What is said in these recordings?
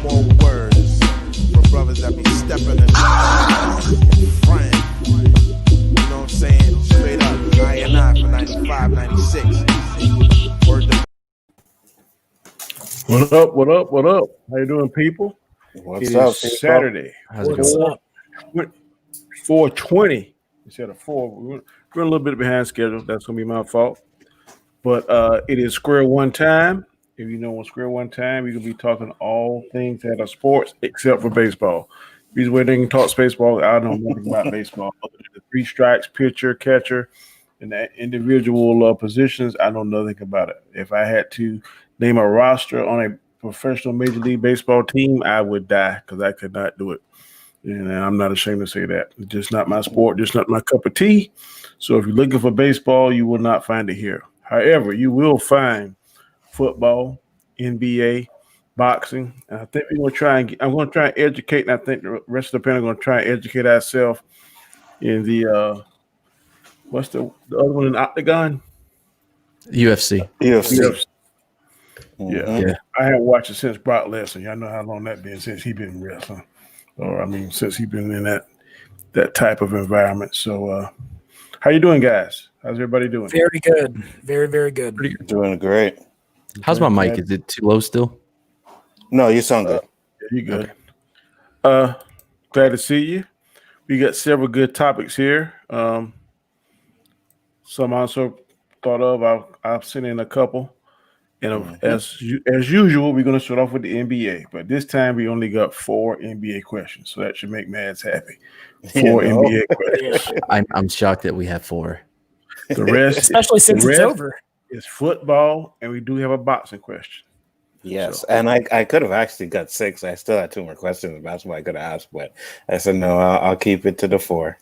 more words for brothers that be stepping in front. You know what I'm saying? Straight up, I and I for 95, 96. Word to What up? What up? What up? How you doing, people? What's It up, is people? Saturday. How's it going? 4:20 instead of 4. We're a little bit behind schedule. That's gonna be my fault. But it is Square One time. If you know what Square One time, you're gonna be talking all things that are sports except for baseball. Reason why they can talk baseball, I don't know nothing about baseball. Other than the three strikes, pitcher, catcher, and the individual positions, I know nothing about it. If I had to name a roster on a professional Major League Baseball team, I would die because I could not do it. And I'm not ashamed to say that. It's just not my sport, just not my cup of tea. So if you're looking for baseball, you will not find it here. However, you will find football, NBA, boxing. And I think we're going to try and I'm going to try and educate, and I think the rest of the panel are going to try and educate ourselves in the what's the other one in the Octagon? UFC. UFC. Mhm. Yeah. I haven't watched it since Brock Lesnar. Y'all know how long that been since he been wrestling. Or since he been in that type of environment. So how you doing, guys? How's everybody doing? Very good. Very, very good. Doing great. How's my mic? Is it too low still? No, you sound good. Yeah, you good. Glad to see you. We got several good topics here. Some I also thought of. I've sent in a couple. And as usual, we're going to start off with the NBA. But this time, we only got 4 NBA questions. So that should make Mads happy. 4 NBA questions. I'm shocked that we have 4. The rest, Especially since it's over. It's football, and we do have a boxing question. Yes, So- and I could have actually got 6. I still had 2 more questions. That's what I could have asked, but I said no. I'll keep it to the 4.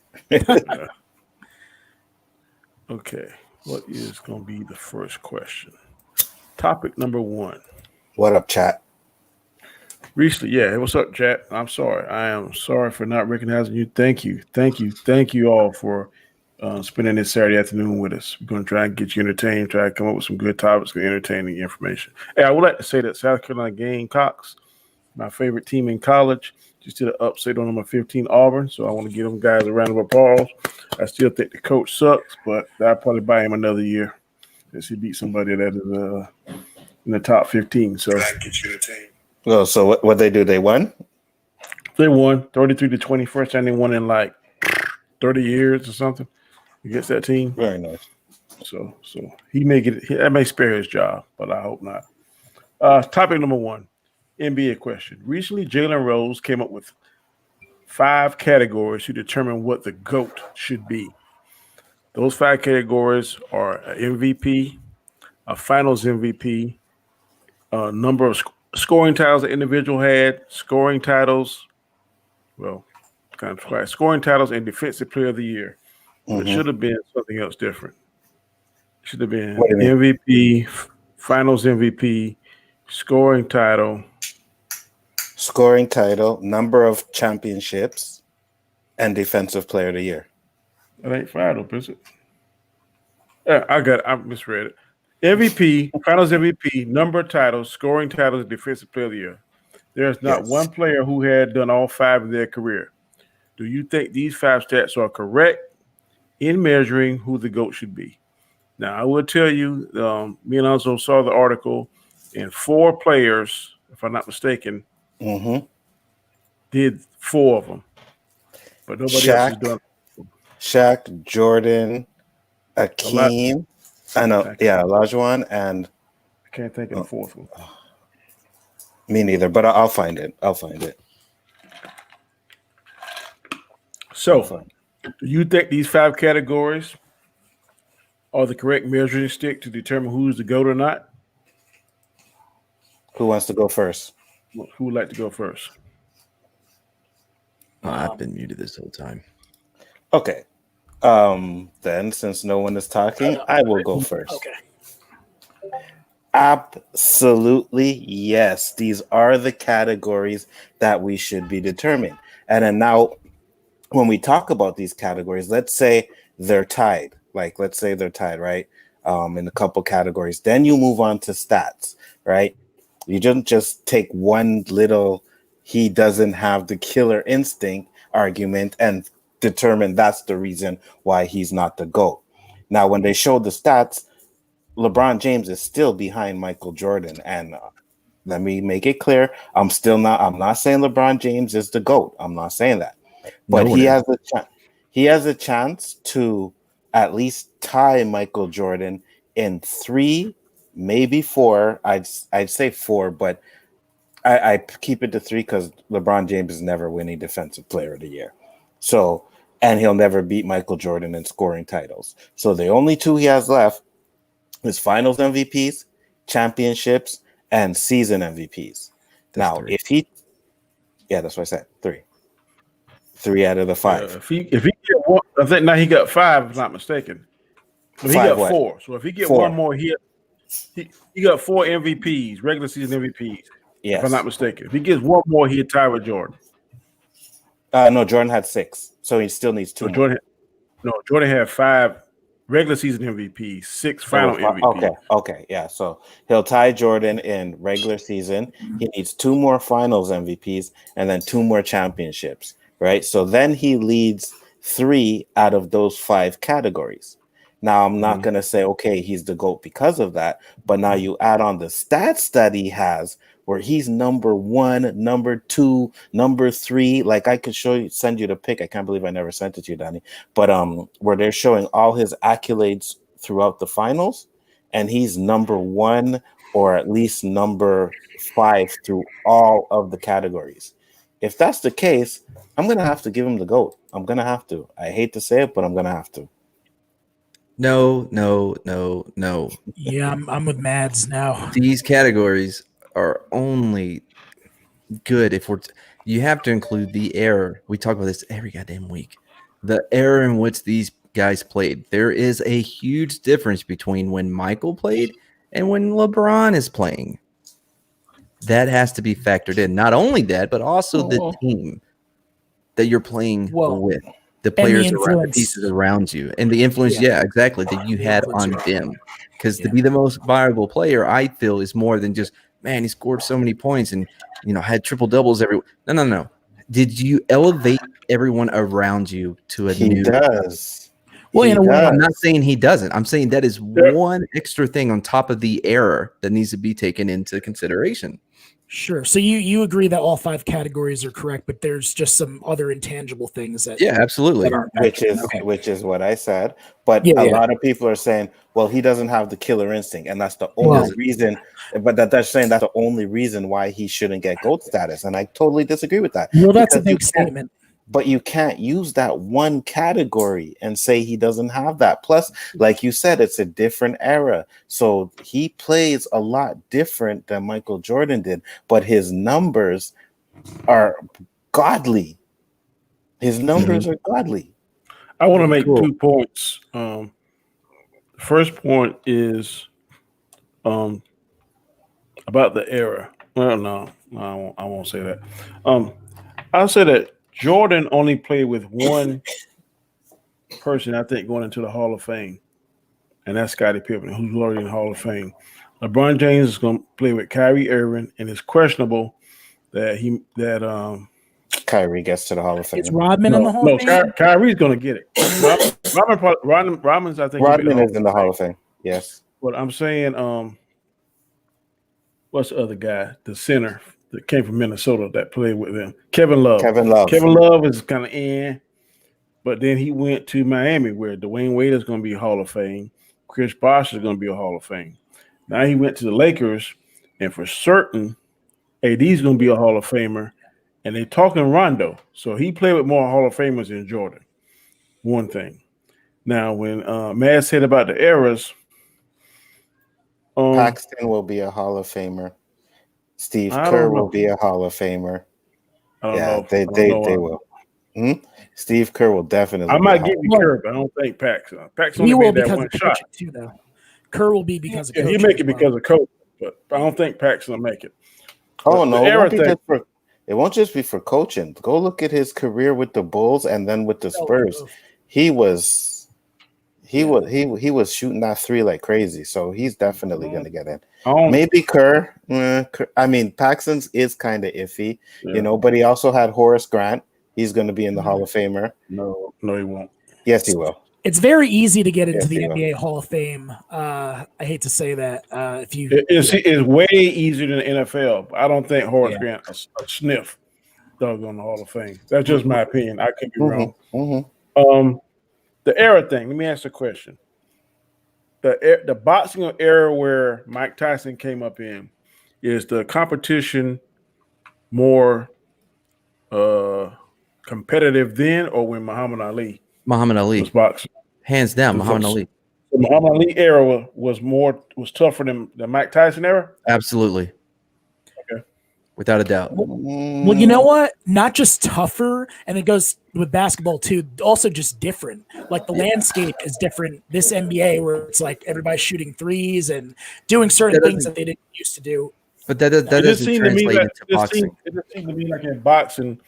Okay, what is going to be the first question? Topic number 1. What up, chat? Recently, yeah. What's up, chat? I'm sorry. I am sorry for not recognizing you. Thank you all for spending this Saturday afternoon with us. We're going to try and get you entertained, try to come up with some good topics and entertaining information. Hey, I would like to say that South Carolina Gamecocks, my favorite team in college, just did an upset on number 15 Auburn. So I want to give them guys a round of applause. I still think the coach sucks, but I'll probably buy him another year as he beat somebody that is in the top 15. So Well, so what they do? They won. they won 33-20. First time they won in like 30 years or something against that team. Very nice. So he may get that may spare his job, but I hope not. Topic number 1, NBA question. Recently, Jalen Rose came up with 5 categories to determine what the GOAT should be. Those 5 categories are an MVP, a Finals MVP, a number of scoring titles the individual had, scoring titles, scoring titles, and Defensive Player of the Year. It should have been something else different. It should have been What do you mean? MVP, Finals MVP, scoring title. Scoring title, number of championships, and defensive player of the year. That ain't fired up, is it? Yeah, I got it. I misread it. MVP, Finals MVP, number of titles, scoring titles, Defensive Player of the Year. There's not Yes. one player who had done all 5 in their career. Do you think these 5 stats are correct in measuring who the GOAT should be? Now, I will tell you, me and Alonso saw the article, and 4 players, if I'm not mistaken, did 4 of them. But nobody else has done. Shaq, Jordan, Akeem, Olajuwon, and I can't think of the 4th one. me neither. But I'll find it. So, do you think these 5 categories are the correct measuring stick to determine who's the GOAT or not? Who wants to go first? Who would like to go first? I've been muted this whole time. Okay. Then, since no one is talking, I will go first. Okay. Absolutely, yes. These are the categories that we should be determining. And then now, when we talk about these categories, let's say they're tied. Like, let's say they're tied, right? In a couple categories. Then you move on to stats, right? You don't just take one little he doesn't have the killer instinct argument and determine that's the reason why he's not the GOAT. Now, when they showed the stats, LeBron James is still behind Michael Jordan. And let me make it clear, I'm not saying LeBron James is the GOAT. I'm not saying that. But he has a chance to at least tie Michael Jordan in 3, maybe 4. I'd say 4, but I keep it to 3 because LeBron James is never winning Defensive Player of the Year. So, and he'll never beat Michael Jordan in scoring titles. So the only 2 he has left is Finals MVPs, championships, and season MVPs. Now, 3. That's what I said, 3. 3 out of the 5. If he get one, I think now he got 5, if I'm not mistaken. But he got 4. So if he get 4. one more, he got 4 MVPs, regular season MVPs. Yes. If I'm not mistaken. If he gets one more, he'll tie with Jordan. No, Jordan had 6, so he still needs 2 more. Jordan had 5 regular season MVPs, 6 final MVPs. Okay, yeah. So he'll tie Jordan in regular season. He needs 2 more finals MVPs and then 2 more championships, right? So then he leads 3 out of those 5 categories. Now, I'm not going to say, okay, he's the GOAT because of that, but now you add on the stats that he has where he's number 1, number 2, number 3. Like I could send you the pic. I can't believe I never sent it to you, Danny. But where they're showing all his accolades throughout the finals, and he's number 1 or at least number 5 through all of the categories. If that's the case, I'm going to have to give him the GOAT. I'm going to have to. I hate to say it, but I'm going to have to. No. Yeah, I'm with Mads now. These categories are only good if you have to include the error. We talk about this every goddamn week. The error in which these guys played. There is a huge difference between when Michael played and when LeBron is playing. That has to be factored in. Not only that, but also the team that you're playing with. The players around, the pieces around you, and the influence, exactly, that you had on them. Because to be the most viable player, I feel, is more than just, man, he scored so many points and had triple doubles every. No. Did you elevate everyone around you to a new? Does. Well, I'm not saying he doesn't. I'm saying that is one extra thing on top of the error that needs to be taken into consideration. Sure. So you agree that all 5 categories are correct, but there's just some other intangible things that absolutely, which is what I said. But a lot of people are saying, well, he doesn't have the killer instinct, and that's the only reason. But they're saying that's the only reason why he shouldn't get GOAT status, and I totally disagree with that. Well, that's a big statement. But you can't use that one category and say he doesn't have that. Plus, like you said, it's a different era. So he plays a lot different than Michael Jordan did, but his numbers are godly. His numbers are godly. I want to make 2 points. First point is about the era. Well, no, I won't say that. I'll say that Jordan only played with one person, I think, going into the Hall of Fame, and that's Scottie Pippen, who's already in the Hall of Fame. LeBron James is going to play with Kyrie Irving, and it's questionable that Kyrie gets to the Hall of Fame. Is Rodman in the Hall of Fame? Kyrie's going to get it. Rodman's, I think, Rodman is in the Hall of Fame. Yes. But I'm saying, what's the other guy, the center that came from Minnesota that played with them? Kevin Love. Kevin Love is kind of in, but then he went to Miami where Dwayne Wade is going to be a Hall of Fame. Chris Bosh is going to be a Hall of Fame. Now he went to the Lakers, and for certain, AD is going to be a Hall of Famer, and they're talking Rondo. So he played with more Hall of Famers than Jordan. One thing. Now, when Matt said about the eras, Paxton will be a Hall of Famer. Steve Kerr will be a Hall of Famer. They will. Steve Kerr will definitely. I might give you Kerr, but I don't think Paxton. Paxton only made that one shot. Too, though. Kerr will be because of he make it because of coach, but I don't think Paxton will make it. Oh no, it won't just be for coaching. Go look at his career with the Bulls and then with the Spurs. He was he was shooting that three like crazy, so he's definitely gonna get in. Oh, Maybe Kerr. I mean, Paxton's is kind of iffy, yeah. but he also had Horace Grant. He's going to be in the Hall of Famer. No, he won't. Yes, he will. It's very easy to get into Yes, the he will. NBA Hall of Fame. I hate to say that. If you, It's way easier than the NFL. But I don't think Horace Yeah. Grant a sniff dug on the Hall of Fame. That's just my opinion. I could be wrong. The era thing. Let me ask a question. The boxing era where Mike Tyson came up in, is the competition more competitive then, or when Muhammad Ali Muhammad Ali, was boxing? hands down, Muhammad Ali. The Muhammad Ali era was tougher than the Mike Tyson era. Absolutely. Okay. Without a doubt. well, you know what? Not just tougher, and it goes with basketball too. Also, just different. Like the landscape is different. This NBA, where it's like everybody's shooting threes and doing certain things that they didn't used to do. But that doesn't translate into boxing. It just seemed to me like in boxing,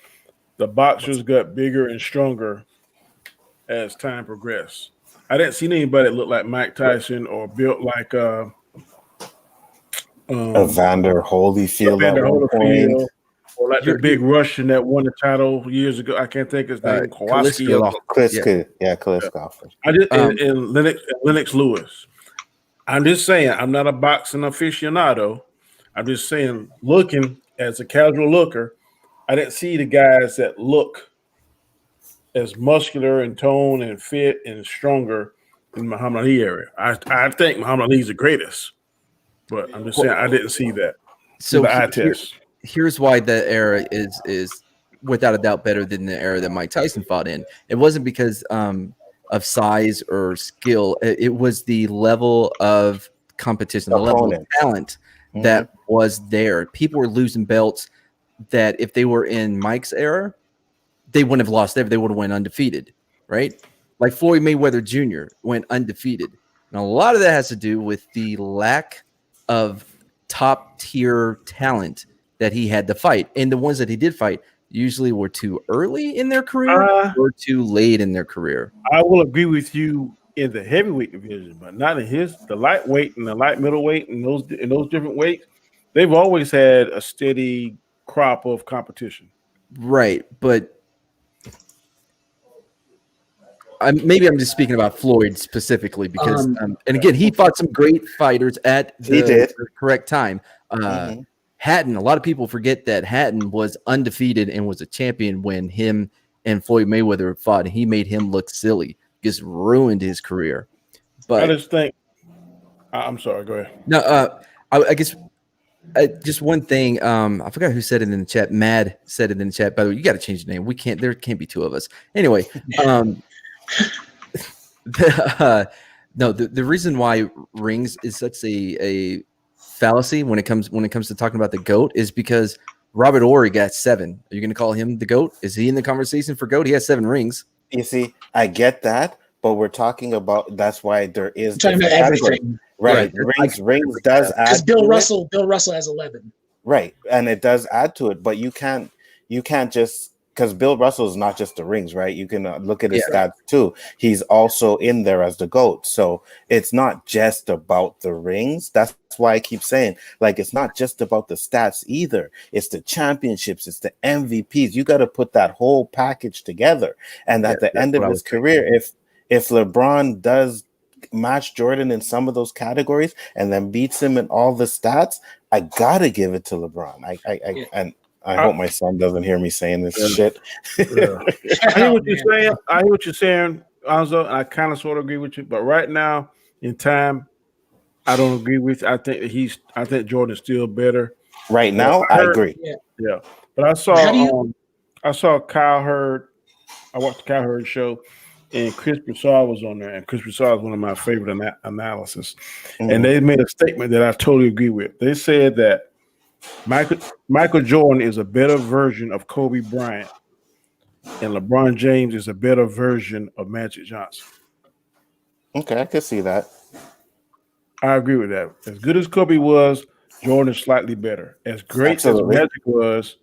the boxers got bigger and stronger as time progressed. I didn't see anybody that looked like Mike Tyson or built like Evander Holyfield at one point. or like the big Russian that won the title years ago. I can't think his name. Klitschko. I just and Lennox Lewis. I'm just saying, I'm not a boxing aficionado. I'm just saying, looking as a casual looker, I didn't see the guys that look as muscular and toned and fit and stronger in Muhammad Ali area. I think Muhammad Ali is the greatest, but I'm just saying I didn't see that. So the eye test. Here's why the era is without a doubt better than the era that Mike Tyson fought in. It wasn't because of size or skill. It was the level of competition, the level of talent that was there. People were losing belts that if they were in Mike's era, they wouldn't have lost ever. They would have went undefeated, right? Like Floyd Mayweather Jr. went undefeated. And a lot of that has to do with the lack of top tier talent that he had to fight. And the ones that he did fight usually were too early in their career or too late in their career. I will agree with you in the heavyweight division, but not in the lightweight and the light middleweight and those different weights. They've always had a steady crop of competition. Right, but maybe I'm just speaking about Floyd specifically because, and again, he fought some great fighters at the correct time. Hatton, a lot of people forget that Hatton was undefeated and was a champion when him and Floyd Mayweather fought, and he made him look silly, just ruined his career. But I just think, I'm sorry, go ahead. No, I guess just one thing. I forgot who said it in the chat. Mad said it in the chat. By the way, you got to change the name. There can't be two of us. Anyway, the reason why rings is such a fallacy when it comes to talking about the GOAT is because Robert Horry got 7. Are you going to call him the GOAT? Is he in the conversation for GOAT? He has 7 rings. You see, I get that, but we're talking about that's why there is talking about everything. Right. Rings does add. Bill Russell has 11. Right, and it does add to it, but you can't just because Bill Russell is not just the rings, right? You can look at his stats too. He's also in there as the GOAT. So it's not just about the rings. That's why I keep saying, like, it's not just about the stats either. It's the championships. It's the MVPs. You got to put that whole package together. And at the end of his career, if LeBron does match Jordan in some of those categories and then beats him in all the stats, I got to give it to LeBron. I hope my son doesn't hear me saying this shit. I hear what you're saying. I hear what you're saying, Alonzo. I kind of sort of agree with you, but right now in time, I don't agree with you. I think Jordan is still better. Right now, I agree. Yeah. But I saw Kyle Hurd. I watched the Kyle Hurd show, and Chris Broussard was on there, and Chris Broussard is one of my favorite analysis. And they made a statement that I totally agree with. They said that Michael Jordan is a better version of Kobe Bryant, and LeBron James is a better version of Magic Johnson. Okay, I could see that. I agree with that. As good as Kobe was, Jordan is slightly better. As great as Magic was,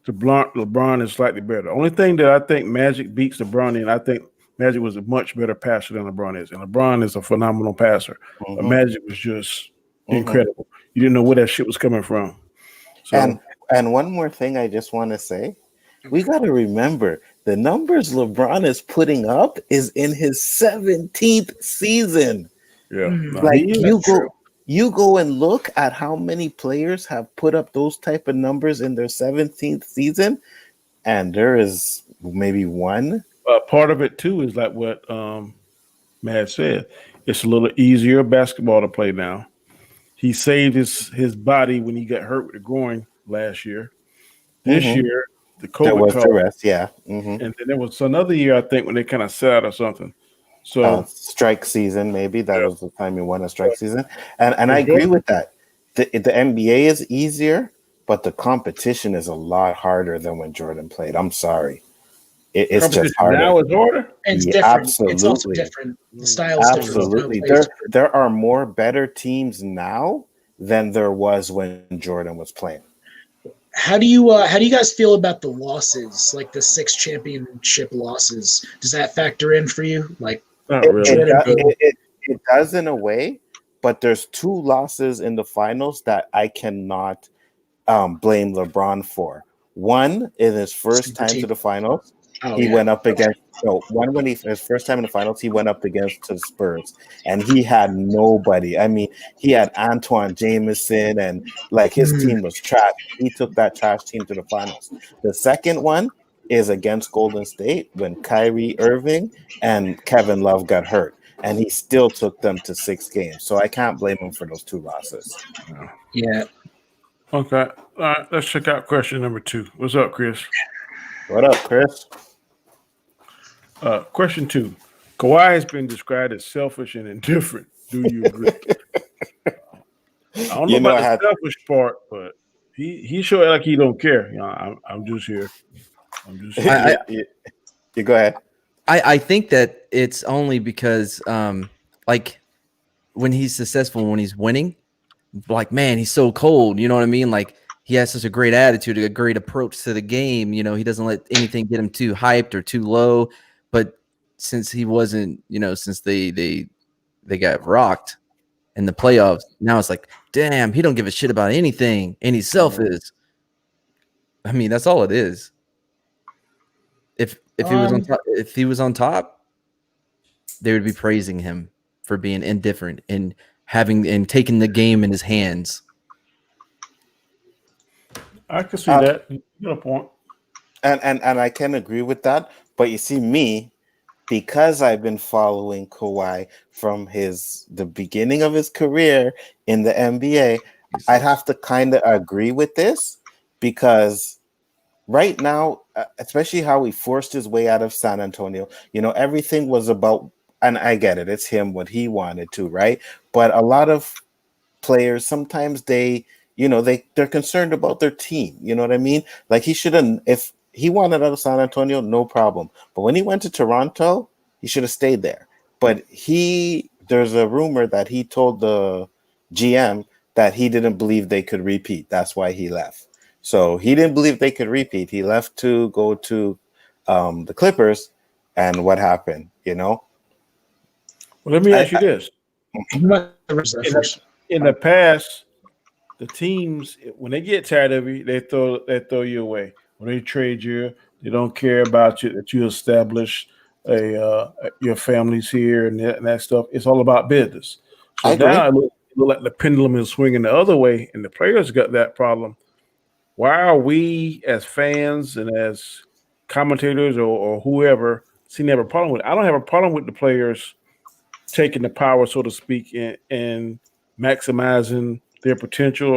LeBron is slightly better. The only thing that I think Magic beats LeBron in, I think Magic was a much better passer than LeBron is, and LeBron is a phenomenal passer. But Mhm. Magic was just Mhm. incredible. You didn't know where that shit was coming from. So And one more thing I just want to say, we got to remember the numbers LeBron is putting up is in his 17th season. yeah, Mhm. no, Like he is. you go and look at how many players have put up those type of numbers in their 17th season, and there is maybe one. Part of it too is like what Matt said. It's a little easier basketball to play now. He saved his body when he got hurt with the groin last year. This Mhm. year, the There COVID was call, the rest, yeah. Mhm. and then there was another year I think when they kind of sat or something. So Strike season, maybe that yeah, was the time he won a strike season, and I if agree Jordan, with that. The NBA is easier, but the competition is a lot harder than when Jordan played. I'm sorry, it's just competition harder. now is harder. And it's Yeah, different. It's also absolutely, different. The style is different. The style of absolutely. play is different. There are more better teams now than there was when Jordan was playing. How do you guys feel about the losses, like the 6 championship losses? Does that factor in for you? Like Not It really. it, Jordan do- being it does in a way, but there's two losses in the finals that I cannot blame LeBron for. One in his first super time team? to the finals, Oh he yeah, went up against no one when he his first time in the finals, he went up against the Spurs, and he had nobody. I mean, he had Antoine Jameson, and like his Mm. team was trash. He took that trash team to the finals. The second one is against Golden State when Kyrie Irving and Kevin Love got hurt, and he still took them to 6 games. So I can't blame him for those two losses. yeah. Okay. All right. Let's check out question number 2. What's up, Chris? What up, Chris? Question 2. Kawhi has been described as selfish and indifferent. Do you agree? I don't know You know, about I the had selfish part, but he showed like he don't care. You know, I'm just here. I'm just here. you go ahead. I think that it's only because like when he's successful, when he's winning, like man, he's so cold. You know what I mean? Like he has such a great attitude, a great approach to the game. You know, he doesn't let anything get him too hyped or too low. But since he wasn't, you know, since they got rocked in the playoffs, now it's like, damn, he don't give a shit about anything, and he's selfish. I mean, that's all it is. If he was on top, if he was on top, they would be praising him for being indifferent and having and taking the game in his hands. I can see Uh, that. You got a point. and I can agree with that. But you see, me, because I've been following Kawhi from the beginning of his career in the NBA, I'd have to kind of agree with this because right now, especially how he forced his way out of San Antonio, you know, everything was about, and I get it, it's him, what he wanted to, right? But a lot of players sometimes they're concerned about their team, you know what I mean? Like he shouldn't, if he wanted out of San Antonio, no problem, but when he went to Toronto, he should have stayed there. But there's a rumor that he told the GM that he didn't believe they could repeat, that's why he left. So he didn't believe they could repeat, he left to go to the Clippers. And what happened, you know? Well, let me I, ask you this: You might reverse that in first. the past, the teams when they get tired of you, they throw you away. When they trade you, they don't care about you that you establish your families here and that stuff. It's all about business. So I agree. now it look like the pendulum is swinging the other way, and the players got that problem. Why are we as fans and as commentators or whoever seem to have a problem with it? I don't have a problem with the players taking the power, so to speak, and maximizing their potential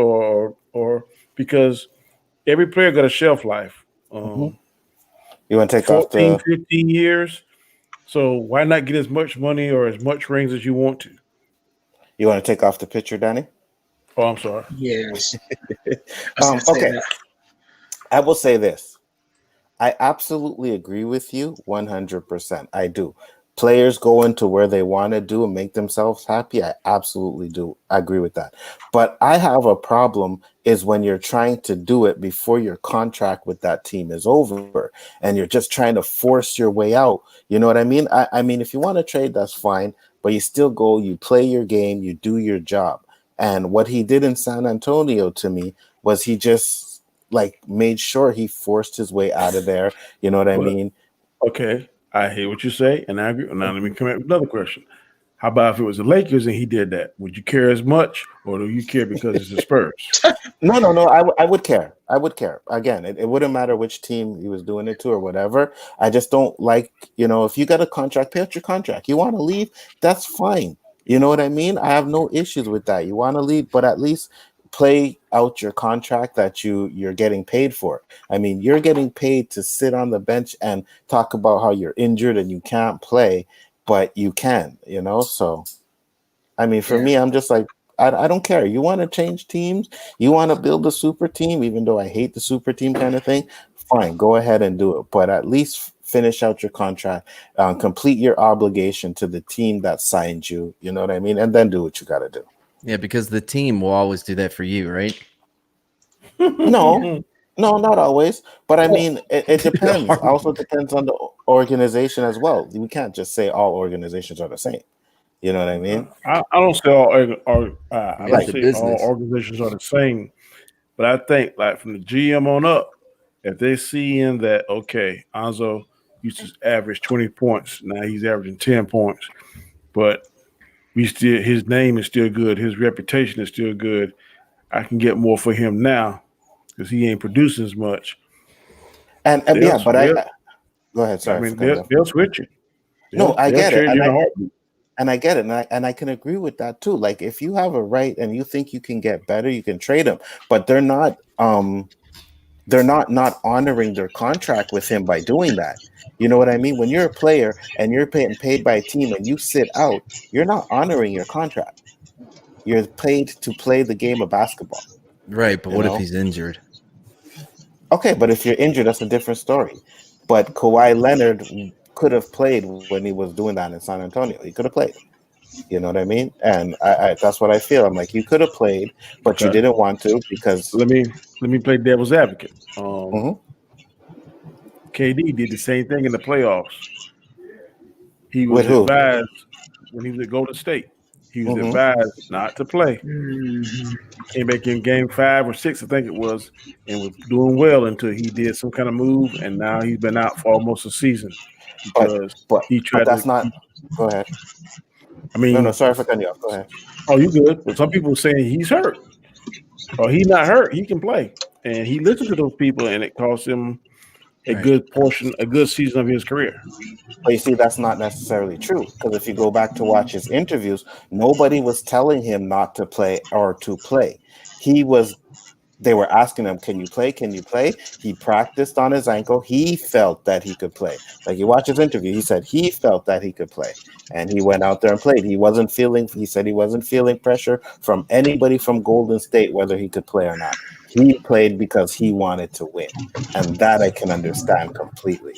or because every player got a shelf life. Mhm. You want to take off 14, the 15 years. So why not get as much money or as much rings as you want to? picture, Danny? Oh, I'm sorry. Yes, I was gonna say Okay, that. I will say this. I absolutely agree with you 100%. I do. players go into where they want to do and make themselves happy, I absolutely do. I agree with that. But I have a problem is when you're trying to do it before your contract with that team is over and you're just trying to force your way out. You know what I mean? I mean, if you want to trade, that's fine, but you still go, you play your game, you do your job. And what he did in San Antonio to me was he just like made sure he forced his way out of there. You know what I But, mean? okay, I hear what you say, and I agree. Now let me come up with another question. How about if it was the Lakers and he did that? Would you care as much, or do you care because it's the Spurs? No. I would care. I would care. Again, it wouldn't matter which team he was doing it to or whatever. I just don't like, if you got a contract, pay out your contract. You want to leave, that's fine. You know what I mean? I have no issues with that. You want to leave, but at least play out your contract that you're getting paid for. I mean, you're getting paid to sit on the bench and talk about how you're injured and you can't play, but you can, So, I mean, for me, I'm just like, I don't care. You want to change teams? You want to build a super team, even though I hate the super team kind of thing? Fine, go ahead and do it. But at least finish out your contract, complete your obligation to the team that signed you. You know what I mean? And then do what you got to do. Yeah, because the team will always do that for you, right? No, not always. But I mean, it depends. Also depends on the organization as well. We can't just say all organizations are the same. You know what I mean? I don't say all. I Yeah, don't it's a say all business. organizations are the same, but I think like from the GM on up, if they see in that okay, Anzo used to average 20 points, now he's averaging 10 points, but his name is still good, his reputation is still good. I can get more for him now because he ain't producing as much. And They'll, yeah, but they'll go ahead. I Sorry for mean, cutting you off. they'll switch it. No, I They'll get it, trade you in a heartbeat. and I get it, and I can agree with that too. Like if you have a right and you think you can get better, you can trade him, but they're not honoring their contract with him by doing that. You know what I mean? When you're a player and you're paid by a team and you sit out, you're not honoring your contract. You're paid to play the game of basketball. Right, but You what if know? he's injured? Okay, but if you're injured, that's a different story. But Kawhi Leonard could have played when he was doing that in San Antonio. He could have played. You know what I mean? And I that's what I feel. I'm like, you could have played, but you Okay. didn't want to because. Let me play devil's advocate. Mhm. KD did the same thing in the playoffs. He With was who? advised when he was at Golden State. He was Hmm. advised not to play. Mhm. He came back in game 5 or 6, I think it was, and was doing well until he did some kind of move, and now he's been out for almost a season But because but he but tried to. that's not. Go ahead. I No. mean, Sorry for cutting you off. Go ahead. oh, you good? But some people are saying he's hurt, or he's not hurt. He can play, and he listened to those people, and it cost him a Right. a good season of his career. But you see, that's not necessarily true because if you go back to watch his interviews, nobody was telling him not to play or to play. He was They were asking him, "Can you play? Can you play?" He practiced on his ankle. He felt that he could play. Like you watch his interview, he said he felt that he could play, and he went out there and played. He said he wasn't feeling pressure from anybody from Golden State whether he could play or not. He played because he wanted to win, and that I can understand completely.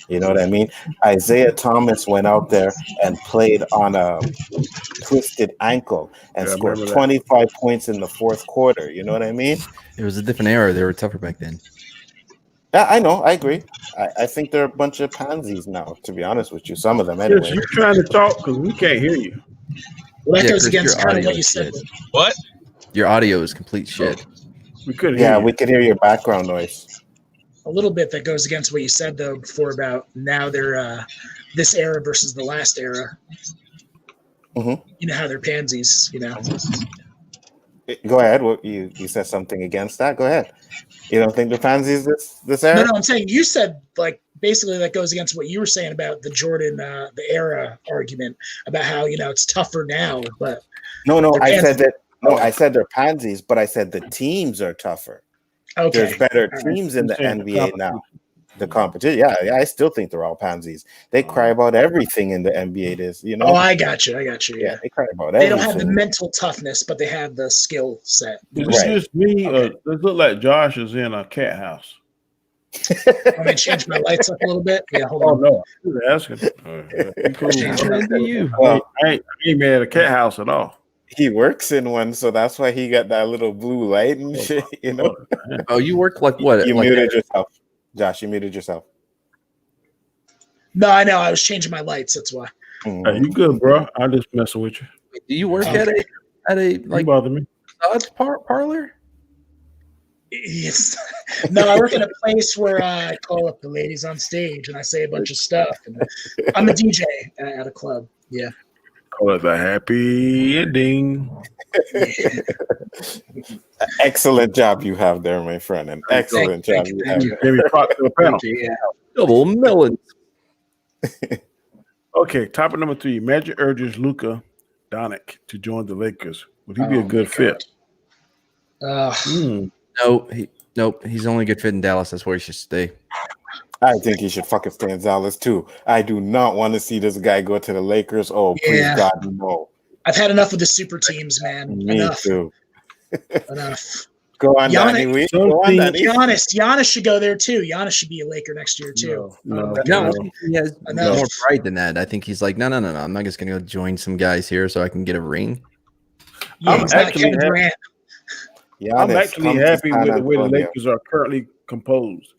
You know what I mean? Isaiah Thomas went out there and played on a twisted ankle and Yeah, I scored remember that. 25 points in the fourth quarter. You know what I mean? It was a different era. They were tougher back then. Yeah, I know. I agree. I think they're a bunch of pansies now, to be honest with you. Some of them, Chris, anyway. you trying to talk because we can't hear you. Well, that Yeah, goes Chris, your against kind of audio what you is said. shit. What? Your audio is complete shit. We couldn't Yeah, hear you. we could hear your background noise. A little bit that goes against what you said though before about now they're this era versus the last era. Mhm. You know how they're pansies. You know. Go ahead. What you said something against that? Go ahead. You don't think the pansies this era? No, I'm saying you said like basically that goes against what you were saying about the Jordan, the era argument about how it's tougher now, but No. they're I said pansies. that. No, Okay. I said they're pansies, but I said the teams are tougher. There's Okay. better All right. teams in You're the saying the NBA now. competition. The competition, yeah, I still think they're all pansies. They cry about everything in the NBA. Oh, I got you. Yeah, Yeah. they cry about They don't have the everything. mental toughness, but they have the skill set. Is Right. this me? Okay. Does it look like Josh is in a cat house? Let me change my lights up a little bit. Yeah, hold Oh on. no, I was asking. You cool. Change How it. old are you? Well, I ain't mad at a cat house at all. he works in one, so that's why he got that little blue light and shit. You know. Oh, you work like what? You Like muted yourself, Josh. You muted yourself. No, I know. I was changing my lights. That's why. Hey, you good, bro? I'm just messing with you. do you work Okay. at a You like bother me. massage parlor? Yes. No, I work in a place where I call up the ladies on stage and I say a bunch of stuff. And I'm a DJ at a club. Yeah. Call it the happy ending. Excellent job you have there, my friend. An excellent job you have. Give me props to the panel. Yeah. Double melons. Okay, topic number 3. Magic urges Luka Doncic to join the Lakers. Would he be a Oh, good my fit? God. Nope. He's only good fit in Dallas. That's where he should stay. I think he should fucking stay in Dallas too. I do not want to see this guy go to the Lakers. Oh, please, Yeah. God, no. I've had enough of the super teams, man. Me Enough. too. Enough. Go on, Giannis- Danny. Go on, Danny. Giannis should go there too. Giannis should be a Laker next year too. No. No, I think he has Enough. more pride than that. I think he's like, no. I'm not just gonna go join some guys here so I can get a ring. Yeah, I'm he's not actually Kevin happy- Durant. I'm Giannis, actually come to happy San with the way the Antonio. Lakers are currently composed.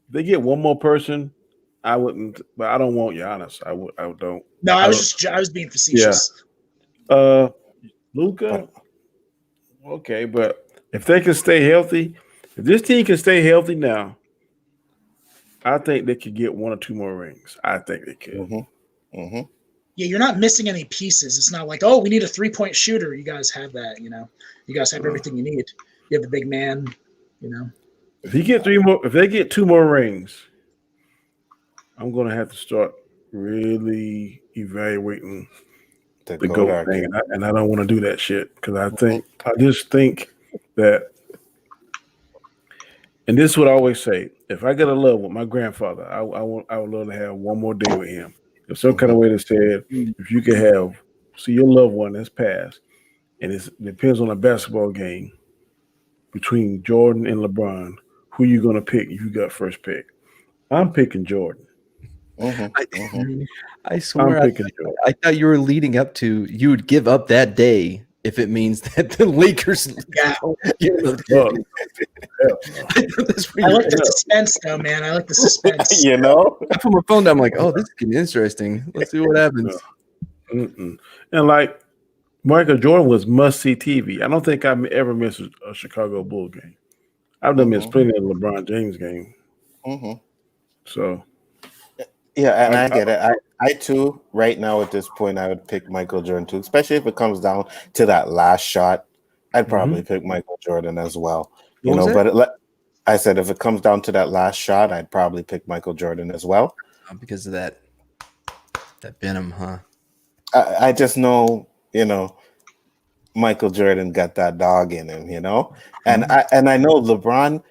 If they get one more person, I wouldn't, but I don't want Giannis. I don't. No, I I was being facetious. Luka, okay, but if they can stay healthy, if this team can stay healthy now, I think they could get 1 or 2 more rings. I think they could. Mm-hmm. Yeah, you're not missing any pieces. It's not like, oh, we need a 3-point shooter. You guys have that, you know. You guys have everything you need. You have the big man, you know. If they get 2 more rings, I'm gonna have to start really evaluating The the GOAT GOAT thing, argument. and I don't want to do that shit because I just think that, and this is what I always say: if I get a love with my grandfather, I would love to have one more day with him. If some kind of way that said, if you could see your loved one that's passed, and it depends on a basketball game between Jordan and LeBron, who you gonna pick if you got first pick? I'm picking Jordan. I swear, I'm picking Jordan. I thought you were leading up to you would give up that day if it means that the Lakers. Yeah. Look, That's I like the suspense, though, man. I like the suspense. You know? I put my phone down. I'm like, oh, this is getting interesting. Let's see what happens. and like Michael Jordan was must-see TV. I don't think I ever missed a Chicago Bull game. I've done missed plenty of LeBron James game. So yeah, and I get it. I too, right now at this point, I would pick Michael Jordan too, especially if it comes down to that last shot. I'd probably pick Michael Jordan as well. You know, but I said if it comes down to that last shot, I'd probably pick Michael Jordan as well. Because of that venom, huh? I just know, you know, Michael Jordan got that dog in him, you know, and I know LeBron.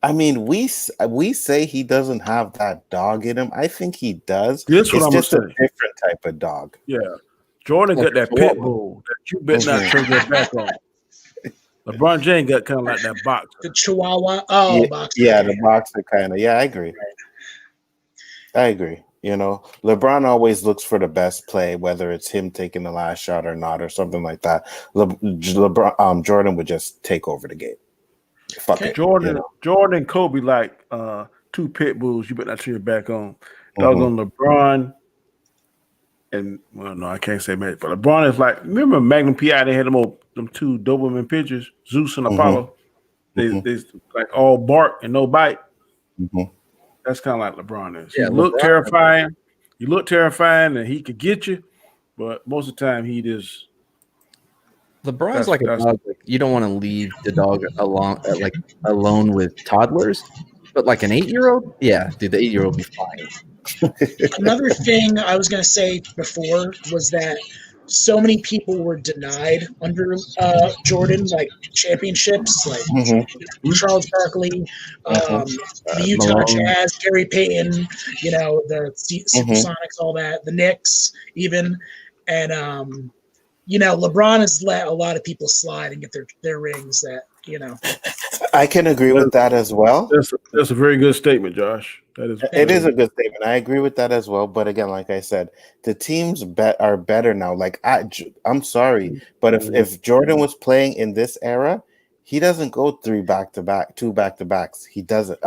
I mean, we say he doesn't have that dog in him. I think he does. That's what it's I'm just a saying. different type of dog. Yeah, Jordan got that pit bull that you better not turn your back on. LeBron James got kind of like that boxer. The Chihuahua. Oh, yeah, boxer. Yeah, the boxer kind of. Yeah, I agree. I agree. You know, LeBron always looks for the best play, whether it's him taking the last shot or not, or something like that. Jordan would just take over the game. Fuck it. Jordan, you know? Jordan and Kobe like 2 pit bulls. You better not turn your back on. Doggone LeBron. And well, no, I can't say much, but LeBron is like, remember Magnum PI? They had them 2 Doberman pitchers, Zeus and Apollo. They like all bark and no bite. That's kind of like LeBron is. Yeah, You look terrifying. You look terrifying, and he could get you, but most of the time he just. LeBron's like a dog. Like, you don't want to leave the dog alone with toddlers, but like an 8-year-old, yeah, dude, the 8-year-old will be fine. Another thing I was going to say before was that so many people were denied under Jordan, like championships, like Charles Barkley, the Utah Malone. Jazz, Gary Payton, you know, the Supersonics, all that, the Knicks, even, and you know, LeBron has let a lot of people slide and get their rings that, you know, I can agree with that as well. That's a very good statement, Josh. That is. It is a good statement. I agree with that as well. But again, like I said, the teams are better now. Like I'm sorry, but if Jordan was playing in this era, he doesn't go two back to backs. He doesn't.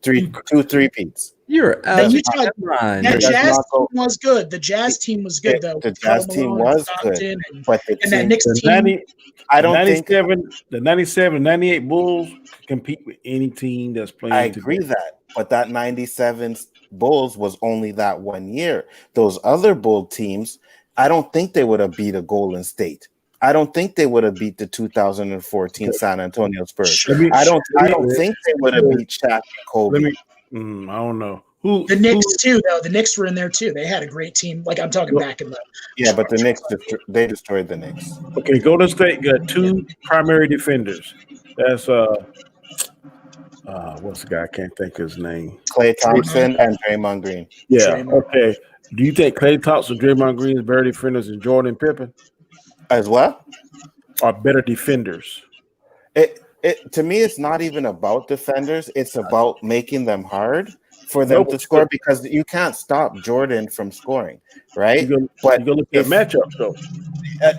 Two three-peats. You're out you of talk- line. That Does Jazz not go- team was good. The Jazz team was good, though. The Jazz team was good, but the and that team, Knicks The team. 90, I don't think 97, 98 Bulls could compete with any team that's playing. I agree that, but that 97 Bulls was only that 1 year. Those other Bull teams, I don't think they would have beat a Golden State. I don't think they would have beat the 2014 San Antonio Spurs. I don't think they would have beat Shaq and Kobe. I don't know. The Knicks too, though. The Knicks were in there too. They had a great team. Like I'm talking back in the. Yeah, but the Knicks they destroyed the Knicks. Okay, Golden State got two primary defenders. That's what's the guy? I can't think of his name. Klay Thompson and Draymond Green. Yeah. Okay. Do you think Klay Thompson, Draymond Green is better defenders than Jordan and Pippen? As well? Are better defenders? It to me, it's not even about defenders. It's about making them hard for them to score, because you can't stop Jordan from scoring, right? You go look at matchups though.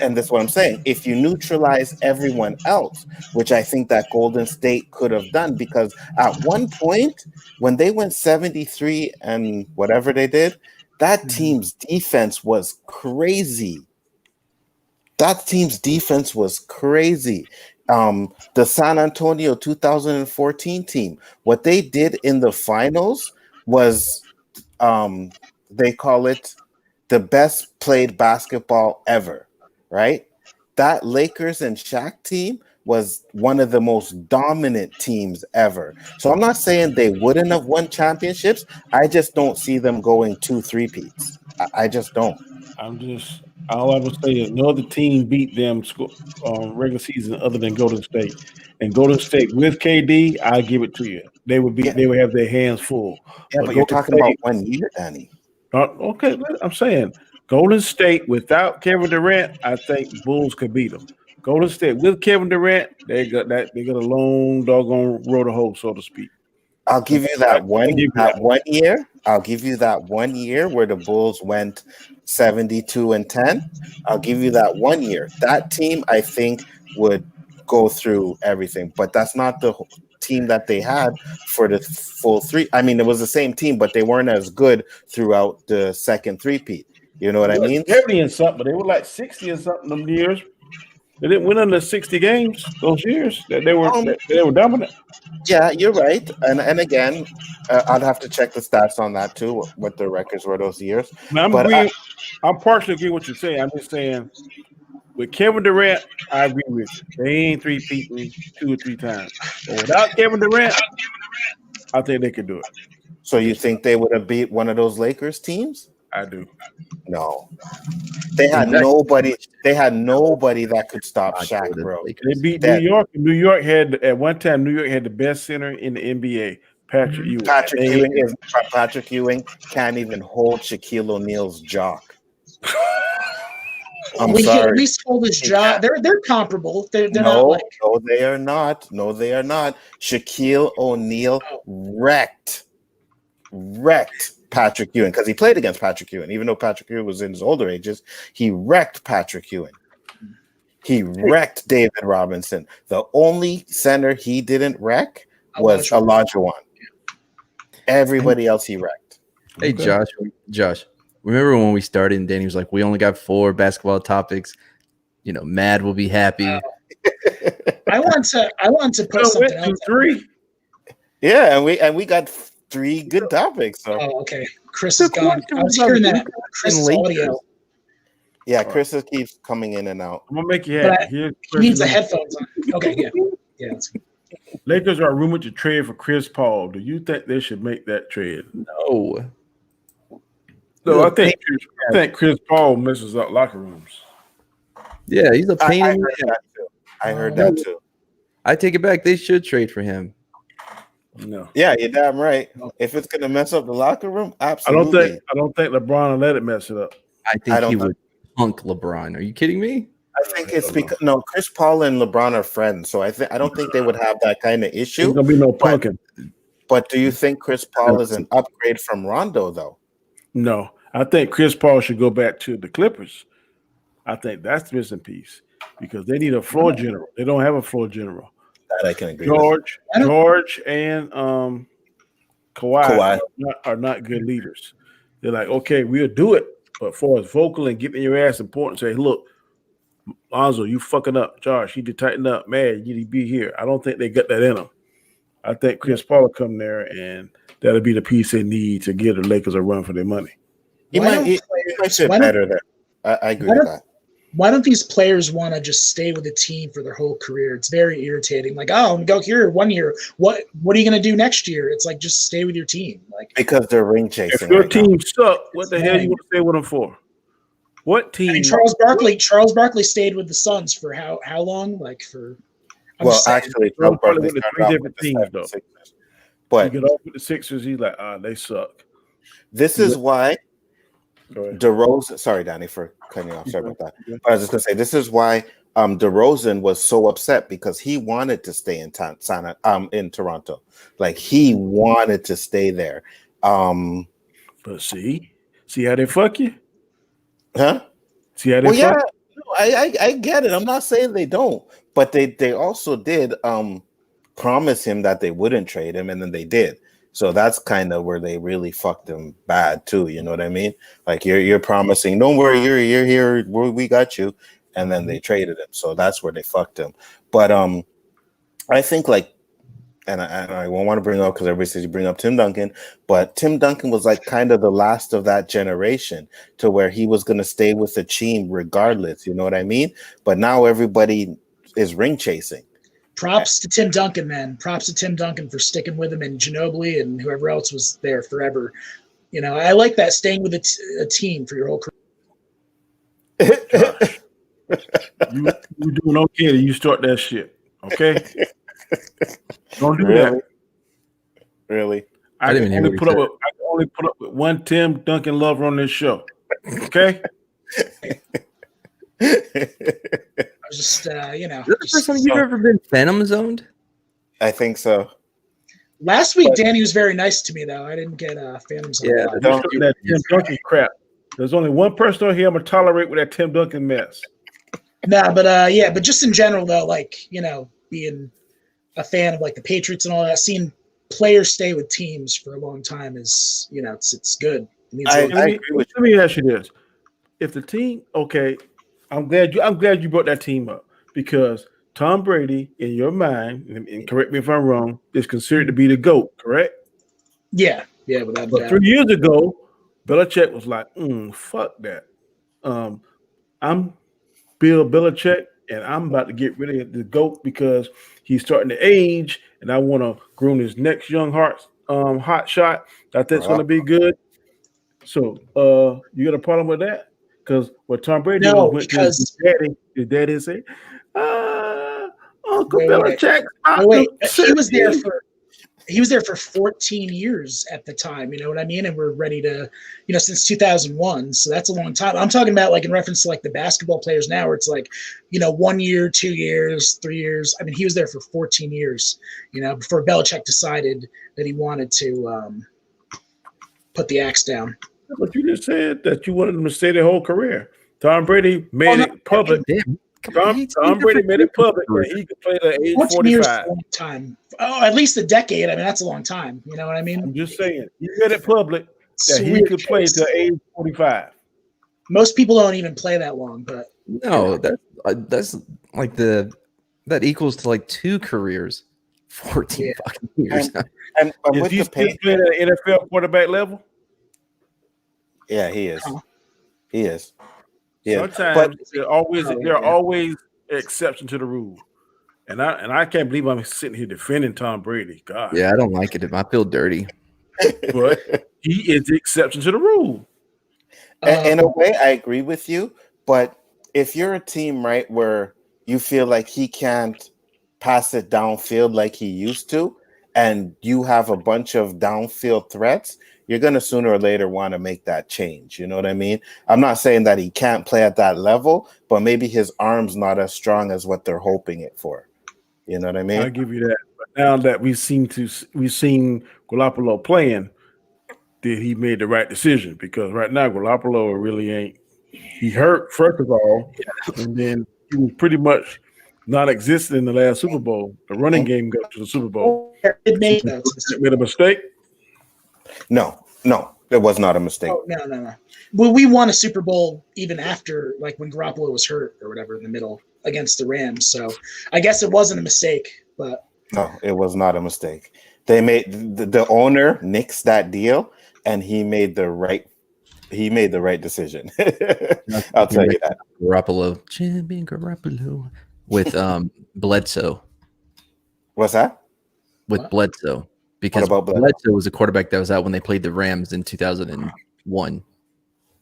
And that's what I'm saying. If you neutralize everyone else, which I think that Golden State could have done, because at one point when they went 73 and whatever they did, that team's defense was crazy. That team's defense was crazy. The San Antonio 2014 team, what they did in the finals was, they call it the best played basketball ever, right? That Lakers and Shaq team was one of the most dominant teams ever. So I'm not saying they wouldn't have won championships. I just don't see them going 2 3-peats. I just don't. All I would say is no other team beat them regular season other than Golden State. And Golden State with KD, I give it to you. They would have their hands full. Yeah, but you're talking about 1 year, Danny. Okay, I'm saying Golden State without Kevin Durant, I think Bulls could beat them. Golden State with Kevin Durant, they got a long doggone road to hoe, so to speak. I'll give you that 1 year. I'll give you that 1 year where the Bulls went 72-10. I'll give you that 1 year. That team, I think, would go through everything, but that's not the team that they had for the full three. I mean, it was the same team, but they weren't as good throughout the second three-peat. You know what I mean? 70 and something, but they were like 60 and something them years. They didn't win under 60 games those years. They were dominant. Yeah, you're right. And again, I'd have to check the stats on that too, what the records were those years. I'm partially agreeing with what you're saying. I'm just saying with Kevin Durant, I agree with you. They ain't 3-peating 2 or 3 times. But without Kevin Durant, I think they could do it. So you think they would have beat one of those Lakers teams? I do. No. They had nobody. They had nobody that could stop Shaq, bro. They beat New York. New York had at one time. New York had the best center in the NBA, Patrick Ewing. Patrick Ewing can't even hold Shaquille O'Neal's jock. I'm sorry. At least hold his jaw. They're comparable. They're not like. No, they are not. No, they are not. Shaquille O'Neal wrecked Patrick Ewing, because he played against Patrick Ewing. Even though Patrick Ewing was in his older ages, he wrecked Patrick Ewing. He wrecked David Robinson. The only center he didn't wreck was Olajuwon. Everybody else he wrecked. Hey, Josh, remember when we started and Danny was like, we only got 4 basketball topics. You know, Mad will be happy. I want to put something else. 3. Yeah, and we got 3 good topics. So. Oh, okay. Chris is gone. I was hearing that Chris' audio. Yeah, Chris keeps coming in and out. I'm gonna make you happy. He needs the headphones on. Okay, yeah. Lakers are rumored to trade for Chris Paul. Do you think they should make that trade? No. No, I think Chris Paul messes up locker rooms. Yeah, he's a pain in the ass. I heard that too. I take it back. They should trade for him. No. Yeah, you're damn right. If it's gonna mess up the locker room, absolutely. I don't think LeBron will let it mess it up. I think he would punk LeBron. Are you kidding me? I think it's because no, Chris Paul and LeBron are friends, so I don't think they would have that kind of issue. There's gonna be no punking. But do you think Chris Paul is an upgrade from Rondo though? No, I think Chris Paul should go back to the Clippers. I think that's the missing piece because they need a floor general. They don't have a floor general. That I can agree with. George and Kawhi are not good leaders. They're like, okay, we'll do it, but for as vocal and getting your ass important, say, look, Lonzo, you fucking up. Josh, you need to tighten up. Man, you need to be here. I don't think they got that in them. I think Chris Paul will come there, and that'll be the piece they need to give the Lakers a run for their money. He might fit better there. I agree with that. Why don't these players want to just stay with the team for their whole career? It's very irritating. Like, oh, I'm go here 1 year. What are you going to do next year? It's like, just stay with your team. Like, because they're ring chasing. If your team suck, what the hell you want to stay with them for? What team? I mean, Charles Barkley stayed with the Suns for how long? Like for. Actually, Charles Barkley went to 3 different teams though. But he get off with the Sixers. He's like, they suck. This is why. DeRozan, sorry, Danny, for cutting you off. Sorry about that. But I was just gonna say, this is why DeRozan was so upset because he wanted to stay in Toronto. Like he wanted to stay there. But see how they fuck you? Huh? See how they fuck you? No, I get it. I'm not saying they don't, but they also did promise him that they wouldn't trade him, and then they did. So that's kind of where they really fucked him bad too. You know what I mean? Like you're promising, don't worry, you're here, we got you, and then they traded him. So that's where they fucked him. But I think like, and I won't want to bring up because everybody says you bring up Tim Duncan, but Tim Duncan was like kind of the last of that generation to where he was going to stay with the team regardless. You know what I mean? But now everybody is ring chasing. Props to Tim Duncan, man. Props to Tim Duncan for sticking with him, and Ginobili and whoever else was there forever. You know, I like that, staying with a team for your whole career. you doing okay to you start that shit, okay? Don't do that. Really? I can only put up with one Tim Duncan lover on this show, okay? I was just, you know. Is that the first time you've ever been Phantom zoned? I think so. Last week, Danny was very nice to me, though. I didn't get Phantom Zone. Yeah, that Tim Duncan crap. There's only one person on here I'm going to tolerate with that Tim Duncan mess. Nah, but but just in general, though, like, you know, being a fan of, like, the Patriots and all that, seeing players stay with teams for a long time is, you know, it's good. Let me ask you this. If the team, okay, I'm glad you brought that team up because Tom Brady, in your mind, and correct me if I'm wrong, is considered to be the GOAT, correct? Yeah, without but 3 years ago, Belichick was like, fuck that. I'm Bill Belichick, and I'm about to get rid of the GOAT because he's starting to age, and I want to groom his next young hot shot. I think it's going to be good. So, you got a problem with that? Because what Tom Brady went to his daddy said, Uncle Belichick. He was there for 14 years at the time, you know what I mean? And we're ready to, you know, since 2001. So that's a long time. I'm talking about like in reference to like the basketball players now where it's like, you know, 1 year, 2 years, 3 years. I mean, he was there for 14 years, you know, before Belichick decided that he wanted to put the axe down. But you just said that you wanted him to stay their whole career. Tom Brady made it public. Tom Brady made it public that he could play at age 45. Years is a long time. Oh, at least a decade. I mean, that's a long time. You know what I mean? I'm just saying. He made it public that he could play to age 45. Most people don't even play that long, but no, that's like that equals to like 2 careers. 14 fucking years. And is he still playing at an NFL quarterback level? Yeah, he is. He is. Yeah, sometimes there are always exceptions to the rule, and I can't believe I'm sitting here defending Tom Brady. God, yeah, I don't like it. I feel dirty, but he is the exception to the rule. In a way, I agree with you. But if you're a team, right, where you feel like he can't pass it downfield like he used to, and you have a bunch of downfield threats, you're going to sooner or later want to make that change. You know what I mean? I'm not saying that he can't play at that level, but maybe his arm's not as strong as what they're hoping it for. You know what I mean? I'll give you that. But now that we've seen Garoppolo playing, that he made the right decision, because right now Garoppolo really ain't. He hurt first of all, and then he was pretty much non-existent in the last Super Bowl. The running game got to the Super Bowl. It made Made a mistake. No, it was not a mistake. Oh, no. Well, we won a Super Bowl even after, like, when Garoppolo was hurt or whatever in the middle against the Rams. So I guess it wasn't a mistake, but No, it was not a mistake. They made the owner nixed that deal, and he made the right decision. I'll tell you that. Garoppolo, champion Garoppolo with Bledsoe. What's that? With What? Bledsoe, because What about Bledsoe? Bledsoe was a quarterback that was out when they played the Rams in 2001.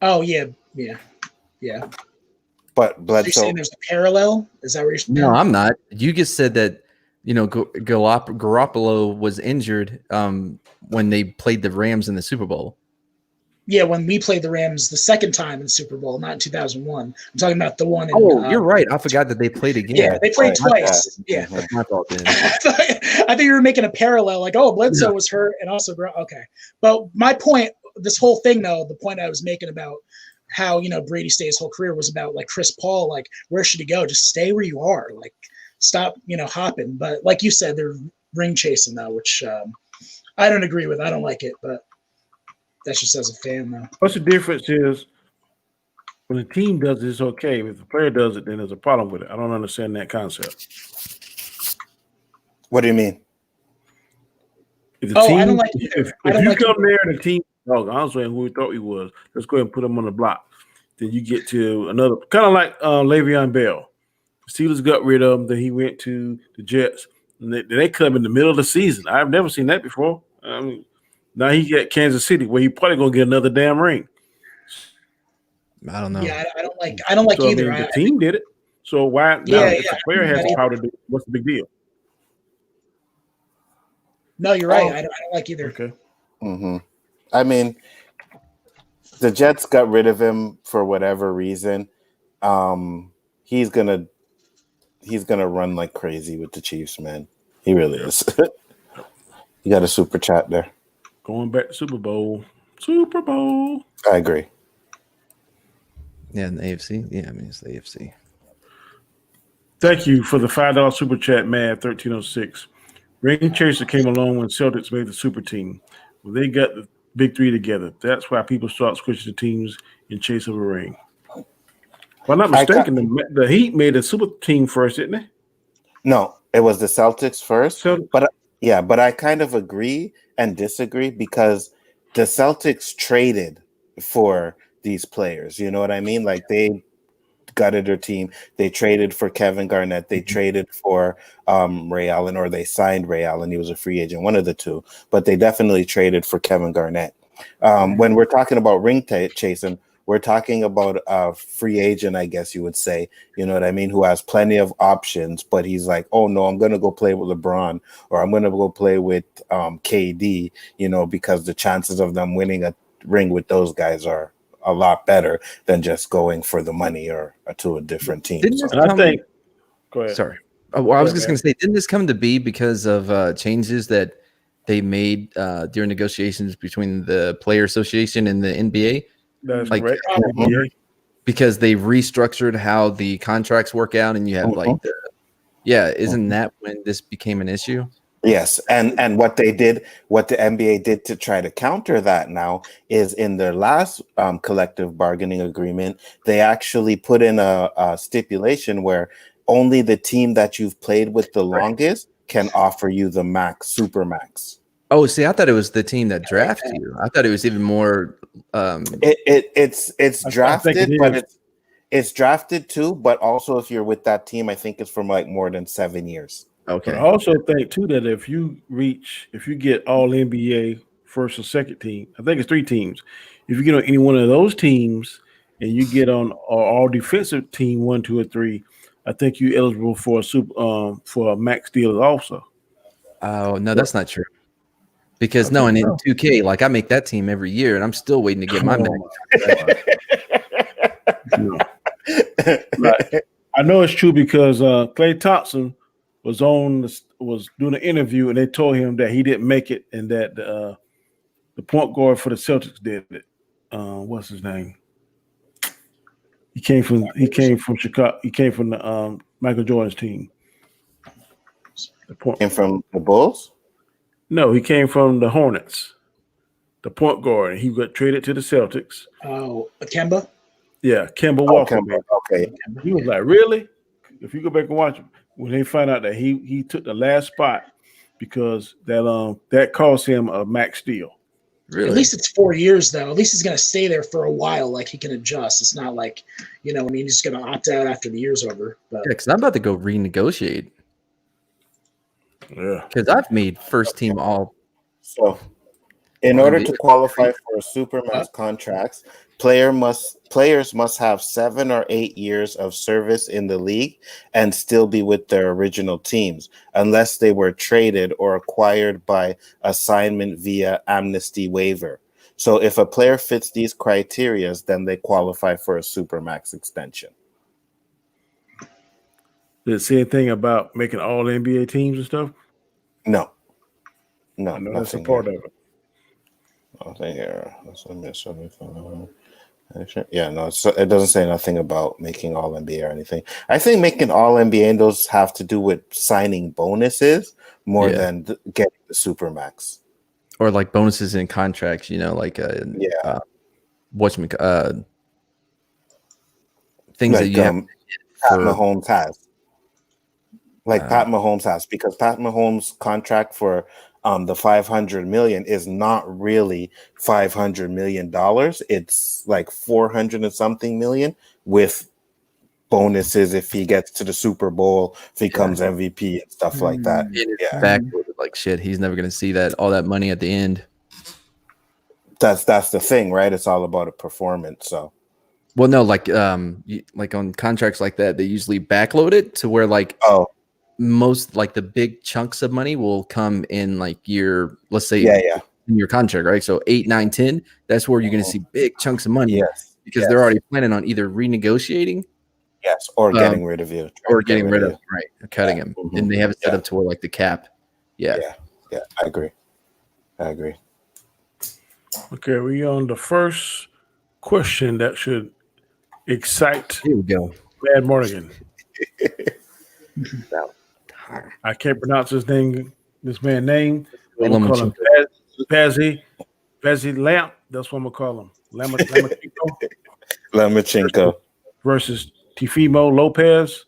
oh yeah. But So you're Bledsoe, saying there's a parallel? Is that what you're saying? No, I'm not. You just said that Garoppolo was injured when they played the Rams in the Super Bowl. Yeah, when we played the Rams the second time in the Super Bowl, not in 2001. I'm talking about the one in. Oh, you're right. I forgot that they played again. Yeah, they played Right. twice. Yeah. That's my fault. Then. I think you were making a parallel, like, oh, Bledsoe was hurt and also okay. But my point, this whole thing though, the point I was making about how Brady stayed his whole career was about like Chris Paul, like where should he go? Just stay where you are, like stop hopping. But like you said, they're ring chasing though, which I don't agree with. I don't like it, but that's just as a fan though. What's the difference is when the team does it, it's okay. If the player does it, then there's a problem with it. I don't understand that concept. what do you mean? If the I don't like either. if you come there and the team, honestly, who we thought he was, let's go ahead and put him on the block. Then you get to another, kind of like Le'Veon Bell. The Steelers got rid of him. Then he went to the Jets. And they cut him in the middle of the season. I've never seen that before. Now he got Kansas City, where he probably gonna get another damn ring. I don't know. Yeah, I don't like So, either. the team did it. So why now Yeah, if the player has the power to do it, what's the big deal? No, you're right. I don't like either. Okay. Mm-hmm. I mean, the Jets got rid of him for whatever reason. He's gonna run like crazy with the Chiefs, man. He really is. You got a super chat there. Going back to Super Bowl. Super Bowl. I agree. Yeah, in the AFC. Yeah, I mean it's the AFC. Thank you for the $5 super chat, Mad 1306. Ring Chaser came along when Celtics made the super team. Well, they got the big three together. That's why people start switching the teams in chase of a ring. If I'm not mistaken, the Heat made a super team first, didn't they? No, it was the Celtics first. So, But I kind of agree and disagree because the Celtics traded for these players. You know what I mean? Like they gutted their team. They traded for Kevin Garnett. They traded for Ray Allen, or they signed Ray Allen. He was a free agent, one of the two. But they definitely traded for Kevin Garnett. When we're talking about ring chasing, we're talking about a free agent, I guess you would say, you know what I mean, who has plenty of options, but he's like, oh, no, I'm going to go play with LeBron, or I'm going to go play with KD, because the chances of them winning a ring with those guys are a lot better than just going for the money or to a different team. I think – go ahead. Sorry. Oh, well, I was just going to say, didn't this come to be because of changes that they made during negotiations between the Player Association and the NBA? That's like, correct. Because they restructured how the contracts work out, and you have isn't that when this became an issue? Yes, and what the NBA did to try to counter that now is in their last collective bargaining agreement, they actually put in a stipulation where only the team that you've played with the longest can offer you the super max. Oh, see, I thought it was the team that drafted you. I thought it was even more. It's drafted, but it's drafted too. But also, if you're with that team, I think it's from like more than 7 years. Okay. But I also think too that if you get all NBA first or second team, I think it's 3 teams. If you get on any one of those teams and you get on all defensive team 1, 2, or 3, I think you're eligible for a max deal also. Oh no, that's not true. Because no, and in 2K, like I make that team every year, and I'm still waiting to get my max. No. Right. I know it's true because Clay Thompson was doing an interview, and they told him that he didn't make it, and that the point guard for the Celtics did it. What's his name? He came from Chicago. He came from the Michael Jordan's team. Came from the Bulls? No, he came from the Hornets. The point guard, and he got traded to the Celtics. Oh, Kemba? Yeah, Kemba Walker. Kemba. Okay. He was like, really? If you go back and watch it, when they find out that he took the last spot because that cost him a max deal. Really? At least it's 4 years, though. At least he's going to stay there for a while. Like, he can adjust. It's not like, he's going to opt out after the year's over. But Yeah, because I'm about to go renegotiate. Yeah. Because I've made first team all. So, in order to qualify for a supermax contracts, players must have 7 or 8 years of service in the league and still be with their original teams, unless they were traded or acquired by assignment via amnesty waiver. So, if a player fits these criteria, then they qualify for a supermax extension. Did it say anything about making all NBA teams and stuff? No, I know that's a part of it. Nothing here. Yeah, no, it doesn't say nothing about making all NBA or anything. I think making all NBA and those have to do with signing bonuses more than getting the supermax. Or like bonuses in contracts, like things like, that you have Pat Mahomes has. Like Pat Mahomes has, because Pat Mahomes' contract for the $500 million is not really $500 million. It's like 400 and something million with bonuses if he gets to the Super Bowl, if he becomes MVP and stuff like that. Backloaded like shit. He's never going to see all that money at the end. That's the thing, right? It's all about a performance. So, well, no, like on contracts like that, they usually backload it to where most like the big chunks of money will come in like let's say in your contract, right? So 8, 9, 10, that's where you're going to see big chunks of money because they're already planning on either renegotiating, or getting rid of you, or getting rid of right, or cutting him, and they have it set up to where like the cap. Yeah, I agree. Okay, we on the first question that should excite. Here we go. Bad Morgan. I can't pronounce this man's name. I'm gonna call him Pazzi Lamp. That's what I'm gonna call him. Lamachenko versus Tifimo Lopez.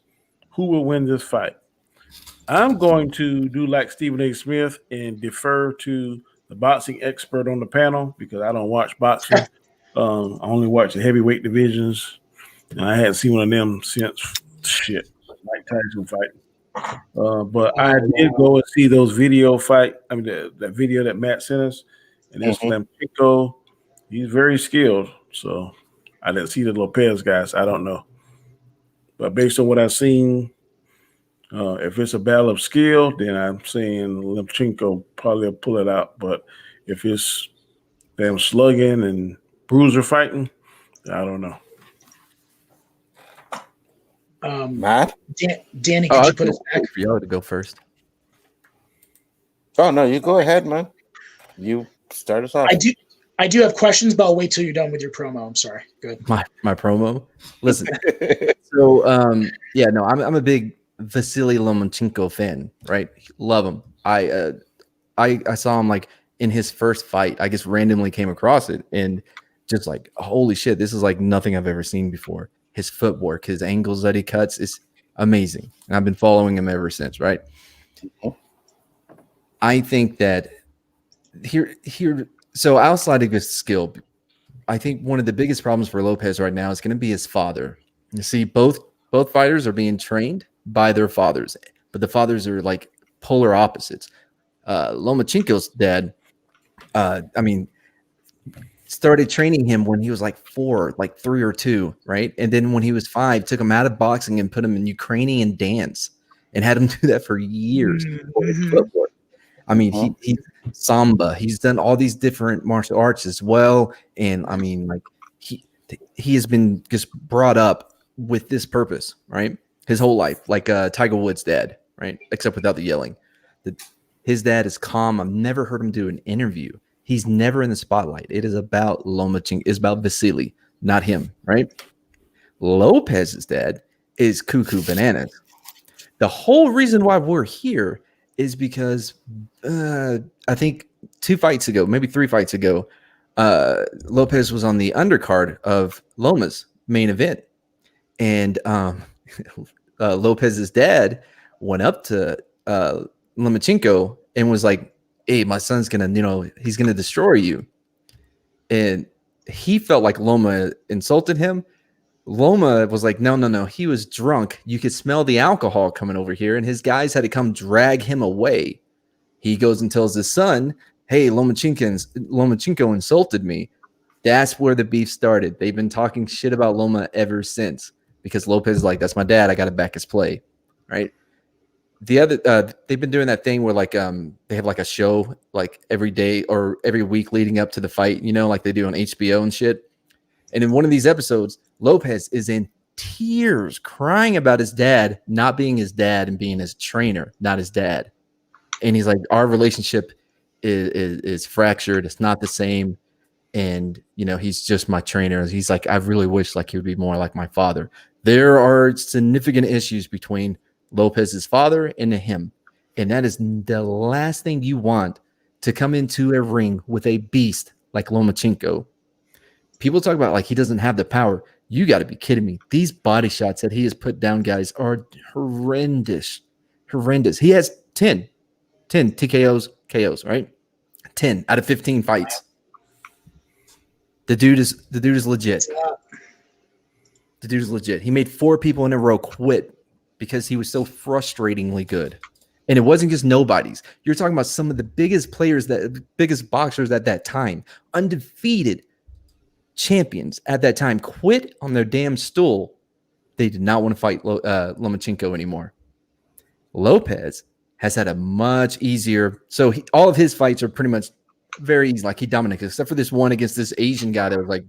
Who will win this fight? I'm going to do like Stephen A. Smith and defer to the boxing expert on the panel because I don't watch boxing. I only watch the heavyweight divisions, and I hadn't seen one of them since Mike Tyson fighting. But I did go and see those video fight. I mean, that video that Matt sent us, and that's Lampico. He's very skilled. So I didn't see the Lopez guys. I don't know. But based on what I've seen, if it's a battle of skill, then I'm saying Lemchenko probably will pull it out. But if it's them slugging and bruiser fighting, I don't know. Matt? Danny, could you put us back? For y'all to go first. Oh no, you go ahead, man. You start us off. I do have questions, but I'll wait till you're done with your promo. I'm sorry. Good. My promo. Listen. So I'm a big Vasily Lomachenko fan, right? Love him. I saw him like in his first fight. I just randomly came across it and just like, holy shit, this is like nothing I've ever seen before. His footwork, his angles that he cuts is amazing. And I've been following him ever since, right? I think that so outside of his skill, I think one of the biggest problems for Lopez right now is going to be his father. You see, both fighters are being trained by their fathers, but the fathers are like polar opposites. Lomachenko's dad, started training him when he was like 4, like 3 or 2, right? And then when he was 5, took him out of boxing and put him in Ukrainian dance and had him do that for years. I mean, he Samba. He's done all these different martial arts as well, and I mean, like he has been just brought up with this purpose, right? His whole life, like Tiger Woods' dad, right? Except without the yelling. His dad is calm. I've never heard him do an interview. He's never in the spotlight. It is about Lomachenko. It's about Vasily, not him, right? Lopez's dad is cuckoo bananas. The whole reason why we're here is because I think 2 fights ago, maybe 3 fights ago, Lopez was on the undercard of Loma's main event. And Lopez's dad went up to Lomachenko and was like, hey, my son's going to, he's going to destroy you. And he felt like Loma insulted him. Loma was like, no. He was drunk. You could smell the alcohol coming over here. And his guys had to come drag him away. He goes and tells his son, hey, Lomachenko insulted me. That's where the beef started. They've been talking shit about Loma ever since because Lopez is like, that's my dad. I got to back his play. Right. The other, they've been doing that thing where like, they have like a show like every day or every week leading up to the fight, like they do on HBO and shit. And in one of these episodes, Lopez is in tears crying about his dad not being his dad and being his trainer, not his dad. And he's like, our relationship is fractured. It's not the same. And, he's just my trainer. He's like, I really wish like he would be more like my father. There are significant issues between Lopez's father and him. And that is the last thing you want to come into a ring with a beast like Lomachenko. People talk about like he doesn't have the power. You got to be kidding me. These body shots that he has put down, guys, are horrendous. Horrendous. He has 10 TKOs, KOs, right? 10 out of 15 fights. The dude is legit. The dude is legit. He made 4 people in a row quit because he was so frustratingly good. And it wasn't just nobodies. You're talking about some of the biggest players, biggest boxers at that time, undefeated champions at that time, quit on their damn stool. They did not want to fight Lomachenko anymore. Lopez has had a much easier. So all of his fights are pretty much very easy. Like he dominated, except for this one against this Asian guy that was like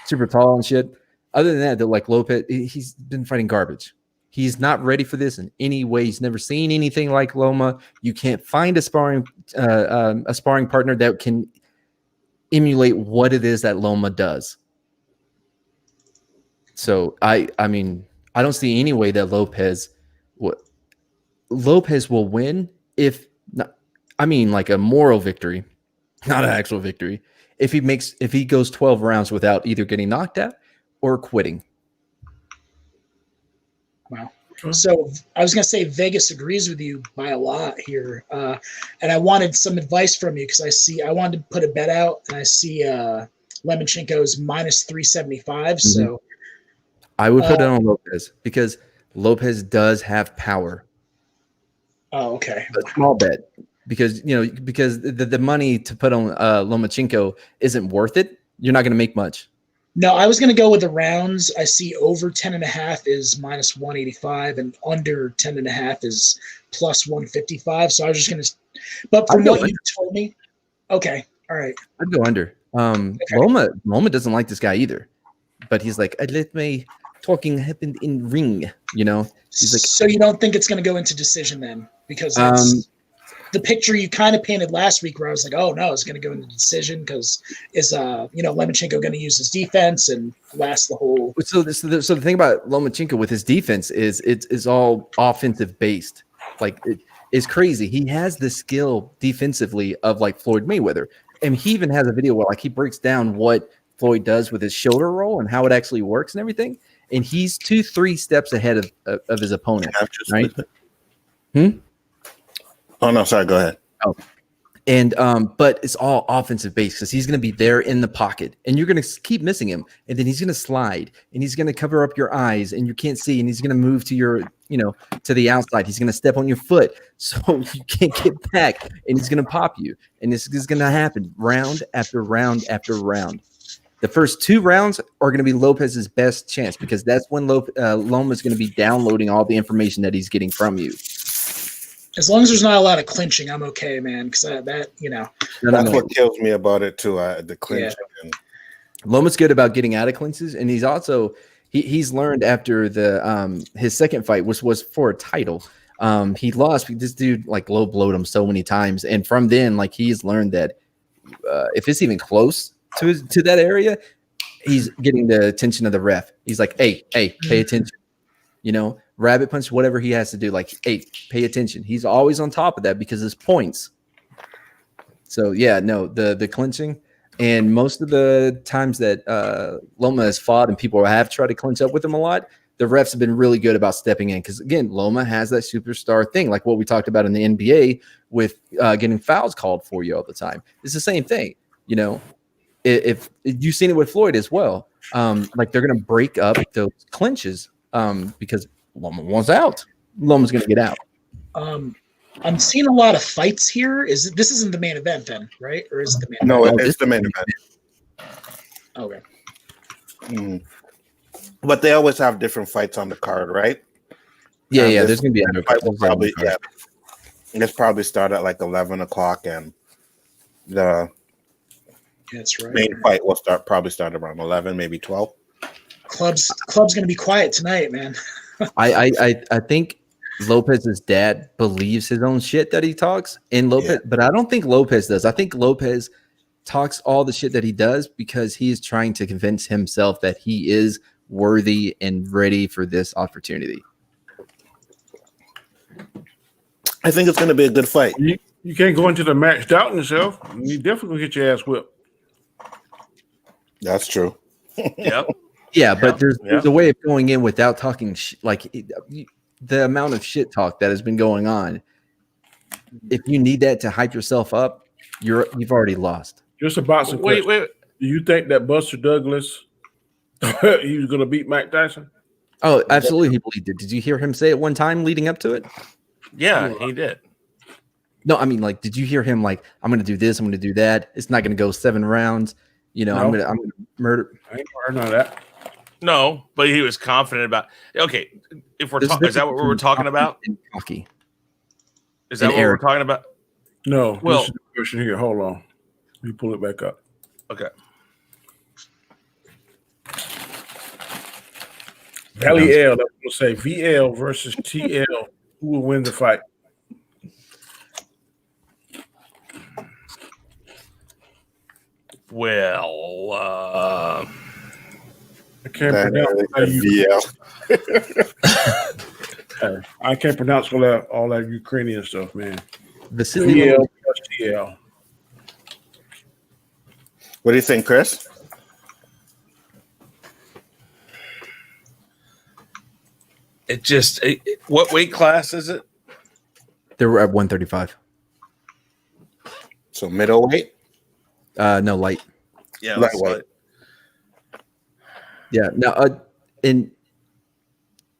super tall and shit. Other than that, like Lopez, he's been fighting garbage. He's not ready for this in any way. He's never seen anything like Loma. You can't find a sparring partner that can emulate what it is that Loma does. So I mean, I don't see any way that Lopez will win if not, I mean like a moral victory, not an actual victory. If he goes 12 rounds without either getting knocked out or quitting. Wow. So I was going to say Vegas agrees with you by a lot here. And I wanted some advice from you because I wanted to put a bet out and I see Lomachenko's minus 375. Mm-hmm. So I would put it on Lopez because Lopez does have power. Oh, okay. A small bet because the money to put on Lomachenko isn't worth it. You're not going to make much. No, I was going to go with the rounds. I see over 10.5 is minus 185 and under 10.5 is plus 155. So I was just going to, but from what you told me, okay. All right. I'd go under. Okay. Loma doesn't like this guy either, but he's like, I let my talking happen in ring, He's like, so you don't think it's going to go into decision then? Because it's the picture you kind of painted last week where I was like, oh no, it's going to go into decision because is Lomachenko going to use his defense and last the whole. So the thing about Lomachenko with his defense is it's all offensive based. Like it's crazy. He has the skill defensively of like Floyd Mayweather. And he even has a video where like he breaks down what Floyd does with his shoulder roll and how it actually works and everything. And he's 2-3 steps ahead of his opponent, right? Oh no, sorry. Go ahead. Oh, and but it's all offensive based because he's going to be there in the pocket, and you're going to keep missing him, and then he's going to slide, and he's going to cover up your eyes, and you can't see, and he's going to move to your, to the outside. He's going to step on your foot, so you can't get back, and he's going to pop you, and this is going to happen round after round after round. The first 2 rounds are going to be Lopez's best chance because that's when Loma is going to be downloading all the information that he's getting from you. As long as there's not a lot of clinching, I'm okay, man. Because that That's what kills me about it too. The clinching. And Loma's good about getting out of clinches, and he's also he's learned after the his second fight, which was for a title. He lost. This dude like low blowed him so many times, and from then, like he's learned that if it's even close to that area, he's getting the attention of the ref. He's like, hey, pay attention. You know, rabbit punch, whatever he has to do. Like, hey, pay attention. He's always on top of that because it's points. So yeah, no, the clinching. And most of the times that Loma has fought and people have tried to clinch up with him a lot, the refs have been really good about stepping in. Because, again, Loma has that superstar thing, like what we talked about in the NBA with getting fouls called for you all the time. It's the same thing. You know, if you've seen it with Floyd as well, like they're going to break up those clinches because Loma wants out. Loma's going to get out. I'm seeing a lot of fights here. This isn't the main event then, right? Or is it the main no, event? it's the main event. Okay. But they always have different fights on the card, right? Yeah, And there's going to be a fight will probably it's probably start at like 11 o'clock, and the That's right. main fight will probably start around 11, maybe 12. Club's gonna be quiet tonight, man. I think Lopez's dad believes his own shit that he talks in Lopez, but I don't think Lopez does. I think Lopez talks all the shit that he does because he is trying to convince himself that he is worthy and ready for this opportunity. I think it's going to be a good fight. You can't go into the match doubting yourself. You definitely gonna get your ass whipped. That's true. Yep. Yeah, but there's a way of going in without talking the amount of shit talk that has been going on. If you need that to hype yourself up, you've already lost. Just a boxing Wait. question. Do you think that Buster Douglas he was going to beat Mike Tyson? Oh, absolutely, he believed it. Did you hear him say it one time leading up to it? Yeah, he did. No, I mean, like, did you hear him like, I'm going to do this, I'm going to do that. It's not going to go 7 rounds. You know, No. I'm going to murder. I ain't heard none of that. No, but he was confident about. Okay, if we're talking, is that what we were talking about? Cocky. Is that what we're talking about? No. Well- This is the question here. Hold on. Let me pull it back up. Okay. Valley L. That's what say VL versus TL. Who will win the fight? Well, I can't pronounce how you. I can't pronounce all that Ukrainian stuff, man. Vasily VL plus TL. What do you think, Chris? what weight class is it? They were at 135. So middleweight? No, light. Yeah, Lightweight. Yeah. Now, and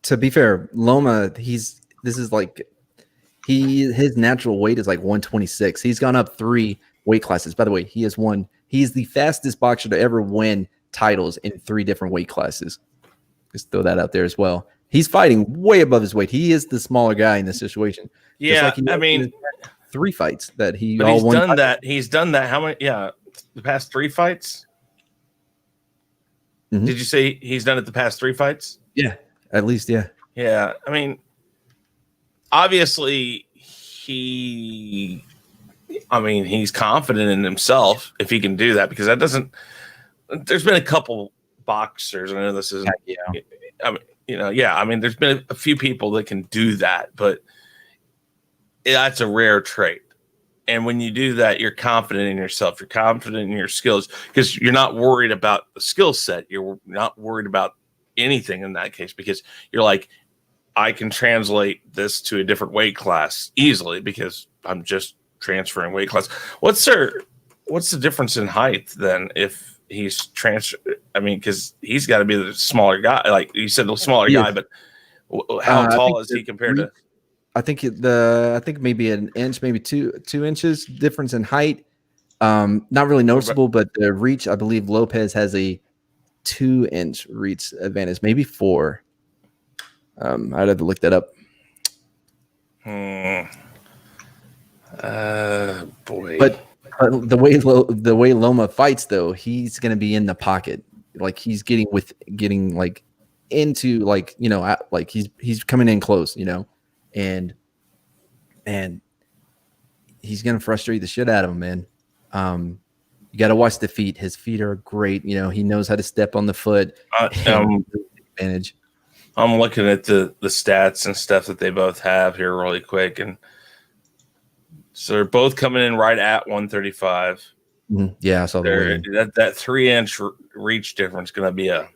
to be fair, Loma, his natural weight is like 126. He's gone up 3 weight classes. By the way, he is the fastest boxer to ever win titles in 3 different weight classes. Just throw that out there as well. He's fighting way above his weight. He is the smaller guy in this situation. Yeah, I mean, 3 fights that he but all he's won. done that. He's done that. How many? Yeah, the past 3 fights. Mhm. Did you say he's done it the past 3 fights? Yeah, at least, yeah. Yeah, I mean, obviously he's confident in himself if he can do that, because that doesn't. There's been a couple boxers. I know this isn't. Yeah. I mean, there's been a few people that can do that, but that's a rare trait. And when you do that, you're confident in yourself. You're confident in your skills because you're not worried about the skill set. You're not worried about anything in that case because you're like, I can translate this to a different weight class easily because I'm just transferring weight class. What's the difference in height then if he's because he's got to be the smaller guy. Like you said, the smaller guy, but how tall is he compared to? I think maybe an inch, maybe two inches difference in height. Not really noticeable, but the reach, I believe Lopez has a 2-inch reach advantage, maybe 4. I'd have to look that up. Boy. But the way Loma fights, though, he's going to be in the pocket, like he's getting like into like like he's coming in close, and he's going to frustrate the shit out of him, man. You got to watch the feet. His feet are great. He knows how to step on the foot. Advantage. I'm looking at the stats and stuff that they both have here really quick, and so they're both coming in right at 135. Mm-hmm. Yeah, I saw the wording. That 3-inch reach difference going to be a.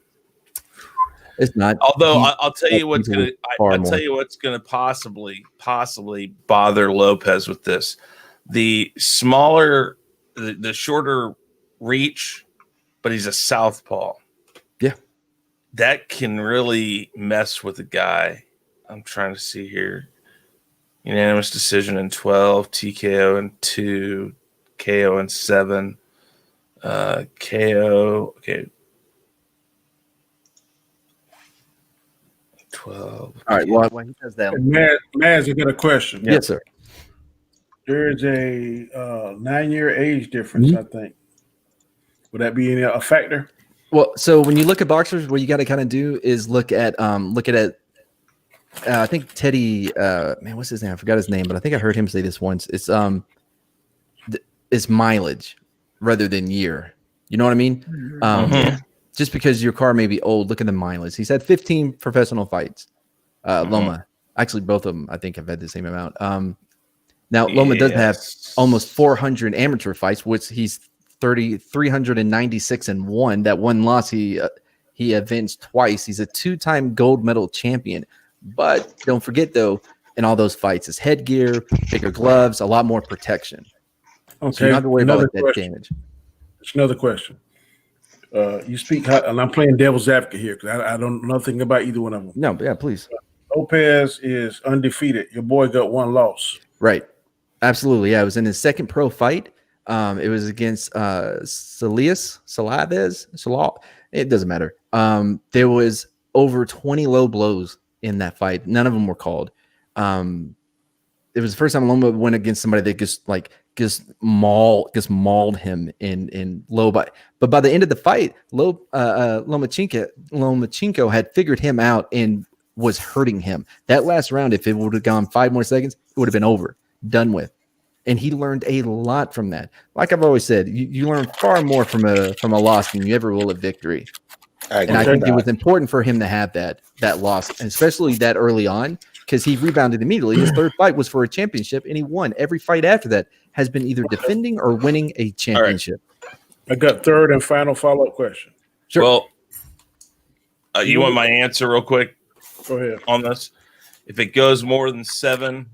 It's not. Although I'll tell you what's going to. I'll tell you what's going to possibly bother Lopez with this. The smaller, the shorter reach, but he's a southpaw. Yeah, that can really mess with the guy. I'm trying to see here. Unanimous decision in 12, TKO in 2, KO in 7, KO. Okay. 12. All right. Well, he does that. Maz, I got a question. Yes, sir. There is a 9-year age difference, Mm-hmm. I think. Would that be a factor? Well, so when you look at boxers, what you got to kind of do is look at I think Teddy, man, what's his name? I forgot his name, but I think I heard him say this once. It's mileage rather than year. You know what I mean? Just because your car may be old, look at the mileage. He's had 15 professional fights. Loma, actually, both of them, I think, have had the same amount. Now, Loma does have almost 400 amateur fights, which he's 396-1. That one loss he avenged twice. He's a 2-time gold medal champion. But don't forget, though, in all those fights, is headgear, bigger gloves, a lot more protection. Okay. So you don't have to worry about that damage. That's another question. You speak, and I'm playing devil's advocate here because I don't know nothing about either one of them. No, yeah, please. Lopez is undefeated. Your boy got one loss. Right. Absolutely. Yeah, it was in his second pro fight. It was against Salaves. It doesn't matter. There was over 20 low blows in that fight. None of them were called. It was the first time Loma went against somebody that just mauled him in low. But by the end of the fight, Lomachenko had figured him out and was hurting him. That last round, if it would have gone 5 more seconds, it would have been over, done with. And he learned a lot from that. Like I've always said, you learn far more from a loss than you ever will a victory. I think it was important for him to have that loss, and especially that early on, because he rebounded immediately. His third fight was for a championship, and he won. Every fight after that has been either defending or winning a championship. I got third and final follow-up question. Sure. Well, you want my answer real quick? Go ahead. On this. If it goes more than 7,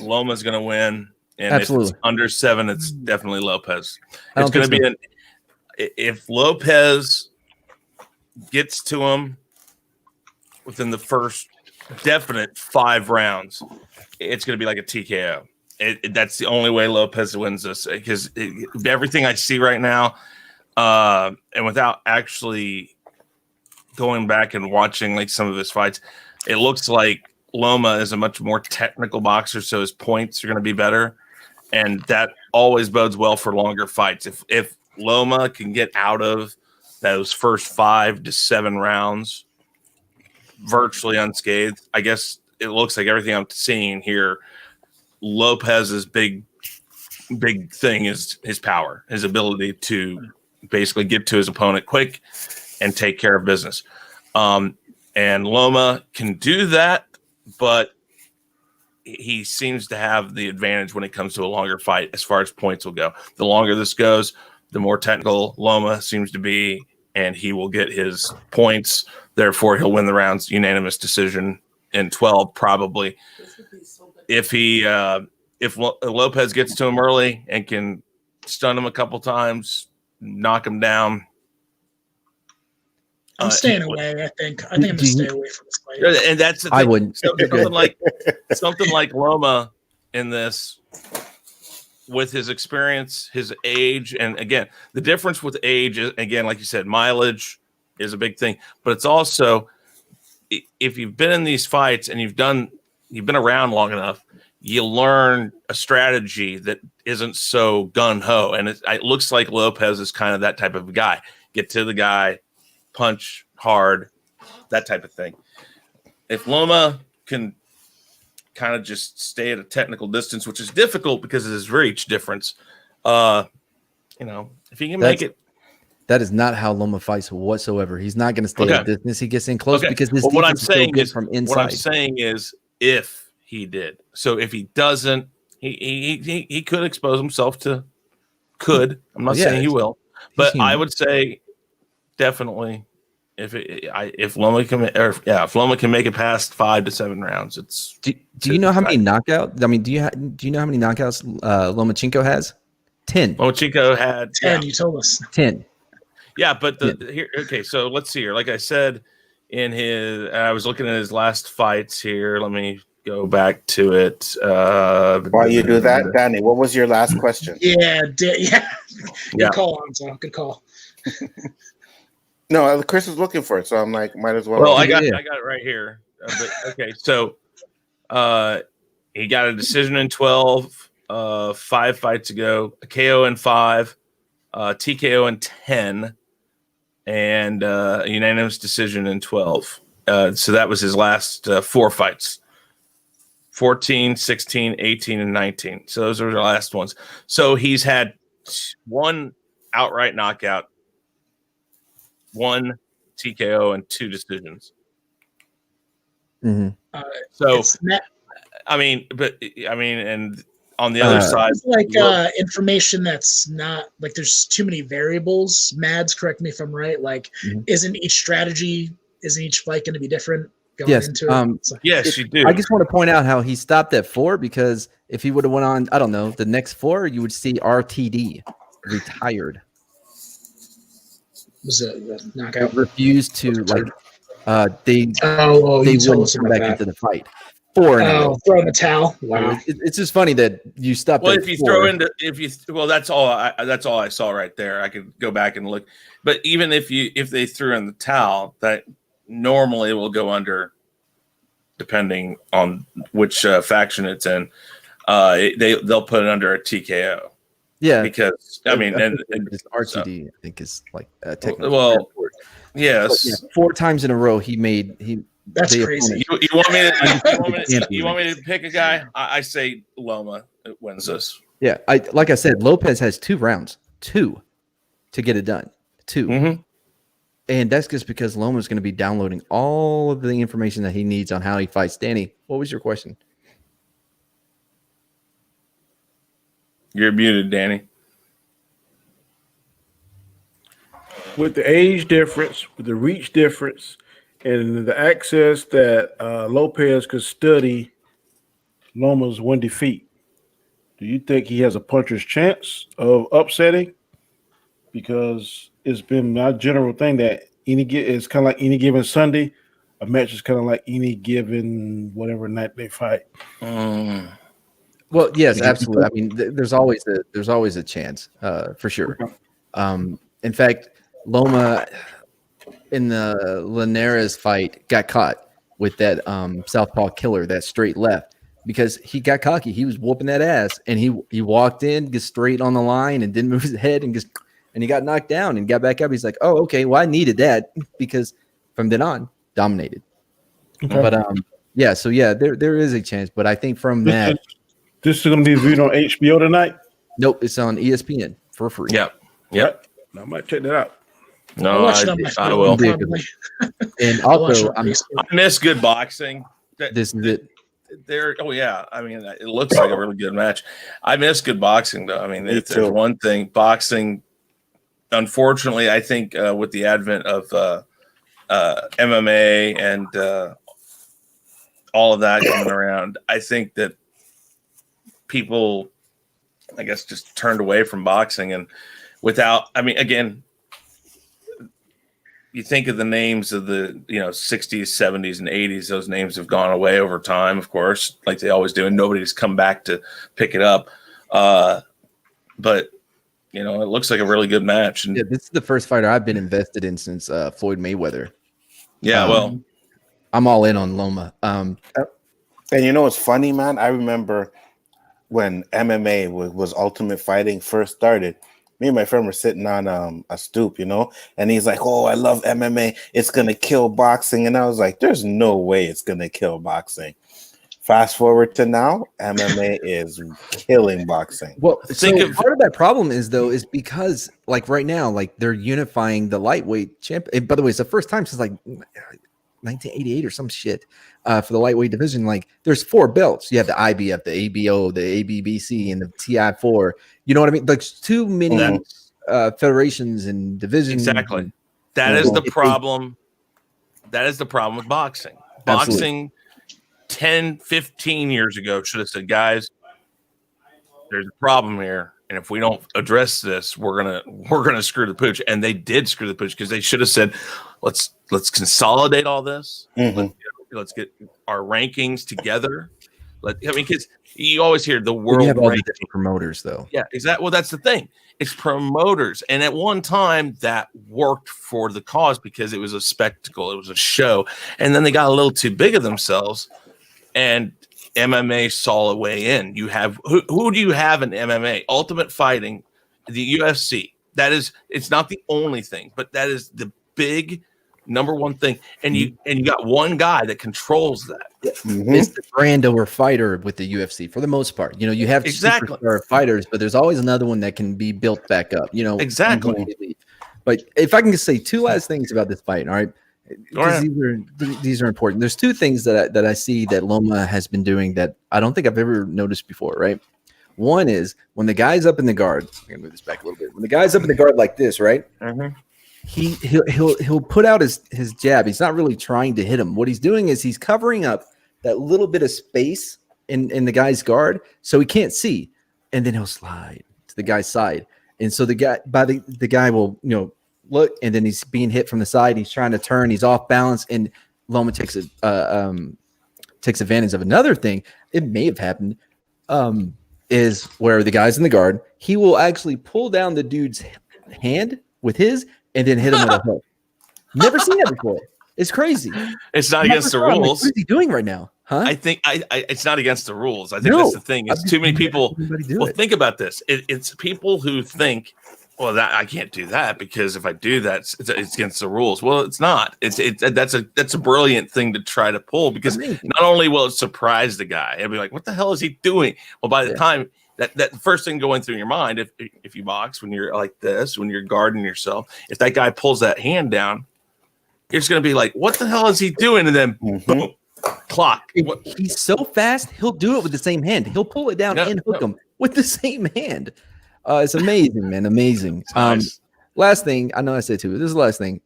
Loma's going to win. And absolutely. If it's under 7, it's definitely Lopez. It's going to be if Lopez gets to him within the first definite 5 rounds, it's going to be like a TKO. That's the only way Lopez wins this, because everything I see right now, and without actually going back and watching like some of his fights, it looks like Loma is a much more technical boxer, so his points are going to be better, and that always bodes well for longer fights. If Loma can get out of those first 5 to 7 rounds virtually unscathed, I guess it looks like everything I'm seeing here, Lopez's big thing is his power, his ability to basically get to his opponent quick and take care of business. And Loma can do that, but he seems to have the advantage when it comes to a longer fight as far as points will go. The longer this goes, the more technical Loma seems to be, and he will get his points. Therefore, he'll win the rounds unanimous decision in 12, probably. If Lopez gets to him early and can stun him a couple times, knock him down. I'm staying away. I think I'm going to stay away from this fight. And that's the thing. I wouldn't. Something like Loma in this, with his experience, his age, and again, the difference with age is, again, like you said, mileage is a big thing, but it's also, if you've been in these fights and you've done you've been around long enough, you learn a strategy that isn't so gun ho. And it looks like Lopez is kind of that type of guy. Get to the guy, punch hard, that type of thing. If Loma can kind of just stay at a technical distance, which is difficult because of his reach difference, if he can make it. That is not how Loma fights whatsoever. He's not going to stay at a distance. He gets in close because this what I'm defense is so good is from inside. What I'm saying is if he did. So if he doesn't, he could expose himself to I'm not saying he will, but I would say definitely if Loma can make it past 5 to 7 rounds, it's. Do you know how many knockouts? I mean, do you know how many knockouts Lomachenko has? 10. Lomachenko had 10. You told us 10. Yeah, but here. Okay, so let's see here. Like I said, I was looking at his last fights here. Let me go back to it. While you do that, Danny, what was your last question? Yeah. Good call, Anto. Good call. No, Chris is looking for it, so I'm like, might as well. Well, I got it right here. Okay, so he got a decision in 12, 5 fights ago, a KO in 5, TKO in 10, and a unanimous decision in 12. So that was his last 4 fights. 14, 16, 18, and 19. So those are the last ones. So he's had 1 outright knockout, 1 TKO, and 2 decisions. Mm-hmm. And on the other side, it's like information that's not like there's too many variables. Mads, correct me if I'm right. Like, isn't each fight going to be different? Into it? Yes, you do. I just want to point out how he stopped at 4 because if he would have went on, I don't know, the next 4, you would see RTD retired. Was it a knockout? Refused to they wouldn't come back into the fight. 4 throw in the towel. Wow. It's just funny that you stopped. Well, that's all I saw right there. I could go back and look, but even if they threw in the towel, that normally will go under, depending on which faction it's in. They'll put it under a TKO. Yeah, because this RTD I think is like technical. Well, yes, 4 times in a row he made. That's crazy. You want me to pick a guy? I say Loma wins this. Yeah, like I said, Lopez has 2 rounds, 2 to get it done. 2. Mm-hmm. And that's just because Loma's going to be downloading all of the information that he needs on how he fights. Danny, what was your question? You're muted, Danny. With the age difference, with the reach difference, and the access that Lopez could study Loma's 1 defeat, do you think he has a puncher's chance of upsetting? Because it's been my general thing that it's kind of like any given Sunday, a match is kind of like any given whatever night they fight. Well, yes, absolutely. I mean, there's always a chance, for sure. In fact, Loma in the Linares fight got caught with that southpaw killer, that straight left, because he got cocky. He was whooping that ass, and he walked in, gets straight on the line, and didn't move his head, and he got knocked down and got back up. He's like, "Oh, okay. Well, I needed that because from then on, dominated." Okay. But there is a chance. But I think from that. This is going to be viewed on HBO tonight? Nope, it's on ESPN for free. Yep. I might check that out. No, I will. And also, I miss good boxing. This is it. I mean, it looks like a really good match. I miss good boxing, though. I mean, it's one thing. Boxing, unfortunately, I think with the advent of MMA and all of that coming around, I think that people, I guess, just turned away from boxing. And again, you think of the names of the 60s, 70s, and 80s. Those names have gone away over time, of course, like they always do, and nobody's come back to pick it up. But it looks like a really good match. And this is the first fighter I've been invested in since Floyd Mayweather. Yeah, well, I'm all in on Loma. And you know what's funny, man? I remember when MMA was Ultimate Fighting first started. Me and my friend were sitting on a stoop, and he's like, "Oh, I love MMA. It's gonna kill boxing." And I was like, "There's no way it's gonna kill boxing." Fast forward to now, MMA is killing boxing. Well, Think so of- part of that problem is because like right now, like they're unifying the lightweight champ. And by the way, it's the first time since like 1988 or some shit for the lightweight division. Like there's 4 belts. You have the IBF, the ABO, the ABBC, and the TI4. You know what I mean? Like too many federations and divisions. Exactly. That is the problem. That is the problem with boxing. Boxing 10, 15 years ago should have said, guys, there's a problem here. And if we don't address this, we're gonna screw the pooch. And they did screw the pooch because they should have said, let's consolidate all this. Let's get our rankings together. Because you always hear the world. You have all the different promoters, though. Yeah, exactly. Well, that's the thing. It's promoters, and at one time that worked for the cause because it was a spectacle, it was a show, and then they got a little too big of themselves, and MMA saw a way in. You have who do you have in MMA? Ultimate Fighting, the UFC. That is, it's not the only thing, but that is the big number one thing. And you got one guy that controls that. It's the brand over fighter with the UFC for the most part. You have superstar fighters, but there's always another one that can be built back up. Exactly. But if I can just say 2 last things about this fight, all right. These are important. There's 2 things that I see that Loma has been doing that I don't think I've ever noticed before, right? One is when the guy's up in the guard. I'm gonna move this back a little bit. When the guy's up in the guard like this, right? He'll put out his jab. He's not really trying to hit him. What he's doing is he's covering up that little bit of space in the guy's guard so he can't see, and then he'll slide to the guy's side, and so the guy will look, and then he's being hit from the side. He's trying to turn. He's off balance, and Loma takes advantage of another thing. It may have happened is where the guy's in the guard. He will actually pull down the dude's hand with his, and then hit him with a hook. Never seen that before. It's crazy. It's not against the rules. What is he doing right now? Huh? I think it's not against the rules. I think that's the thing. It's too many people. Well, think about this. It's people who think, well, that I can't do that because if I do that, it's against the rules. Well, it's not. That's a brilliant thing to try to pull because not only will it surprise the guy, it'll be like, what the hell is he doing? Well, by the time that first thing going through your mind, if you box when you're like this, when you're guarding yourself, if that guy pulls that hand down, you're just gonna be like, what the hell is he doing? And then boom, clock. He's so fast, he'll do it with the same hand. He'll pull it down and hook him with the same hand. It's amazing, man. Amazing. Nice. Last thing, I know I said 2, but this is the last thing.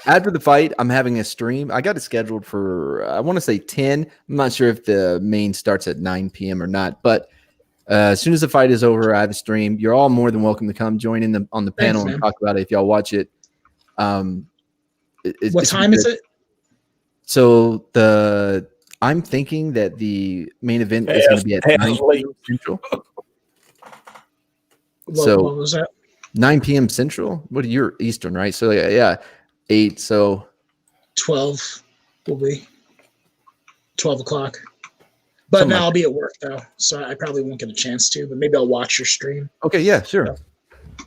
After the fight, I'm having a stream. I got it scheduled for, I want to say 10. I'm not sure if the main starts at 9 p.m. or not, but as soon as the fight is over, I have a stream. You're all more than welcome to come join in on the panel and talk about it if y'all watch it. What time is it? So I'm thinking that the main event is going to be at 9 p.m. Central. What was that? 9 p.m. Central. What are your Eastern, right? So yeah, 8. So 12 will be 12 o'clock. But now I'll be at work though, so I probably won't get a chance to. But maybe I'll watch your stream. Okay, yeah, sure. Yeah.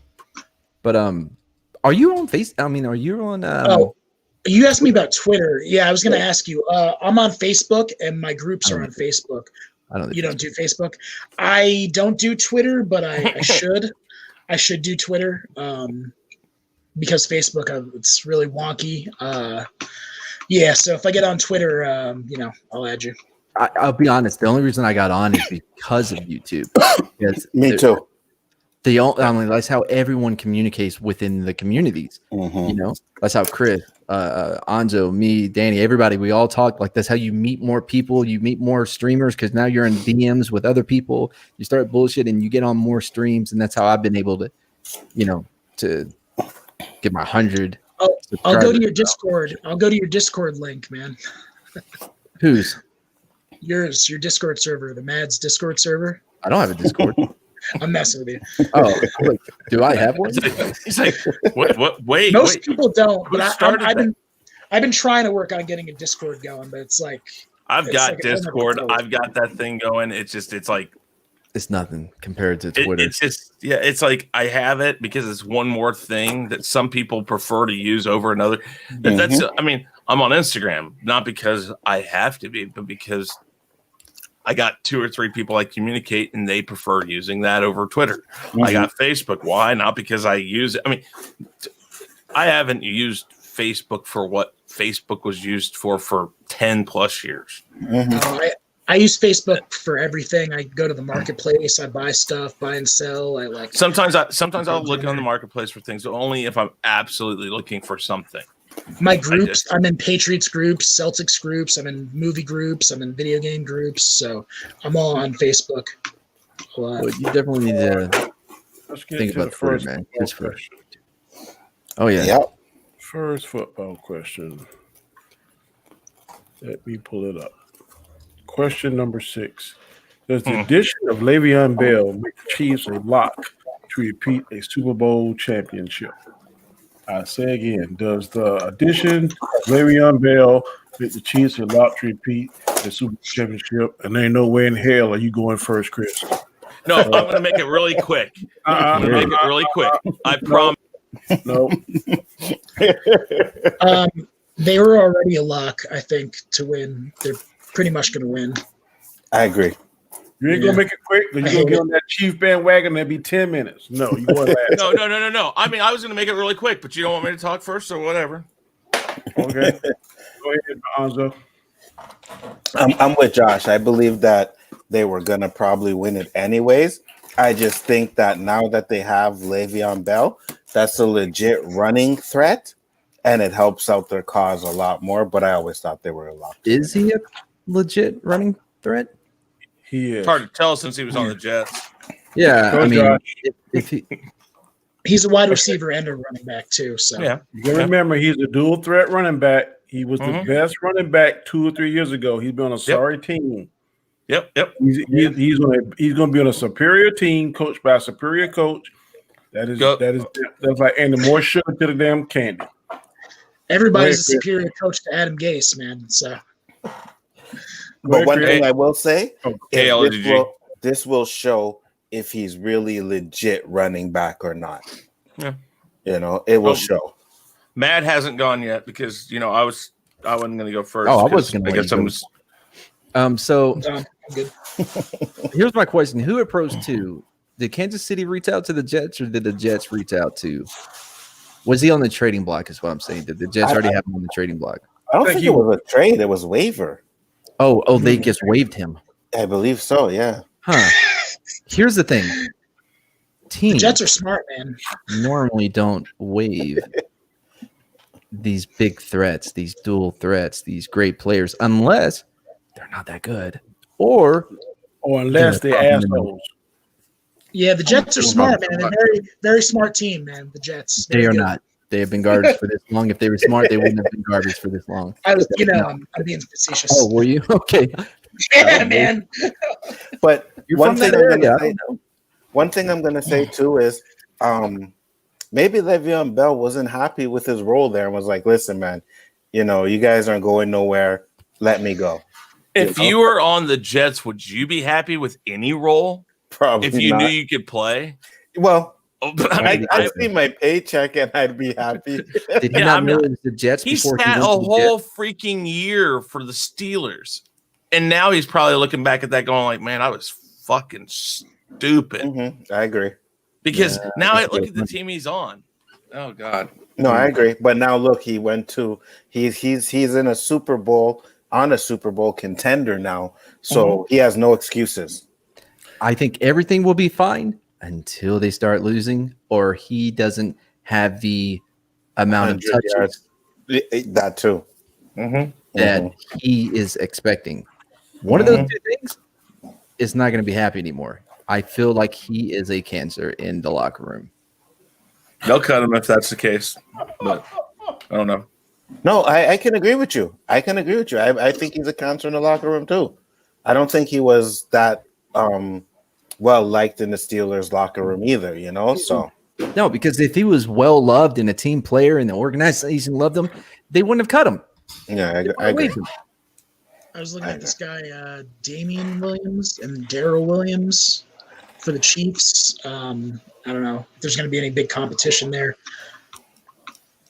But are you on Face? I mean, are you on? You asked me about Twitter. Yeah, I was going to ask you. I'm on Facebook, and my groups are on Facebook. You don't do Facebook. I don't do Twitter, but I should. I should do Twitter because Facebook, it's really wonky. Yeah, so if I get on Twitter, I'll add you. I'll be honest. The only reason I got on is because of YouTube. Me too. That's how everyone communicates within the communities. That's how Chris, Anjo, me, Danny, everybody, we all talk. Like that's how you meet more people. You meet more streamers because now you're in DMs with other people. You start bullshit and you get on more streams, and that's how I've been able to, to get my 100. I'll go to your Discord. I'll go to your Discord link, man. Whose? Yours, your Discord server, the Mads Discord server. I don't have a Discord. I'm messing with you. Oh, do I have one? He's like, what? Wait. Most people don't, but I've been trying to work on getting a Discord going, but it's like I've It's got like a whole nother Discord. world. I've got that thing going. It's like It's nothing compared to Twitter. it's just it's like I have it because it's one more thing that some people prefer to use over another. That's I mean, I'm on Instagram not because I have to be, but because I got 2 or 3 people I communicate and they prefer using that over Twitter. I got Facebook. Why? Not because I use it. I mean, I haven't used Facebook for what Facebook was used for 10 plus years. I use Facebook for everything. I go to the marketplace. I buy stuff, buy and sell. I like. Sometimes I'll look on the marketplace for things, but only if I'm absolutely looking for something. My groups, I'm in Patriots groups, Celtics groups, I'm in movie groups, I'm in video game groups, so I'm all on Facebook. Well, you definitely need to think about Twitter, man. Oh yeah. Yep. First football question. Let me pull it up. Question number 6. Does the addition of Le'Veon Bell make the Chiefs a lock to repeat a Super Bowl championship? I say again, does the addition of Le'Veon Bell make the Chiefs a lock to repeat the Super Bowl championship? And there ain't no way in hell are you going first, Chris. No, I'm going to make it really quick. I'm going to make it really quick. I promise. No. They were already a lock, I think, to win. They're pretty much going to win. I agree. You ain't gonna make it quick. Then you're gonna get on that Chief bandwagon. That'd be 10 minutes. No, you going last. No. I mean, I was going to make it really quick, but you don't want me to talk first or whatever. Okay. Go ahead, Anzo. I'm with Josh. I believe that they were gonna probably win it anyways. I just think that now that they have Le'Veon Bell, that's a legit running threat, and it helps out their cause a lot more. But I always thought they were a lot. Is he a legit running threat? He is. It's hard to tell since he was on the Jets. Yeah, I mean, if He's a wide receiver and a running back too. So Yeah. You gotta remember, he's a dual threat running back. He was the best running back 2 or 3 years ago. He's been on a sorry team. Yep. He's gonna be on a superior team, coached by a superior coach. That's like adding more sugar to the damn candy. everybody's a superior coach to Adam Gase, man. So. But one thing I will say, this will show if he's really legit running back or not. Yeah. You know, it will show. Matt hasn't gone yet because I wasn't going to go first. I was going to. I guess So I'm good. Here's my question: who approached to? Did Kansas City reach out to the Jets, or did the Jets reach out to? Was he on the trading block? Is what I'm saying. Did the Jets already have him on the trading block? I don't think it was a trade. It was waiver. Oh, they just waived him. I believe so. Yeah. Huh. Here's the thing. Teams The Jets are smart, man. normally don't waive these big threats, these dual threats, these great players, unless they're not that good, or unless they're assholes. Yeah, the Jets are smart, man. They're very, very smart team, man. The Jets. They are not. They have been garbage for this long. If they were smart, they wouldn't have been garbage for this long. I'm being facetious. Oh, were you? Okay. Yeah, man. But one thing I'm going to say too is maybe Le'Veon Bell wasn't happy with his role there and was like, listen, man, you guys aren't going nowhere. Let me go. If you were on the Jets, would you be happy with any role? Probably if you not. knew you could play. Well, I'd see my paycheck and I'd be happy. Did he not know it was the Jets he before sat he a went to the whole Jets? freaking year for the Steelers, and now he's probably looking back at that, going like, "Man, I was fucking stupid." Mm-hmm. I agree. Because now I look at the team he's on. Oh God. No, I agree. But now look, he went to he's in a Super Bowl, on a Super Bowl contender now, so he has no excuses. I think everything will be fine until they start losing, or he doesn't have the amount of touches that too that he is expecting. One of those two things is not going to be happy anymore. I feel like he is a cancer in the locker room. They'll cut him if that's the case, but I don't know. No, I can agree with you. I think he's a cancer in the locker room too. I don't think he was that well liked in the Steelers locker room either, so no, because if he was well loved and a team player and the organization loved him, they wouldn't have cut him. Yeah, I agree. I was looking at this guy, Damian Williams and Darrell Williams for the Chiefs. I don't know if there's going to be any big competition there.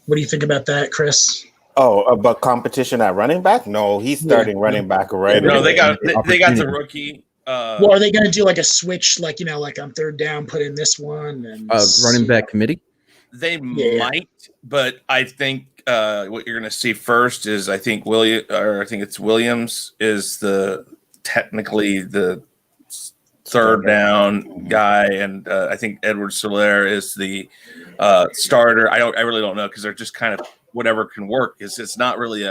What do you think about that, Chris? Oh, about competition at running back? No, he's starting running back right No, away. they got the rookie. Well, are they going to do like a switch, like like on third down, put in this one and Running back committee. They might, but I think what you're going to see first is I think it's Williams is technically the third down guy, and I think Edward Soler is the starter. I really don't know because they're just kind of whatever can work. It's not really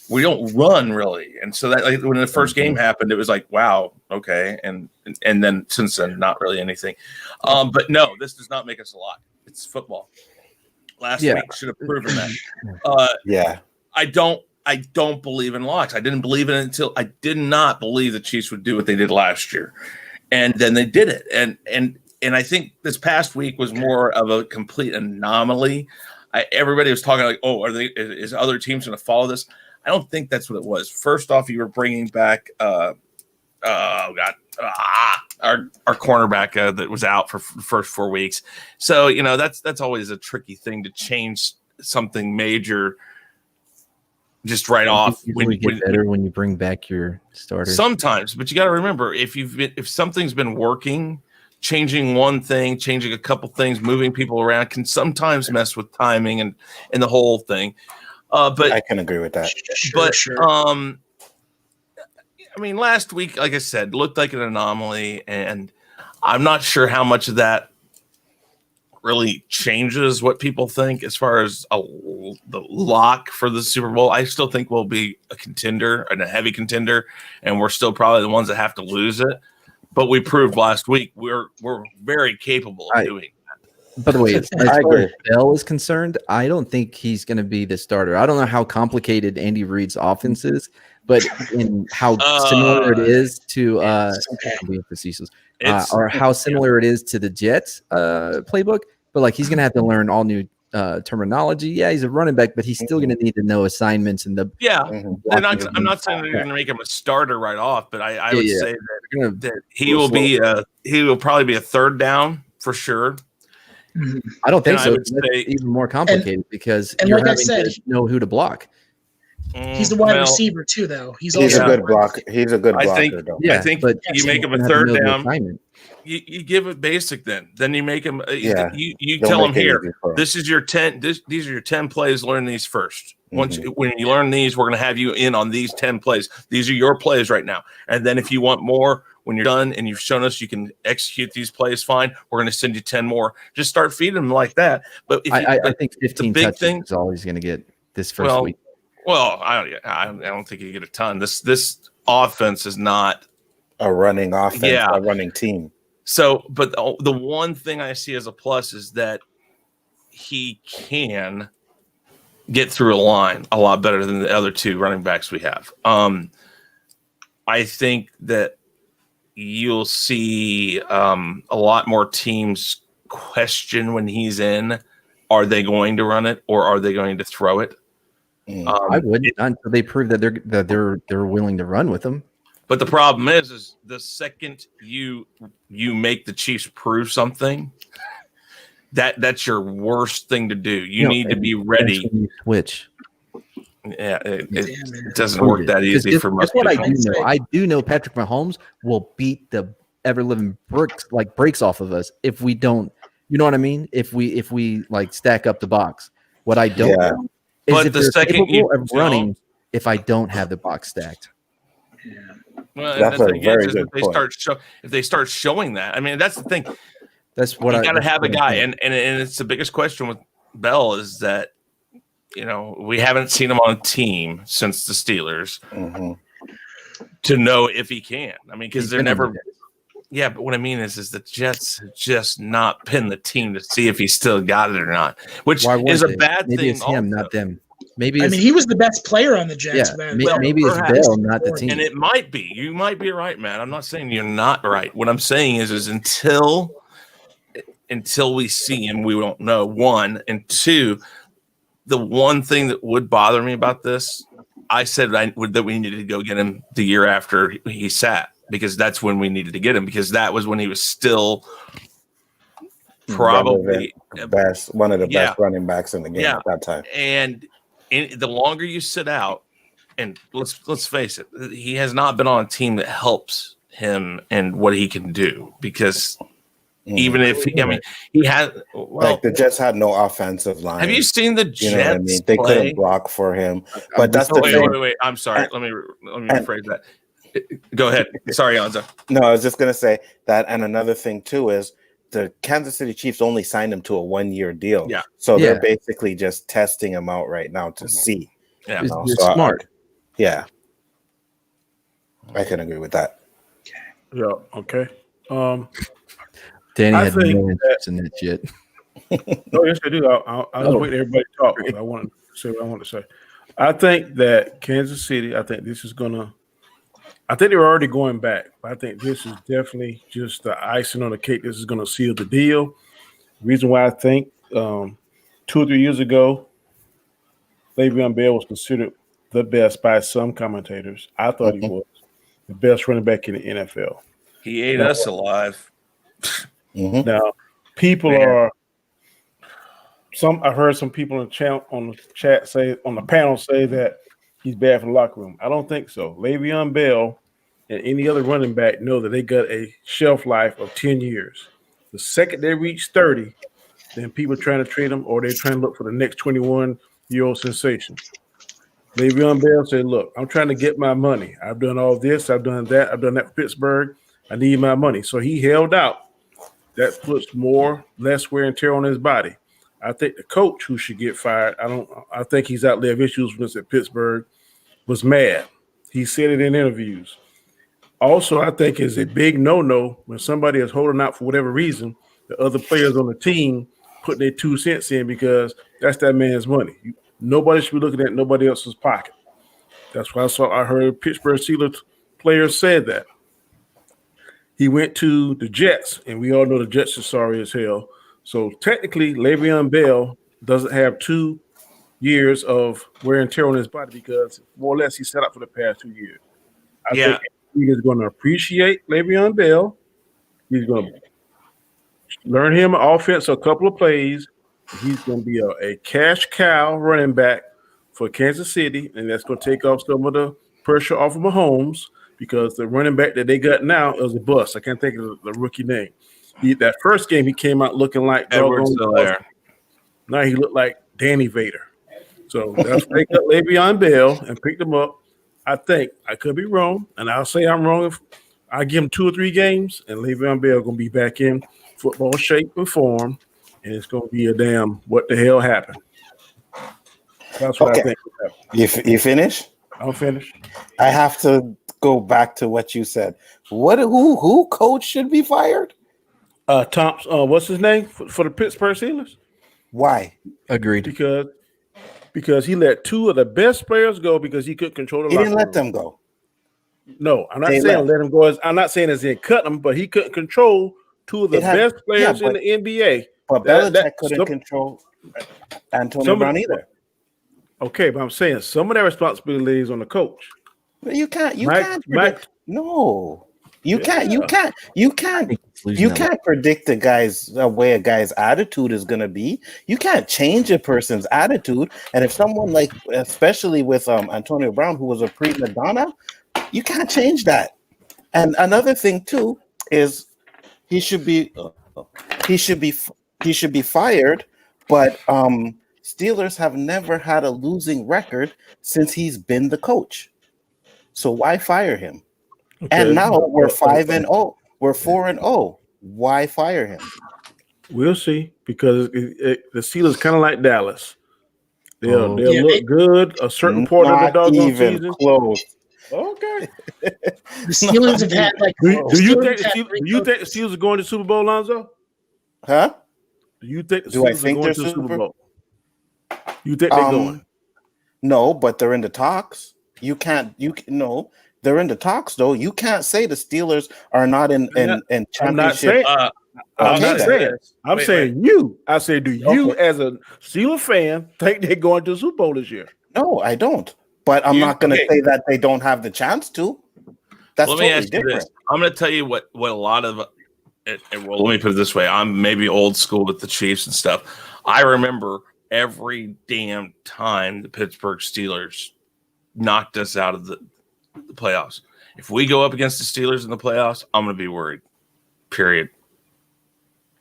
we don't run really, and so that like when the first game happened, it was like wow, okay, and then since then not really anything. But no, this does not make us a lot. It's football. Last week should have proven that. I don't believe in locks. I didn't believe in it until I did not believe the Chiefs would do what they did last year, and then they did it. And I think this past week was more of a complete anomaly. Everybody was talking like, oh, is other teams going to follow this? I don't think that's what it was. First off, you were bringing back our cornerback that was out for the first 4 weeks. So, that's always a tricky thing to change something major just right off. When you get better when you bring back your starter. Sometimes, but you got to remember if something's been working, changing one thing, changing a couple things, moving people around can sometimes mess with timing and the whole thing. But I can agree with that. I mean, last week, like I said, looked like an anomaly, and I'm not sure how much of that really changes what people think as far as the lock for the Super Bowl. I still think we'll be a contender and a heavy contender, and we're still probably the ones that have to lose it. But we proved last week we're very capable of doing that. By the way, as far as Bell is concerned, I don't think he's going to be the starter. I don't know how complicated Andy Reid's offense is, but in how similar it is to being facetious, or how similar it is to the Jets playbook. But like he's going to have to learn all new terminology. Yeah, he's a running back, but he's still going to need to know assignments and the I'm not saying they're going to make him a starter right off, but I would say that he will probably be a third down for sure. I don't think so. It's even more complicated because you're having to know who to block. He's the wide receiver too, though. He's a good blocker. He's a good blocker. I think but you make him a third down. You give it basic then you make him. You tell him here. This is your 10. These are your 10 plays. Learn these first. When you learn these, we're going to have you in on these 10 plays. These are your plays right now. And then if you want more, when you're done and you've shown us you can execute these plays fine, we're going to send you 10 more. Just start feeding them like that. But I think 15 touches is all he's going to get this first week. Well, I don't think you get a ton. This offense is not a running offense, a running team. So, but the one thing I see as a plus is that he can get through a line a lot better than the other two running backs we have. I think that you'll see a lot more teams question when he's in, are they going to run it or are they going to throw it? I wouldn't until they prove that they're willing to run with him. But the problem is the second you make the Chiefs prove something, that's your worst thing to do. You need to be ready. Switch. Yeah, it doesn't work that easy for most people. What I do know. I do know Patrick Mahomes will beat the ever living breaks off of us if we don't. You know what I mean? If we like stack up the box. What I don't know is if the second you running, if I don't have the box stacked. Yeah. Well, that's a very good point. If they start showing that, I mean, that's the thing. That's what you got to have a guy, and it's the biggest question with Bell is that we haven't seen him on a team since the Steelers to know if he can. I mean, because they're never. Yeah, but what I mean is the Jets have just not pinned the team to see if he still got it or not, which is a bad thing. Maybe it's him, not them. Maybe he was the best player on the Jets. Yeah, maybe it's Bell, not the team. And it might be. You might be right, man. I'm not saying you're not right. What I'm saying is until we see him, we don't know. One and two. The one thing that would bother me about this I said that we needed to go get him the year after he sat, because that's when we needed to get him, because that was when he was still probably one of the yeah, best running backs in the game yeah. at that time. And the longer you sit out, and let's face it, he has not been on a team that helps him and what he can do, because even if he had, well, like the Jets had no offensive line. Have you seen the Jets? You know what I mean? They couldn't block for him. But that's the thing. Wait. I'm sorry. Let me rephrase that. Go ahead. Sorry, Anza. No, I was just gonna say that, and another thing too is the Kansas City Chiefs only signed him to a 1-year deal. Yeah. So they're basically just testing him out right now to see. Yeah. You know? It's smart. Yeah. I can agree with that. Yeah. Okay. Danny I had think no interest in that shit. No, yes, I do. I'll wait. Everybody talk. I want to say what I want to say. I think that Kansas City. I think this is gonna. I think they were already going back, but I think this is definitely just the icing on the cake. This is going to seal the deal. The reason why I think 2 or 3 years ago, Le'Veon Bell was considered the best by some commentators. I thought he was the best running back in the NFL. He ate us alive. Now, people are. I've heard some people on the chat say on the panel say that he's bad for the locker room. I don't think so. Le'Veon Bell and any other running back know that they got a shelf life of 10 years. The second they reach 30, then people are trying to trade them, or they're trying to look for the next 21-year-old sensation. Le'Veon Bell said, look, I'm trying to get my money. I've done all this. I've done that. I've done that for Pittsburgh. I need my money. So he held out. That puts less wear and tear on his body. I think the coach who should get fired, I think he's outlived issues when it's at Pittsburgh, was mad. He said it in interviews. Also, I think it's a big no-no when somebody is holding out for whatever reason, the other players on the team putting their 2 cents in, because that's that man's money. Nobody should be looking at nobody else's pocket. That's why I heard Pittsburgh Steelers players said that. He went to the Jets, and we all know the Jets are sorry as hell. So technically, Le'Veon Bell doesn't have 2 years of wear and tear on his body, because more or less he set up for the past 2 years. I think he is going to appreciate Le'Veon Bell. He's going to learn him an offense, a couple of plays. He's going to be a cash cow running back for Kansas City, and that's going to take off some of the pressure off of Mahomes, because the running back that they got now is a bust. I can't think of the rookie name. That first game, he came out looking like Edwards still there. Now he looked like Danny Vader. So that's why they got Le'Veon Bell and picked him up. I think I could be wrong, and I'll say I'm wrong if I give him 2 or 3 games, and Le'Veon Bell going to be back in football shape and form, and it's going to be a damn what the hell happened. That's what I think. You finish? I'm finished. I have to go back to what you said. Who coach should be fired? Thompson, what's his name for the Pittsburgh Steelers? Why? Agreed. Because he let 2 of the best players go because he couldn't control the locker room. He didn't let them go. No, I'm not saying let him go. I'm not saying as in cut them, but he couldn't control 2 of the best players in the NBA. But Belichick couldn't control Antonio Brown either. Okay, but I'm saying some of that responsibility is on the coach. But you can't predict the way a guy's attitude is going to be. You can't change a person's attitude. And if someone like, especially with Antonio Brown, who was a prima donna, you can't change that. And another thing too is he should be fired. But Steelers have never had a losing record since he's been the coach. So why fire him? Okay. And now we're 5-0. We're 4-0. Why fire him? We'll see, because the Steelers kind of like Dallas. They'll look good a certain part of the doggone season. Close. Okay. The Steelers have had like. Do you think the Steelers are going to the Super Bowl, Lonzo? Huh? Do you think the Steelers are going to the Super Bowl? You think they're going? No, but they're in the talks. No, they're in the talks though. You can't say the Steelers are not in championship. I'm saying you. I said, do you as a Steelers fan think they're going to the Super Bowl this year? No, I don't. but I'm not going to okay. say that they don't have the chance to. That's Let me totally ask you different. this. I'm going to tell you what a lot of well, let me put it this way. I'm maybe old school with the Chiefs and stuff. I remember every damn time the Pittsburgh Steelers knocked us out of the playoffs. If we go up against the Steelers in the playoffs, I'm going to be worried. Period.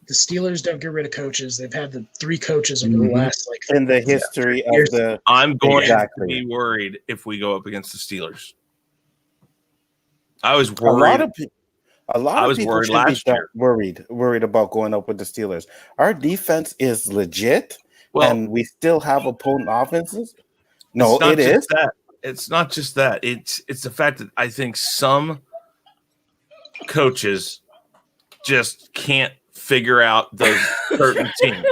The Steelers don't get rid of coaches. They've had the 3 coaches over the last like In the history of years. the I'm going Exactly. to be worried if we go up against the Steelers. I was a worried. lot of I was people worried should be last year. worried about going up with the Steelers. Our defense is legit, Well, and we still have opponent offenses. No, it's not it just is. that. It's not just that. It's the fact that I think some coaches just can't figure out those certain teams.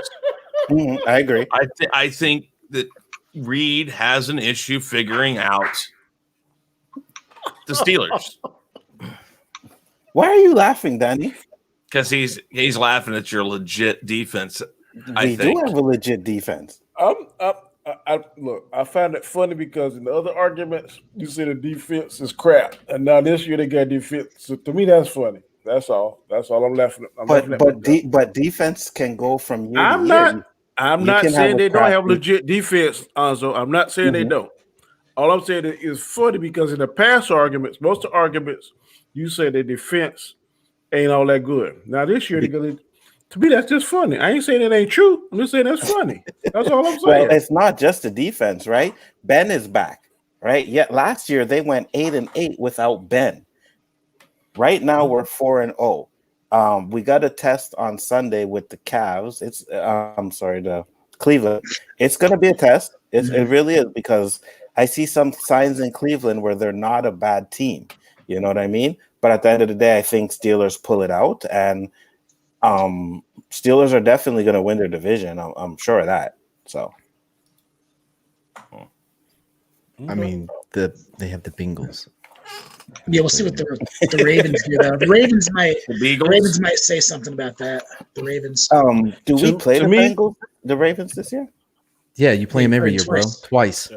I agree. I think that Reed has an issue figuring out the Steelers Why are you laughing, Danny? because he's laughing at your legit defense. We do have a legit defense. Look, I find it funny because in the other arguments, you say the defense is crap, and now this year they got defense. So to me, that's funny. That's all. That's all I'm laughing at. But defense can go from year I'm to year. not. I'm You not can saying have a they don't have crap legit defense, Anzo. I'm not saying they don't. All I'm saying is it's funny because in the past arguments, most of the arguments, you say their defense ain't all that good. Now this year, they're gonna. To me, that's just funny. I ain't saying it ain't true. I'm just saying that's funny. That's all I'm saying. Well, it's not just the defense, right? Ben is back, right? Yet last year they went 8-8 without Ben. Right now we're 4-0. We got a test on Sunday with the Cavs. It's the Cleveland. It's gonna be a test. It really is because I see some signs in Cleveland where they're not a bad team. You know what I mean? But at the end of the day, I think Steelers pull it out, and Steelers are definitely going to win their division. I'm sure of that. So, I mean, they have the Bengals. Yeah, we'll see what the Ravens do though. The Ravens might say something about that. The Ravens. do we play the Bengals? The Ravens this year? Yeah, you play them every year, bro. Twice.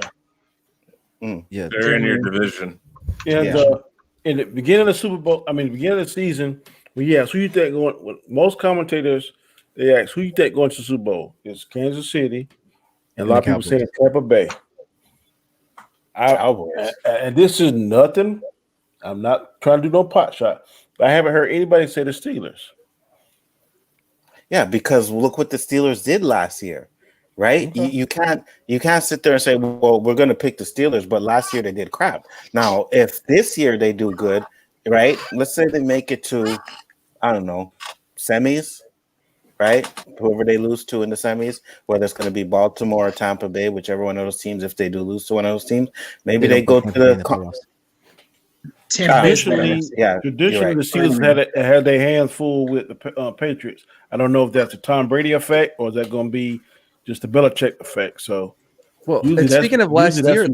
Yeah. They're in your division. And in the beginning of the Super Bowl, the beginning of the season, we asked who you think going. Most commentators they ask who you think going to the Super Bowl. It's Kansas City, and a lot of people say Tampa Bay. Cowboys. And this is nothing. I'm not trying to do no pot shot, but I haven't heard anybody say the Steelers. Yeah, because look what the Steelers did last year, right? Okay. You can't sit there and say, well, we're going to pick the Steelers, but last year they did crap. Now, if this year they do good, right? Let's say they make it to, I don't know, semis, right? Whoever they lose to in the semis, whether it's going to be Baltimore or Tampa Bay, whichever one of those teams, if they do lose to one of those teams, maybe they go to the Traditionally, right. the Steelers had their hands full with the Patriots. I don't know if that's a Tom Brady effect or is that going to be just a Belichick effect. So, well, and speaking of last year,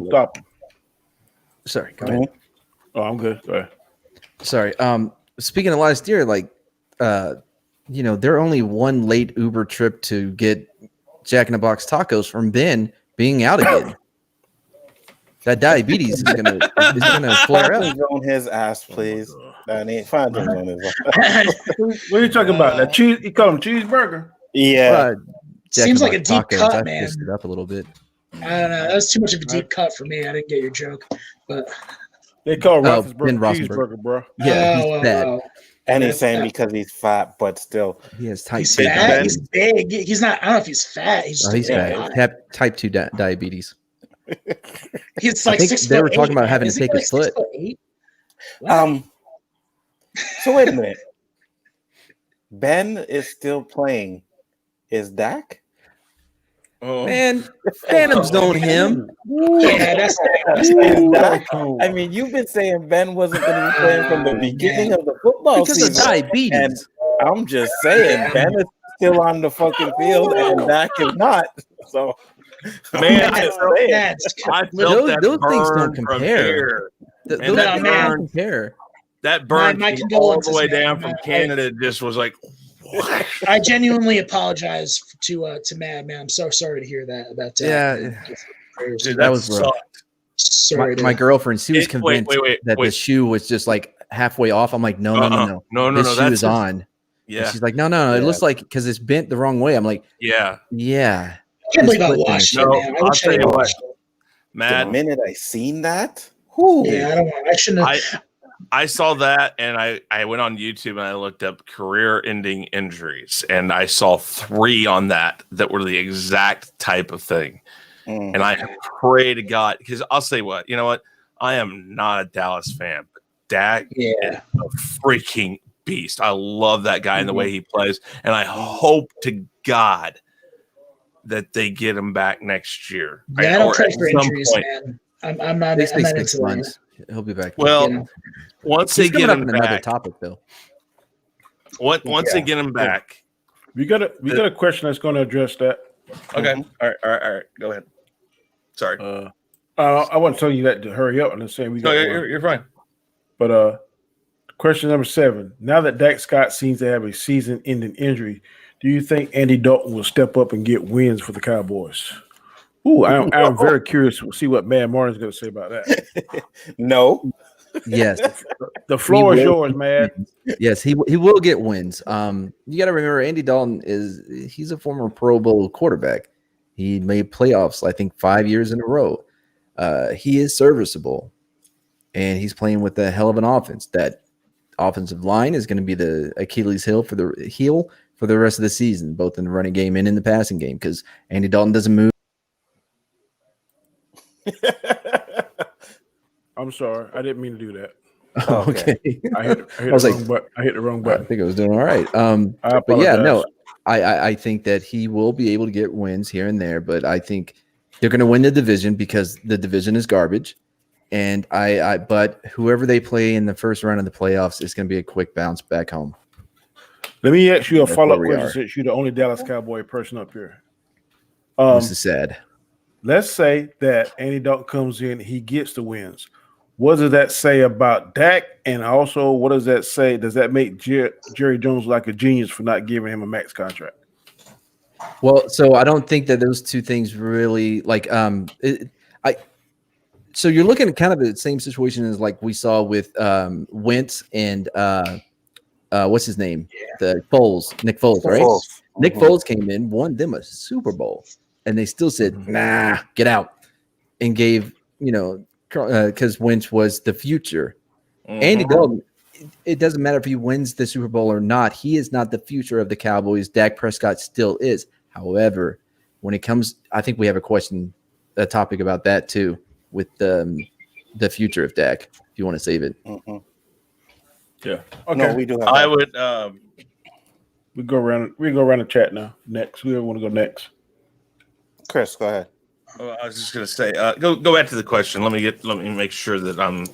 sorry, go ahead. Oh, I'm good. Go ahead. Sorry. Speaking of last year, they're only one late Uber trip to get Jack in the Box tacos from Ben being out again. That diabetes is gonna flare up. On his ass, please. Find him on his ass. What are you talking about? That cheese? You call him cheeseburger? Yeah. Seems like a deep cut, I man. pissed it up a little bit. I don't know. That was too much of a deep cut for me. I didn't get your joke, but they call Roethlisberger Ben cheeseburger, bro. Yeah, he's fat. And he's saying because he's fat, but still, he has type. He's fat. He's big. He's not. I don't know if he's fat. He's fat. Type 2 diabetes. He's like 6 they were foot talking eight, about having to take a foot. So wait a minute. Ben is still playing. Is Dak? Oh. Man, Phantom's known him. Yeah, that's Dak. I mean, you've been saying Ben wasn't going to be playing from the beginning of the football because season. of diabetes. And I'm just saying, Ben is still on the fucking field, and Dak is not. So, man, I felt those that things burn don't from compare. here. Those that things burn, don't compare. That burn my came all the condolences, way man. down from Canada. Just was like, what? I genuinely apologize to Mad, man. I'm so sorry to hear that about Yeah. Dude, that was sucked. Sorry my to. girlfriend, she was convinced that the wait. shoe was just like halfway off. I'm like, no. This shoe is on. And Yeah, she's like, no. It Yeah. looks like because it's bent the wrong way. I'm like, yeah. yeah. I can't this believe I foot watched thing. it, No, man. I I'll wish I tell you didn't what. watch it. The Matt, minute I seen that, Yeah, I don't want. I shouldn't have. I saw that and I went on YouTube and I looked up career-ending injuries and I saw 3 on that were the exact type of thing. mm, And I pray to God, because I'll say what, you know what? I am not a Dallas fan, but Dak is Yeah. a freaking beast. I love that guy and the way he plays. And I hope to God that they get him back next year. Yeah, I don't Or pray at for some injuries, point. man. I'm not. They I'm say not 6 into months. He'll be back. Well, Yeah. once He's they get coming up him in another back, topic though. once they get him back, We got a question that's going to address that. okay. All right. Go ahead. Sorry. I wasn't telling you that to hurry up. I'm just saying we No, got you're fine. But question number 7. Now that Dak Scott seems to have a season-ending injury, do you think Andy Dalton will step up and get wins for the Cowboys? Ooh, I'm very curious to see what Mad Martin's going to say about that. no. Yes. The floor is He will yours, get man. wins. Yes, he will get wins. You got to remember, Andy Dalton he's a former Pro Bowl quarterback. He made playoffs, I think, 5 years in a row. He is serviceable, and he's playing with a hell of an offense. That offensive line is going to be the Achilles heel for the rest of the season, both in the running game and in the passing game, because Andy Dalton doesn't move. I'm sorry. I didn't mean to do that. Oh, okay. I hit was the like- wrong button. I hit the wrong I button. think I was doing all right. I But yeah, no, apologize. I think that he will be able to get wins here and there, but I think they're going to win the division because the division is garbage. And but whoever they play in the first round of the playoffs is going to be a quick bounce back home. Let me ask you a That's follow-up where we question are. since you're the only Dallas Cowboy person up here. This is sad. Let's say that Andy Dalton comes in, he gets the wins. What does that say about Dak? And also, what does that say? Does that make Jerry Jones like a genius for not giving him a max contract? Well, so I don't think that those two things really so you're looking at kind of the same situation as like we saw with Wentz and what's his name? The Nick Foles, right? Foles. Nick Foles came in, won them a Super Bowl, and they still said, "Nah, get out," and gave because Wentz was the future. Andy Dalton, it doesn't matter if he wins the Super Bowl or not. He is not the future of the Cowboys. Dak Prescott still is. However, when it comes, I think we have a topic about that too, with the future of Dak. If you want to save it, Mhm. Yeah. Okay. No, we do have. I that. would. we go around the chat now. Next. Whoever want to go next. Chris, go ahead. I was just gonna say, go back to the question. Let me make sure that I'm.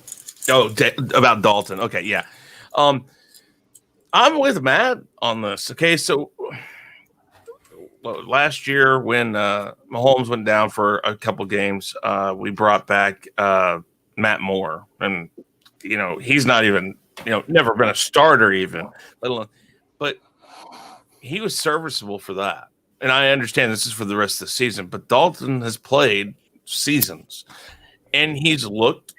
About Dalton. Okay, yeah. I'm with Matt on this. Okay, so last year when Mahomes went down for a couple games, we brought back Matt Moore, and he's not even never been a starter even, let alone, but he was serviceable for that. And I understand this is for the rest of the season, but Dalton has played seasons, and he's looked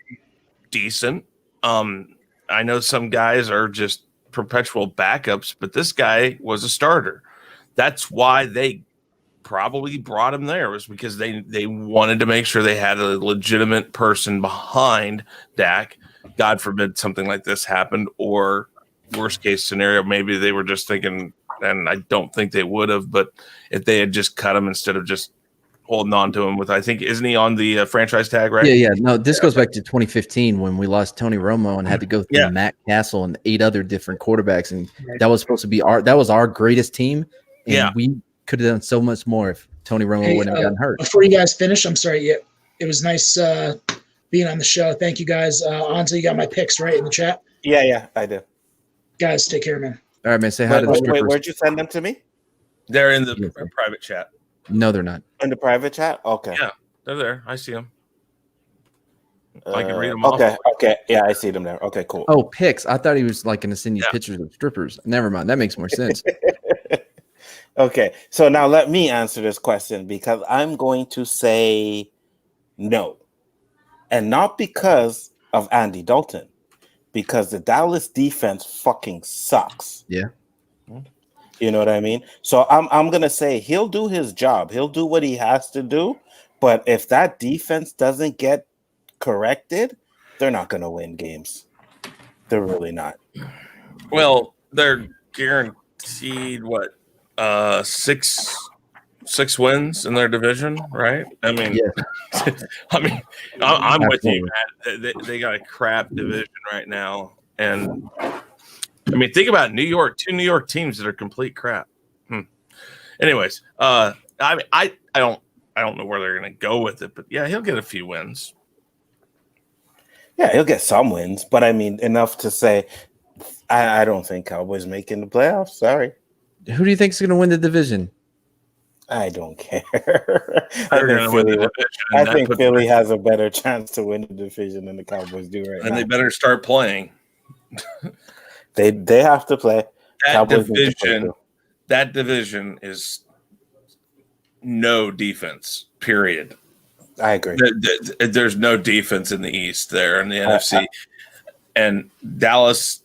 decent. I know some guys are just perpetual backups, but this guy was a starter. That's why they probably brought him there, was because they wanted to make sure they had a legitimate person behind Dak. God forbid something like this happened, or worst case scenario, maybe they were just thinking, and I don't think they would have, but if they had just cut him instead of just holding on to him with, I think, isn't he on the franchise tag, right? Yeah. No, this goes back to 2015 when we lost Tony Romo and had to go through Matt Castle and 8 other different quarterbacks, and that was supposed to be our greatest team, and we could have done so much more if Tony Romo wouldn't have gotten hurt. Before you guys finish, I'm sorry. Yeah, it was nice being on the show. Thank you guys. Anza, you got my picks right in the chat. Yeah, I do. Guys, take care, man. All right, man. Say hi to the strippers. Where'd you send them to me? They're in the private chat. No, they're not. In the private chat? Okay. Yeah, they're there. I see them. I can Uh, read them off. Okay. Yeah, I see them there. Okay, cool. Oh, pics. I thought he was like going to send you pictures of strippers. Never mind. That makes more sense. Okay, so now let me answer this question because I'm going to say no. And not because of Andy Dalton, because the Dallas defense fucking sucks. Yeah. You know what I mean? So I'm gonna say he'll do his job. He'll do what he has to do. But if that defense doesn't get corrected, they're not gonna win games. They're really not. Well, they're guaranteed what six wins in their division, right? I mean, Yeah. I'm with you, Absolutely. Matt. They got a crap division right now, and I mean, think about New York. 2 New York teams that are complete crap. Anyways, I don't know where they're going to go with it, but yeah, he'll get a few wins. Yeah, he'll get some wins, but I mean enough to say I don't think Cowboys making the playoffs. Sorry. Who do you think is going to win the division? I don't care. I think Philly has a better chance to win the division than the Cowboys do right now. And they better start playing. They have to play. That division is no defense, period. I agree. There's no defense in the East there in the NFC. And Dallas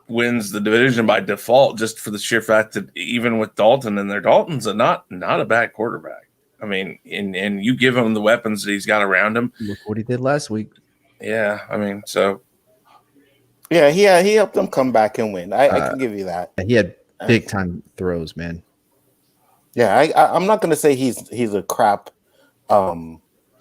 wins the division by default just for the sheer fact that even with Dalton in there, Dalton's not a bad quarterback. I mean, and you give him the weapons that he's got around him. Look what he did last week. Yeah, I mean, so. Yeah, he helped them come back and win. I can give you that. He had big time throws, man. Yeah, I'm not going to say he's a crap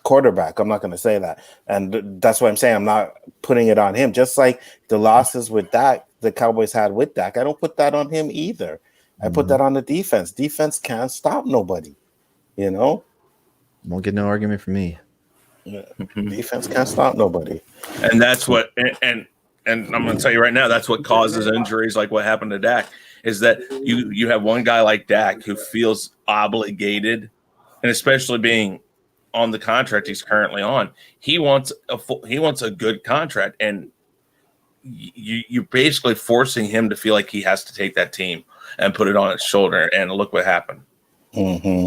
quarterback. I'm not going to say that. And that's what I'm saying. I'm not putting it on him. Just like the losses with Dak, the Cowboys had with Dak, I don't put that on him either. I put that on the defense. Defense can't stop nobody, you know? Won't get no argument from me. Yeah. Defense can't stop nobody. And that's what and I'm going to tell you right now, that's what causes injuries like what happened to Dak, is that you have one guy like Dak who feels obligated, and especially being on the contract he's currently on, he wants a good contract, and you're basically forcing him to feel like he has to take that team and put it on his shoulder, and look what happened. Mm-hmm.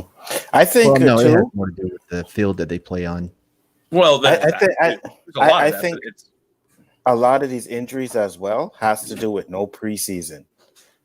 I think it has more to do with the field that they play on. Well, I think a lot of these injuries as well has to do with no preseason.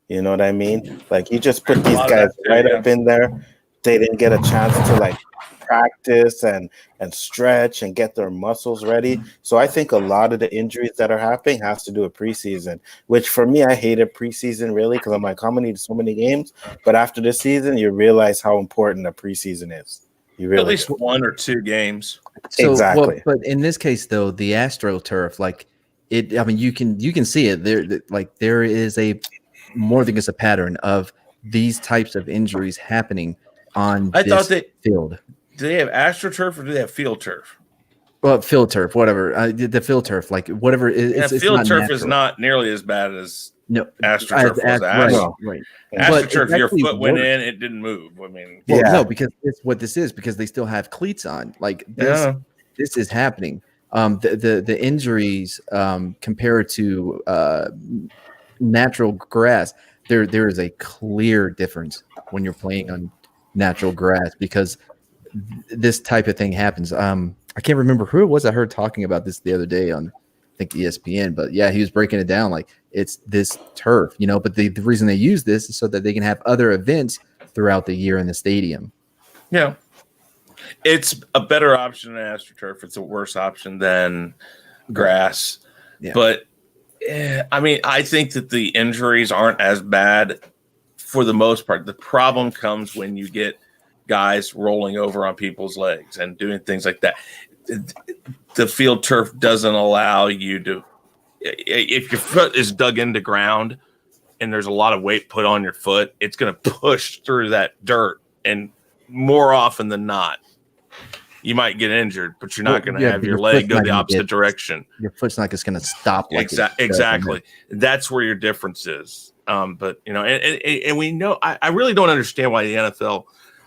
You know what I mean? Like you just put these guys up in there. They didn't get a chance to like practice and stretch and get their muscles ready. So I think a lot of the injuries that are happening has to do with preseason, which for me, I hated preseason really because I'm like, how many so many games? But after this season, you realize how important a preseason is. You really at least 1 or 2 games. So, exactly. Well, but in this case, though, the AstroTurf, like it, I mean, you can see it there. Like there is a more than just a pattern of these types of injuries happening on field. Do they have AstroTurf or do they have field turf? Well, field turf, whatever. The field turf, like whatever. Field turf is not nearly as bad as AstroTurf was. Right. AstroTurf, your foot went in, it didn't move. I mean, no, because it's what this is, because they still have cleats on. Like this is happening. The injuries compared to natural grass, there is a clear difference when you're playing on natural grass, because this type of thing happens. I can't remember who it was I heard talking about this the other day on, I think, ESPN, but yeah, he was breaking it down like it's this turf, you know, but the reason they use this is so that they can have other events throughout the year in the stadium. Yeah. It's a better option than AstroTurf. It's a worse option than grass. Yeah. But I mean, I think that the injuries aren't as bad for the most part. The problem comes when you get guys rolling over on people's legs and doing things like that. The field turf doesn't allow you to, if your foot is dug into ground and there's a lot of weight put on your foot, it's going to push through that dirt. And more often than not, you might get injured, but you're not going to have your leg go the opposite direction. Your foot's not just going to stop. Like exactly. That's where your difference is. But, you know, and we know, I really don't understand why the NFL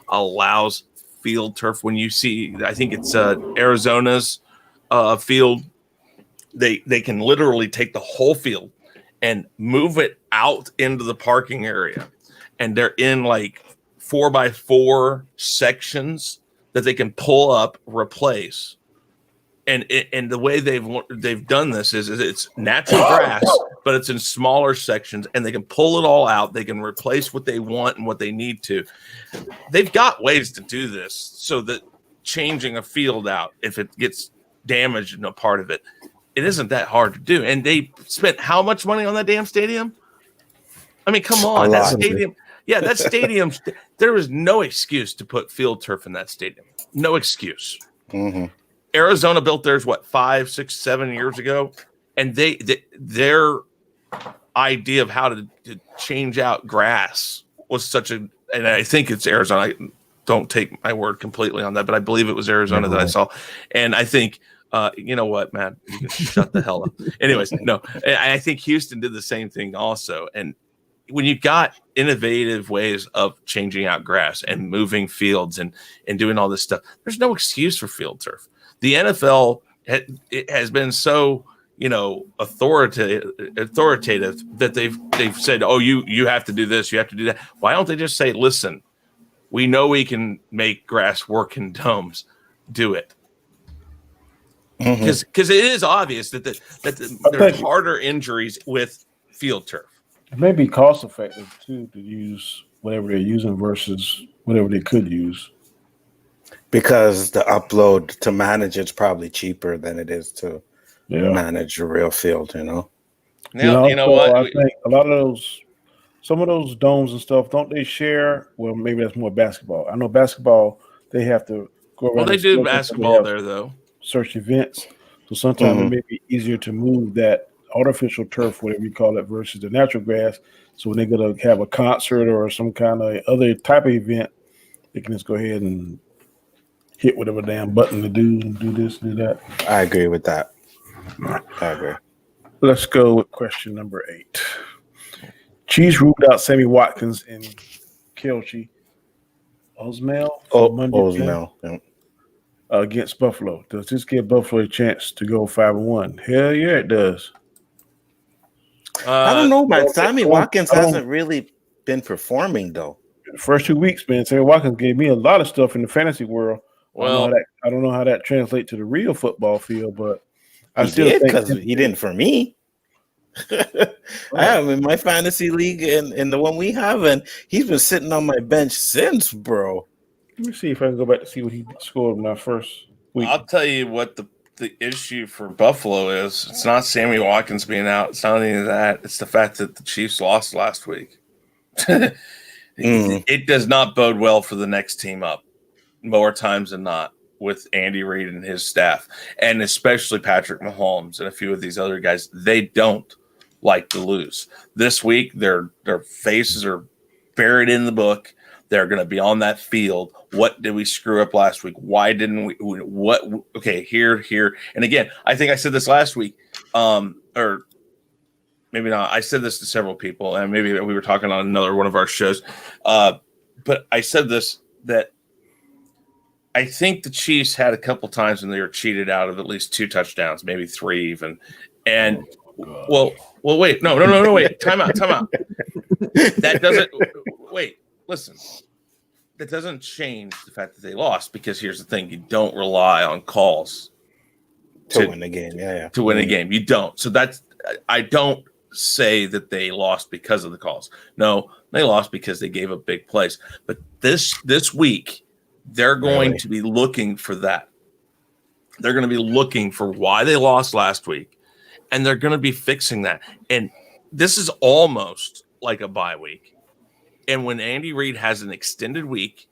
allows field turf. When you see, I think it's Arizona's field, they can literally take the whole field and move it out into the parking area, and they're in like 4x4 sections that they can pull up, replace, And the way they've done this is it's natural grass, but it's in smaller sections, and they can pull it all out. They can replace what they want and what they need to. They've got ways to do this so that changing a field out, if it gets damaged in a part of it, it isn't that hard to do. And they spent how much money on that damn stadium? I mean, come on, that stadium. Yeah, that stadium. There was no excuse to put field turf in that stadium. No excuse. Mm-hmm. Arizona built theirs 5, 6, 7 years ago, and their idea of how to change out grass was such a. And I think it's Arizona. Don't take my word completely on that, but I believe it was Arizona that I saw. And I think, you know what, man, you can shut the hell up. Anyways, no, I think Houston did the same thing also. And when you got innovative ways of changing out grass and moving fields and doing all this stuff, there's no excuse for field turf. The NFL it has been so, authoritative that they've said, oh, you have to do this, you have to do that. Why don't they just say, listen, we know we can make grass work in domes, do it. Because it is obvious that there's harder injuries with field turf. It may be cost effective too to use whatever they're using versus whatever they could use. Because the upload to manage it's probably cheaper than it is to manage a real field, Now, you know what? I think a lot of some of those domes and stuff, don't they share? Well, maybe that's more basketball. I know basketball, they have to go around. Well, they do basketball there, though. Search events. So sometimes it may be easier to move that artificial turf, whatever you call it, versus the natural grass. So when they're going to have a concert or some kind of other type of event, they can just go ahead and hit whatever damn button to do and do this, do that. I agree with that. I agree. Let's go with question number 8. Chiefs ruled out Sammy Watkins and Kelce Osmell against Buffalo. Does this give Buffalo a chance to go 5-1? Hell yeah, it does. I don't know, man. Sammy Watkins hasn't really been performing though. The first 2 weeks, man, Sammy Watkins gave me a lot of stuff in the fantasy world. Well, I don't know how that translates to the real football field, but I still think because he didn't for me. I have him in my fantasy league and the one we have, and he's been sitting on my bench since, bro. Let me see if I can go back to see what he scored in that first week. I'll tell you what the issue for Buffalo is. It's not Sammy Watkins being out. It's not any of that. It's the fact that the Chiefs lost last week. It does not bode well for the next team up more times than not with Andy Reid and his staff, and especially Patrick Mahomes and a few of these other guys. They don't like to lose. This week, their faces are buried in the book. They're going to be on that field. What did we screw up last week? Why didn't we? What? Okay, here. And again, I think I said this last week, or maybe not. I said this to several people, and maybe we were talking on another one of our shows. But I said this, that I think the Chiefs had a couple times when they were cheated out of at least 2 touchdowns, maybe 3 even. And well, wait, no, wait, time out. That doesn't wait. Listen, that doesn't change the fact that they lost, because here's the thing: you don't rely on calls to win the game. Yeah. To win a game, you don't. So I don't say that they lost because of the calls. No, they lost because they gave up big plays. But this week, they're going to be looking for that. They're going to be looking for why they lost last week, and they're going to be fixing that. And this is almost like a bye week. And when Andy Reid has an extended week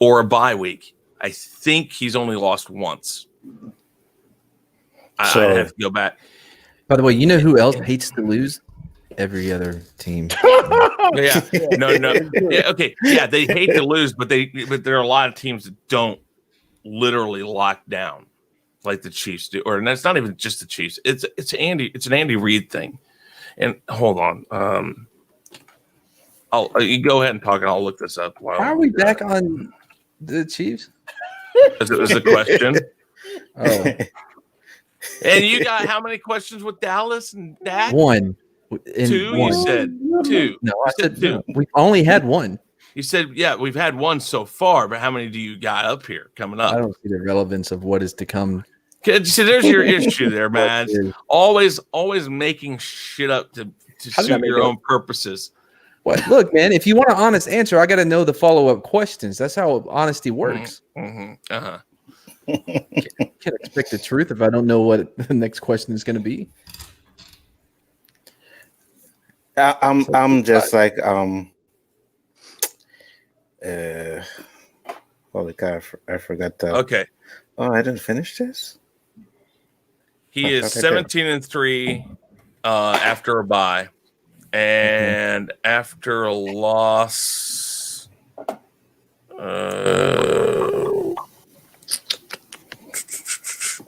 or a bye week, I think he's only lost once. I have to go back. By the way, you know who else hates to lose? Every other team. Yeah. No. Yeah, okay. Yeah, they hate to lose, but there are a lot of teams that don't literally lock down like the Chiefs do. Or that's not even just the Chiefs. It's an Andy Reid thing. And hold on. You go ahead and talk, and I'll look this up. How are we back on the Chiefs? Because it was a question. Oh. And you got how many questions with Dallas and Dak? 1. 2, you said 2. No, I said 2. We only had 1. You said, yeah, we've had one so far, but how many do you got up here coming up? I don't see the relevance of what is to come. See, there's your issue there, man. Always making shit up to How did that suit make your it up? own purposes. What? Look, man, if you want an honest answer, I got to know the follow-up questions. That's how honesty works. Uh-huh. Can't expect the truth if I don't know what the next question is going to be. I'm just like holy cow, I forgot the. Okay. Oh, I didn't finish this. He is 17-3 after a bye, and after a loss.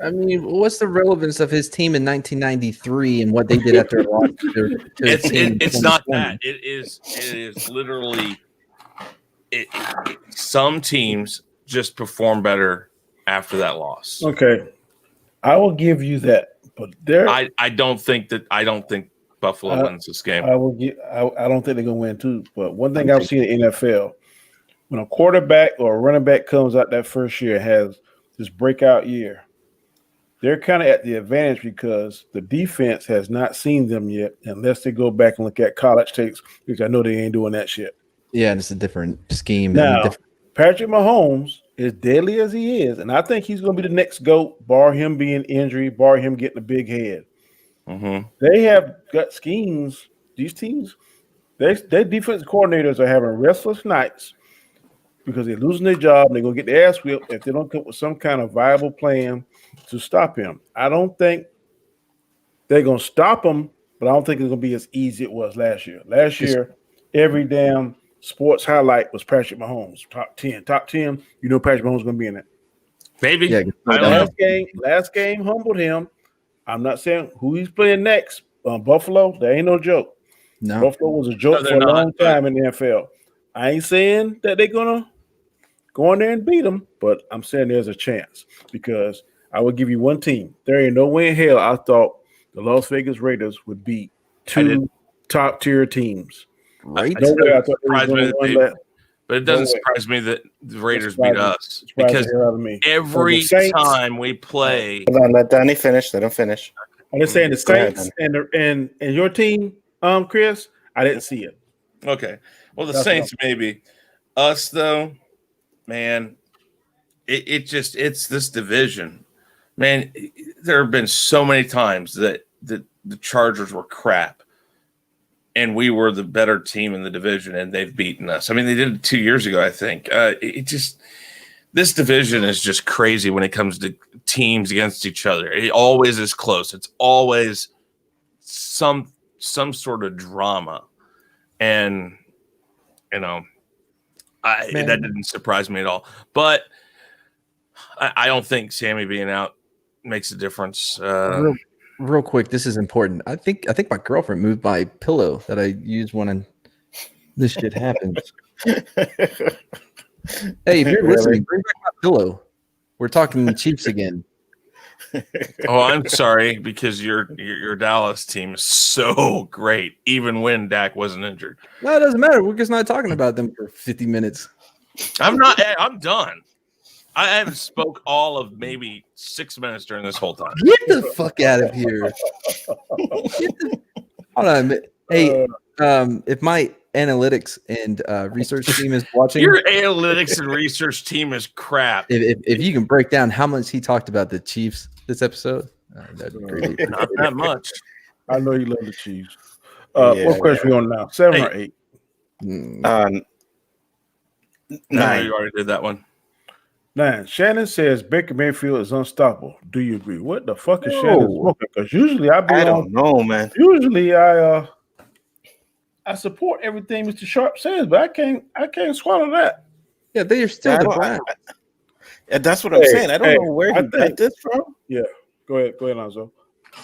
I mean, what's the relevance of his team in 1993 and what they did after a loss? It's not that. It is literally. Some teams just perform better after that loss. Okay, I will give you that, but I don't think Buffalo wins this game. I don't think they're gonna win too. But one thing I've seen in NFL, when a quarterback or a running back comes out that first year, has this breakout year, they're kind of at the advantage because the defense has not seen them yet, unless they go back and look at college tapes, which I know they ain't doing that shit. Yeah, and it's a different scheme. Now, Patrick Mahomes, as deadly as he is, and I think he's going to be the next GOAT, bar him being injured, bar him getting a big head. Mm-hmm. They have got schemes. These teams, their defense coordinators are having restless nights because they're losing their job and they're going to get their ass whipped if they don't come up with some kind of viable plan to stop him. I don't think they're going to stop him, but I don't think it's going to be as easy as it was last year. Last year, every damn sports highlight was Patrick Mahomes. Top 10. You know Patrick Mahomes is going to be in it. Maybe. Yeah, Last game humbled him. I'm not saying who he's playing next. Buffalo, that ain't no joke. No. Buffalo was a joke for a long time in the NFL. I ain't saying that they're going to go in there and beat them, but I'm saying there's a chance because I will give you one team. There ain't no way in hell I thought the Las Vegas Raiders would beat two top-tier teams. Right? No way I thought they were going to win that. But it doesn't surprise me that the Raiders beat us because every time we play. Hold on, let Danny finish. Let him finish. I'm just saying the Saints and your team, Chris, I didn't see it. Okay. Well, the Saints maybe. Us though, man, it's this division. Man, there have been so many times that the Chargers were crap. And we were the better team in the division, and they've beaten us. I mean, they did it 2 years ago, I think. This division is just crazy when it comes to teams against each other. It always is close. It's always some sort of drama, and that didn't surprise me at all. But I don't think Sammy being out makes a difference. Real quick, this is important. I think my girlfriend moved my pillow that I use when this shit happens. Hey, if you're listening, bring back my pillow. We're talking the Chiefs again. Oh, I'm sorry because your Dallas team is so great, even when Dak wasn't injured. No, it doesn't matter. We're just not talking about them for 50 minutes. I'm done. I haven't spoke all of maybe 6 minutes during this whole time. Get the fuck out of here. Hold on. Hey, if my analytics and research team is watching. Your analytics and research team is crap. If you can break down how much he talked about the Chiefs this episode, that'd be great. Not that much. I know you love the Chiefs. What question are we on now? 7 or 8? 9. No, you already did that one. 9. Shannon says Baker Mayfield is unstoppable. Do you agree? What the fuck is Shannon smoking? Because usually I don't know, man. Usually I support everything Mr. Sharp says, but I can't swallow that. Yeah, they are still the Browns. That's what I'm saying. I don't know where he got this from. Yeah, go ahead, Alonzo.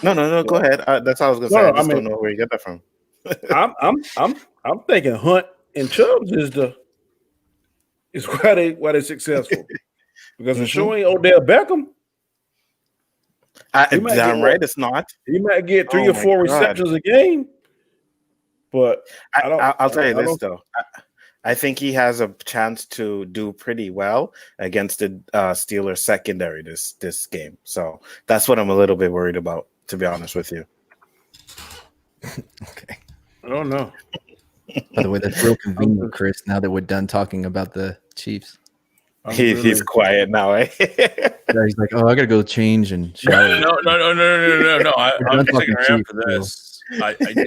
No. Go ahead. That's all I was gonna say. I just don't know where you got that from. I'm thinking Hunt and Chubbs is why they're successful. Because the show ain't Odell Beckham. Damn right, it's not. He might get 3 or 4 receptions a game, but I'll tell you this though. I think he has a chance to do pretty well against the Steelers secondary this game. So that's what I'm a little bit worried about, to be honest with you. Okay. I don't know. By the way, that's real convenient, Chris. Now that we're done talking about the Chiefs, He's quiet now. Eh? yeah, he's like, "Oh, I gotta go change and shower." No. I'm sticking talking around for Chiefs,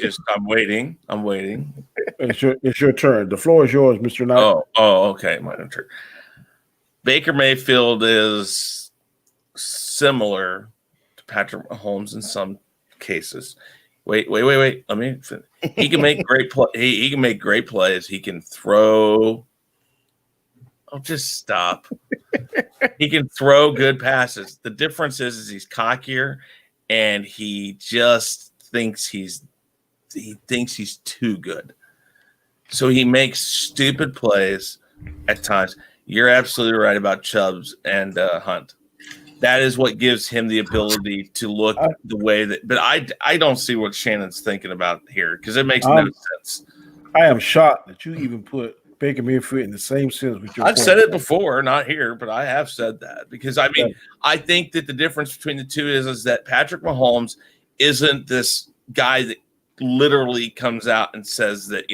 this. I'm waiting. I'm waiting. It's your turn. The floor is yours, Mr. Knight. Okay. My turn. Baker Mayfield is similar to Patrick Mahomes in some cases. Wait. Let me. He can make great play. He can make great plays. He can throw. Oh, just stop. He can throw good passes. The difference is he's cockier, and he just thinks he's too good. So he makes stupid plays at times. You're absolutely right about Chubbs and Hunt. That is what gives him the ability to look the way that. But I don't see what Shannon's thinking about here because it makes no sense. I am shocked that you even put Baker Mayfield in the same sentence with your. I've said it before, not here, but I have said that because I mean I think that the difference between the two is that Patrick Mahomes isn't this guy that literally comes out and says that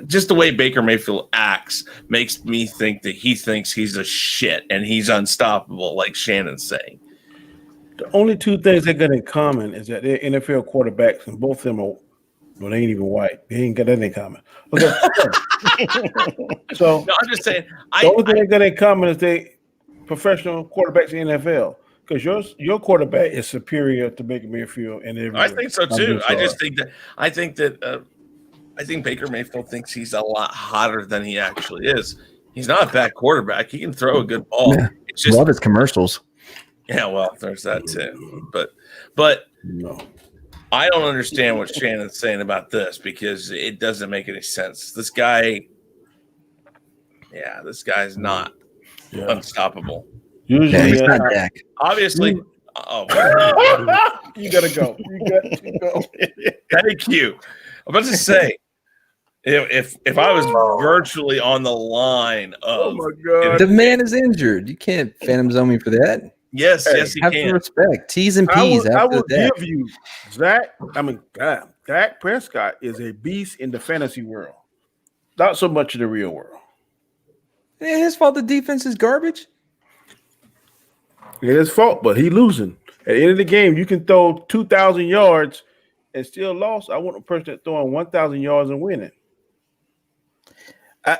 just the way Baker Mayfield acts makes me think that he thinks he's a shit and he's unstoppable, like Shannon's saying. The only two things they got in common is that they're NFL quarterbacks, and both of them are. Well, they ain't even white. They ain't got that in common. Okay. So no, I'm just saying. The only thing they got in common is they professional quarterbacks in the NFL. Because your quarterback is superior to Baker Mayfield and everything. I think so too. I think Baker Mayfield thinks he's a lot hotter than he actually is. He's not a bad quarterback. He can throw a good ball. Yeah. It's just love his commercials. Yeah, well, there's that too. But no. I don't understand what Shannon's saying about this because it doesn't make any sense. This guy's not unstoppable. Usually, he's not Dak. Obviously, you gotta go. You got to go. Thank you. I'm about to say, if I was virtually on the line of, oh my god, the man is injured. You can't phantom zone me for that. Yes, he have can. some respect. T's and P's. I will give you Dak Prescott is a beast in the fantasy world, not so much in the real world. Yeah, his fault. The defense is garbage. It is his fault, but he losing. At the end of the game, you can throw 2,000 yards and still lost. I want a person that's throwing 1,000 yards and winning. I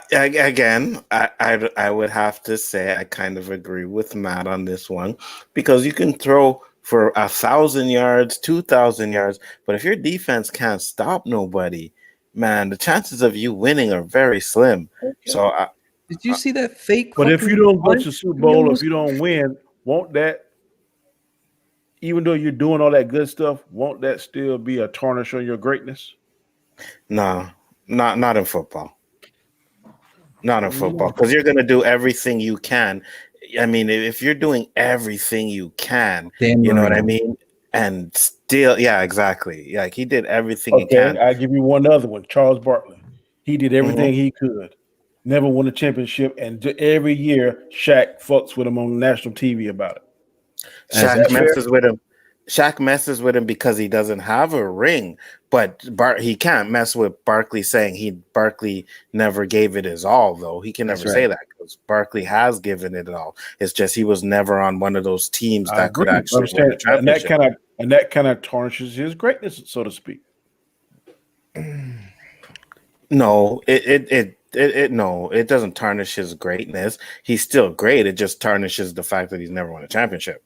would have to say I kind of agree with Matt on this one because you can throw for 1,000 yards, 2,000 yards, but if your defense can't stop nobody, man, the chances of you winning are very slim. Okay. So, did you see that fake? But if you don't go to the Super Bowl, if you don't win, won't that, even though you're doing all that good stuff, won't that still be a tarnish on your greatness? No, not in football. Not in football, because you're going to do everything you can. I mean, if you're doing everything you can, you know what I mean? And still, yeah, exactly. Like he did everything he can. I'll give you one other one, Charles Barkley. He did everything he could. Never won a championship, and every year Shaq fucks with him on national TV about it. Shaq messes with him because he doesn't have a ring, but he can't mess with Barkley saying Barkley never gave it his all, though. He can never say that because Barkley has given it all. It's just he was never on one of those teams that could actually win the championship. And that kind of tarnishes his greatness, so to speak. No, it doesn't tarnish his greatness. He's still great. It just tarnishes the fact that he's never won a championship.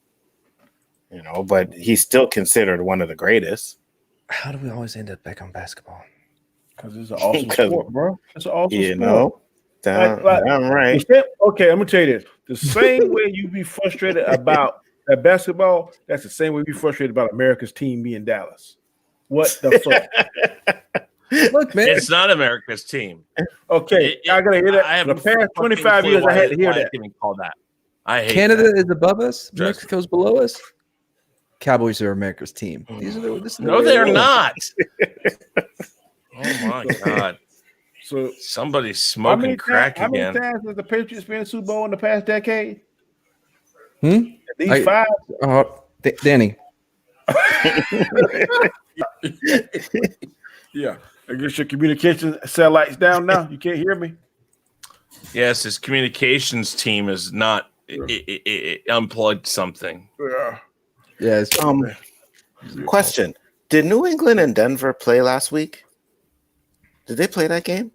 You know, but he's still considered one of the greatest. How do we always end up back on basketball? Because it's an awesome sport, bro. It's an awesome sport. Know, damn right. Okay, I'm gonna tell you this. The same way you be frustrated about that basketball, that's the same way you be frustrated about America's team being Dallas. What the fuck? Look, man, it's not America's team. Okay, I gotta hear that. I have the past 25 years, I had to hear that. Even call that. I hate Canada that. is above us. Mexico's below us. Cowboys are America's team. No, they are not. Oh my god! So Somebody's smoking crack how many again. times has the Patriots been in the Super Bowl in the past decade? Hmm? At least 5. Danny. Yeah. I guess your communication satellites down now. You can't hear me. Yes, his communications team is not it unplugged something. Yeah. Yes. Question: did New England and Denver play last week? Did they play that game?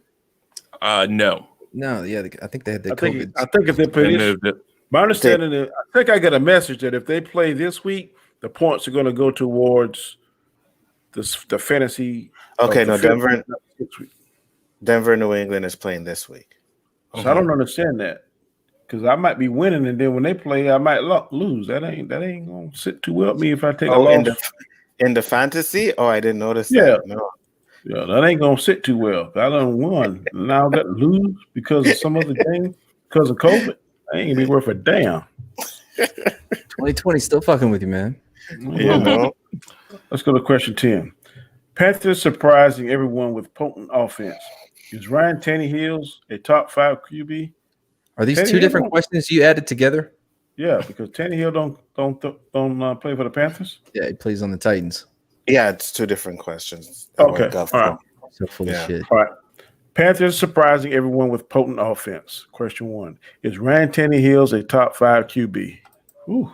No. No, yeah, I think they had the I COVID. think if they play They this, moved it. my understanding is, I think I got a message that if they play this week, the points are going to go towards the fantasy. Okay, of the no, Philippines next week. Denver and New England is playing this week. So I don't understand that because I might be winning, and then when they play, I might lose. That ain't gonna sit too well with me if I take a loss. In the fantasy? Oh, I didn't notice Yeah. that. No. Yeah, that ain't gonna sit too well. I done won. Now I got to lose because of some other thing, because of COVID. I ain't gonna be worth a damn. 2020 still fucking with you, man. You know. Let's go to question 10. Panthers surprising everyone with potent offense. Is Ryan Tannehill's a top 5 QB? Are these two Tannehill different don't- questions you added together? Yeah, because Tannehill don't play for the Panthers. Yeah, he plays on the Titans. Yeah, it's two different questions. Okay, all right. So full Yeah. of shit. All right. Panthers surprising everyone with potent offense. Question 1. Is Ryan Tannehill's a top 5 QB? Ooh.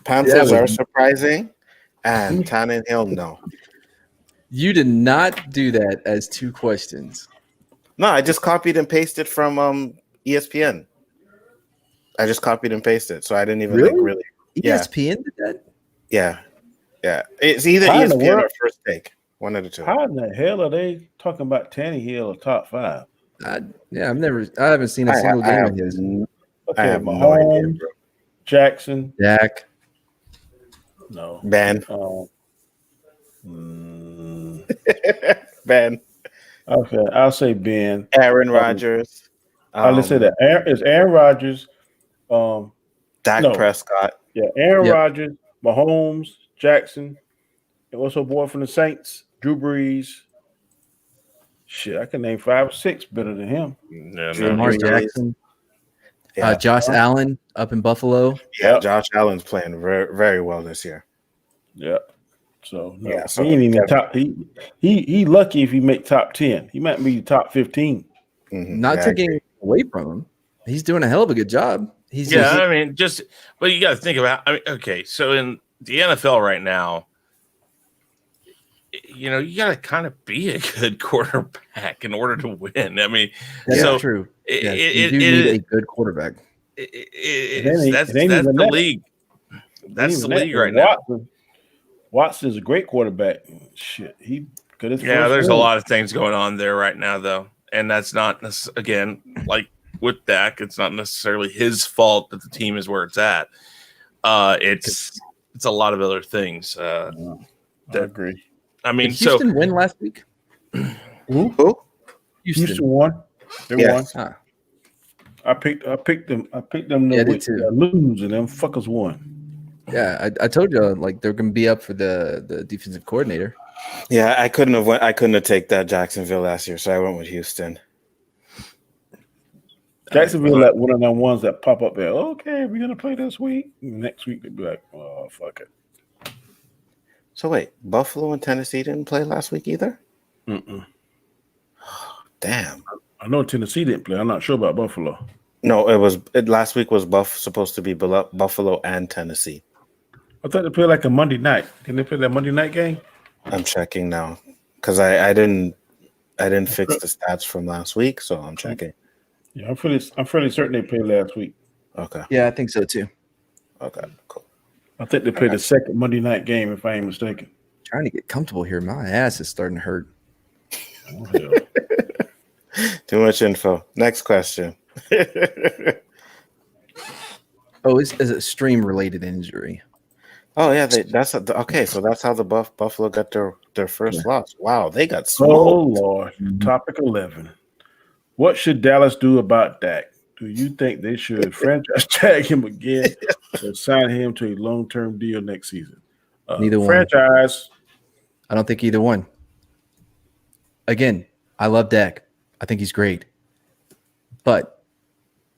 Panthers Yeah, are surprising, and Tannehill, no. You did not do that as two questions. No, I just copied and pasted from ESPN. I just copied and pasted, so I didn't even really. Yeah. ESPN did that? Yeah. It's either How in the ESPN or world? First Take. One of the two. How in the hell are they talking about Tannehill a top 5? I haven't seen a single game of his. I have no Mahomes, idea, bro. Jackson. Dak. No. Ben. Ben. Okay, I'll say Ben. Aaron Rodgers. Let's say that. It's Aaron Rodgers. Dak Prescott. Yeah, Aaron Yep. Rodgers, Mahomes, Jackson, and what's her boy from the Saints? Drew Brees. Shit, I can name 5 or 6 better than him. No, Drew Lamar Brees. Jackson. Yeah. Josh Allen up in Buffalo. Yeah, Josh Allen's playing very, very well this year. Yeah. So no, Yeah, so he ain't even top. He lucky if he make top 10. He might be top 15. Not taking away from him. He's doing a hell of a good job. He's I mean, but you got to think about. I mean, okay, so in the NFL right now, you got to kind of be a good quarterback in order to win. I mean, that's true. You do need a good quarterback. That's the league. That's the league right now. Watson's a great quarterback. Shit, he could have. Yeah, there's a lot of things going on there right now, though, and that's not again like with Dak. It's not necessarily his fault that the team is where it's at. It's a lot of other things. I agree. I mean, Did Houston win last week? Who? Houston won. They won. Ah. I picked them. I picked them Yeah, I to did too. lose, and them fuckers won. Yeah, I told you like they're gonna be up for the defensive coordinator. Yeah, I couldn't have taken that Jacksonville last year, so I went with Houston. Jacksonville like one of them ones that pop up there. Okay, we're gonna play this week. Next week they'd be like, oh fuck it. So wait, Buffalo and Tennessee didn't play last week either? Damn. I know Tennessee didn't play. I'm not sure about Buffalo. No, last week was supposed to be Buffalo and Tennessee. I thought they played like a Monday night. Didn't they play that Monday night game? I'm checking now because I didn't fix the stats from last week, so I'm checking. Yeah, I'm fairly certain they played last week. Okay. Yeah, I think so too. Okay, cool. I think they played the second Monday night game, if I ain't mistaken. Trying to get comfortable here. My ass is starting to hurt. Oh, hell. Too much info. Next question. Oh, is a stream related injury. Oh yeah, okay. So that's how the Buffalo got their first loss. Wow, they got Oh smoked. Lord. Topic 11. What should Dallas do about Dak? Do you think they should franchise tag him again or sign him to a long-term deal next season? Neither one. Franchise. I don't think either one. Again, I love Dak. I think he's great. But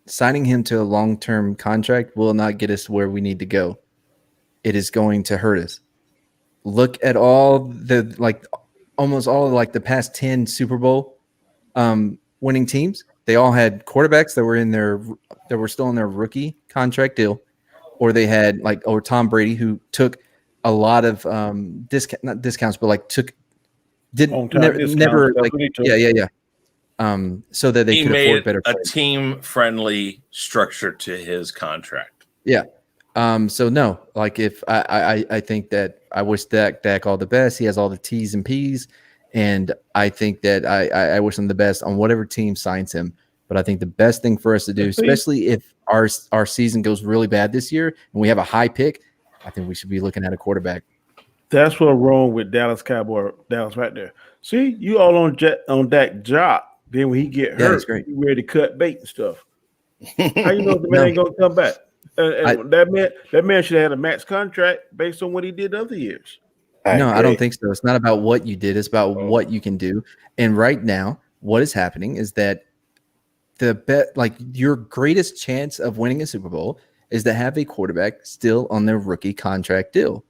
signing him to a long-term contract will not get us where we need to go. It is going to hurt us. Look at almost all of the past 10 Super Bowl winning teams. They all had quarterbacks that were still in their rookie contract deal, or they had or Tom Brady, who took a lot of not discounts, but never so that they He could made afford better a players. team-friendly structure to his contract. Yeah. So no, if I think that I wish Dak all the best. He has all the T's and P's, and I think that I wish him the best on whatever team signs him. But I think the best thing for us to do, especially if our season goes really bad this year and we have a high pick, I think we should be looking at a quarterback. That's what's wrong with Dallas right there. See, you all on Dak job. Then when he get hurt, he's great. he ready to cut bait and stuff. How you know the man ain't gonna come back? And that man should have had a max contract based on what he did the other years. I don't think so. It's not about what you did. It's about what you can do. And right now, what is happening is that your greatest chance of winning a Super Bowl is to have a quarterback still on their rookie contract deal.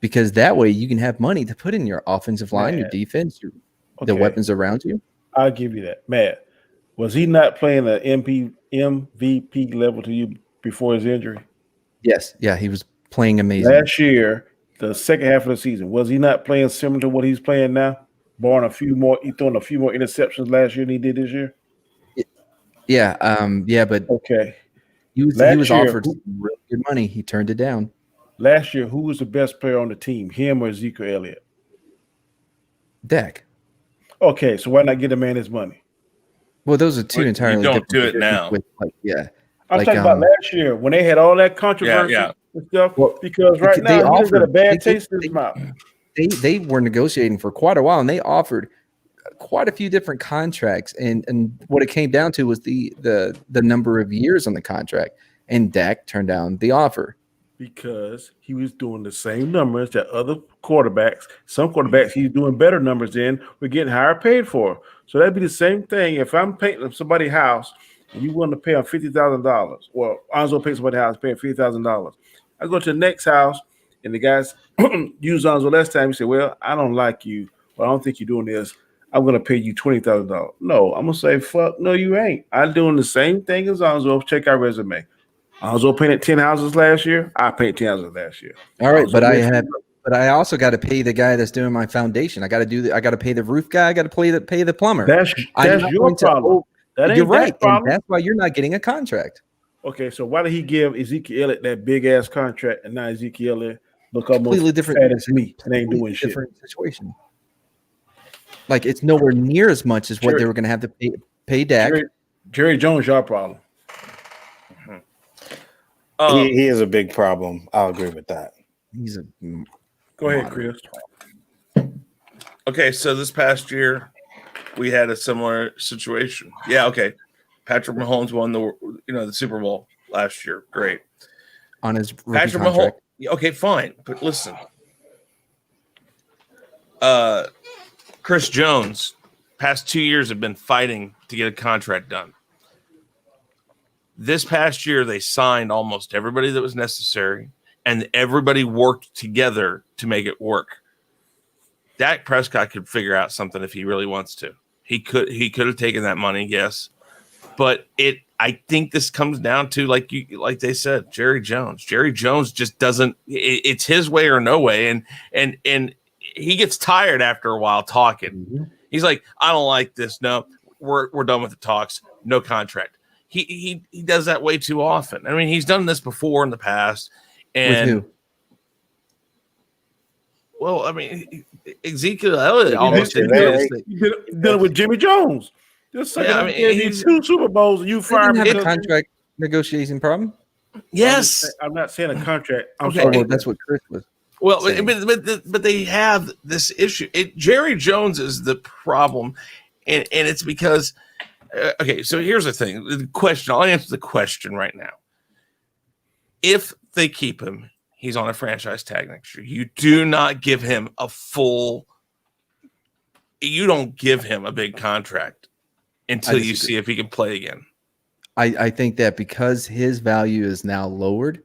Because that way you can have money to put in your offensive line, your defense, the weapons around you. I'll give you that. Matt, was he not playing the MVP level to you before his injury? Yes. Yeah, he was playing amazing. Last year, the second half of the season, was he not playing similar to what he's playing now? Barring he throwing a few more interceptions last year than he did this year? Yeah. But okay. He was offered really good money. He turned it down. Last year, who was the best player on the team, him or Ezekiel Elliott? Dak. Okay, so why not get a man his money? Well, those are two entirely different. You don't do it now. I'm talking about last year when they had all that controversy and stuff. Well, because right now he's got a bad taste in his mouth. They were negotiating for quite a while, and they offered quite a few different contracts. And what it came down to was the number of years on the contract. And Dak turned down the offer. Because he was doing the same numbers that other quarterbacks, some quarterbacks he's doing better numbers in, we're getting higher paid for. So that'd be the same thing if I'm paying somebody's house and you want to pay them $50,000. Well, I was going to pay somebody's house paying $50,000. I go to the next house and the guys use Onzo last time. He said, well, I don't like you. Well, I don't think you're doing this. I'm going to pay you $20,000. No, I'm going to say, fuck, no, you ain't. I'm doing the same thing as Onzo. Check our resume. Onzo painted 10 houses last year. I painted 10 houses last year. All right, but I also got to pay the guy that's doing my foundation. I got to pay the roof guy. I got to pay the plumber. That's your problem. You're right, and that's why you're not getting a contract. Okay, so why did he give Ezekiel Elliott that big ass contract and now Ezekiel Elliott look almost completely different fat as me and ain't doing shit? Different situation. It's nowhere near as much as what they were going to have to pay Dak. Jerry Jones, your problem. He is a big problem. I'll agree with that. He's a Go ahead, Chris. Okay, so this past year we had a similar situation. Yeah, okay. Patrick Mahomes won the Super Bowl last year. Great. On his rookie contract. Okay, fine. But listen. Chris Jones, past 2 years have been fighting to get a contract done. This past year, they signed almost everybody that was necessary, and everybody worked together to make it work. Dak Prescott could figure out something if he really wants to. He could have taken that money, yes, but I think this comes down to like they said, Jerry Jones. Jerry Jones just doesn't. It's his way or no way, and he gets tired after a while talking. Mm-hmm. He's like, I don't like this. No, we're done with the talks. No contract. He does that way too often. I mean, he's done this before in the past. And with who? Well, I mean, Ezekiel Elliott almost did it with Jimmy Jones. Just he's 2 Super Bowls and you fired him. A contract negotiation problem? Yes. I'm not saying a contract. Well, that's what Chris was. Well, but they have this issue. Jerry Jones is the problem, and it's because. Okay, so here's the thing. The question. I'll answer the question right now. If they keep him, he's on a franchise tag next year. You do not give him a full you don't give him a big contract until you disagree. see if he can play again. I think that because his value is now lowered,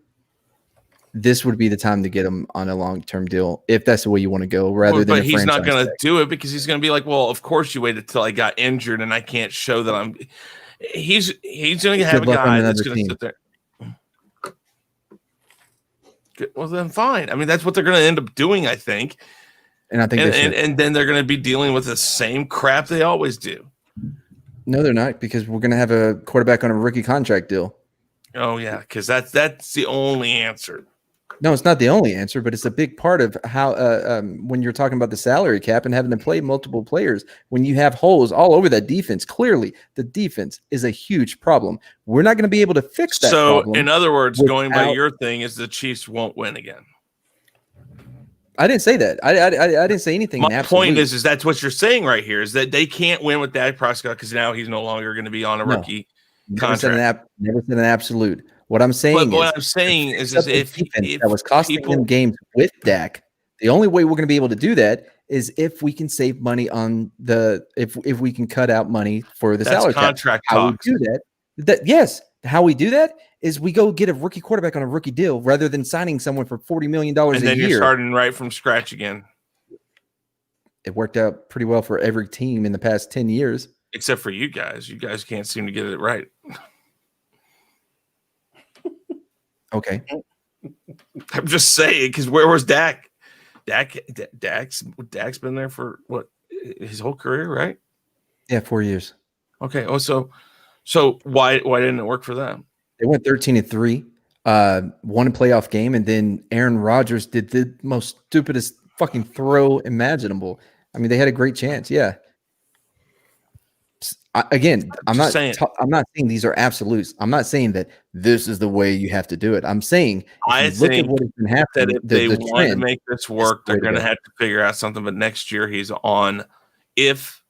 this would be the time to get him on a long-term deal if that's the way you want to go, rather than But a he's not franchise going to tag. do it because he's going to be like, well, of course you waited till I got injured and I can't show that I'm. He's going to have a Good luck on guy that's another going to team. sit there. Good. Well, then fine. I mean, that's what they're going to end up doing, I think. And I think they should. And then they're going to be dealing with the same crap they always do. No, they're not, because we're going to have a quarterback on a rookie contract deal. Oh yeah, because that's the only answer. No, it's not the only answer, but it's a big part of how when you're talking about the salary cap and having to play multiple players, when you have holes all over that defense, clearly the defense is a huge problem. We're not going to be able to fix that problem. So, in other words, going by without- your thing is the Chiefs won't win again. I didn't say that. I didn't say anything. My in absolute. point is that's what you're saying right here is that they can't win with Dak Prescott because now he's no longer going to be on a rookie contract. Never said an absolute. What I'm saying But is, what I'm saying is if that was costing them games with Dak, the only way we're going to be able to do that is if we can save money on the if we can cut out money for the salary cap. Contract How talks. we do that? How we do that is we go get a rookie quarterback on a rookie deal rather than signing someone for $40 million a year. And then you're starting right from scratch again. It worked out pretty well for every team in the past 10 years. Except for you guys. You guys can't seem to get it right. Okay. I'm just saying, because where was Dak? Dak's been there for what, his whole career, right? Yeah, 4 years. Okay. Oh, so why didn't it work for them? They went 13-3, won a playoff game, and then Aaron Rodgers did the most stupidest fucking throw imaginable. I mean, they had a great chance. Yeah. I'm not saying these are absolutes. I'm not saying that this is the way you have to do it. I'm saying look at what has been happening. That if they want to make this work, they're going to have to figure out something. But next year he's on if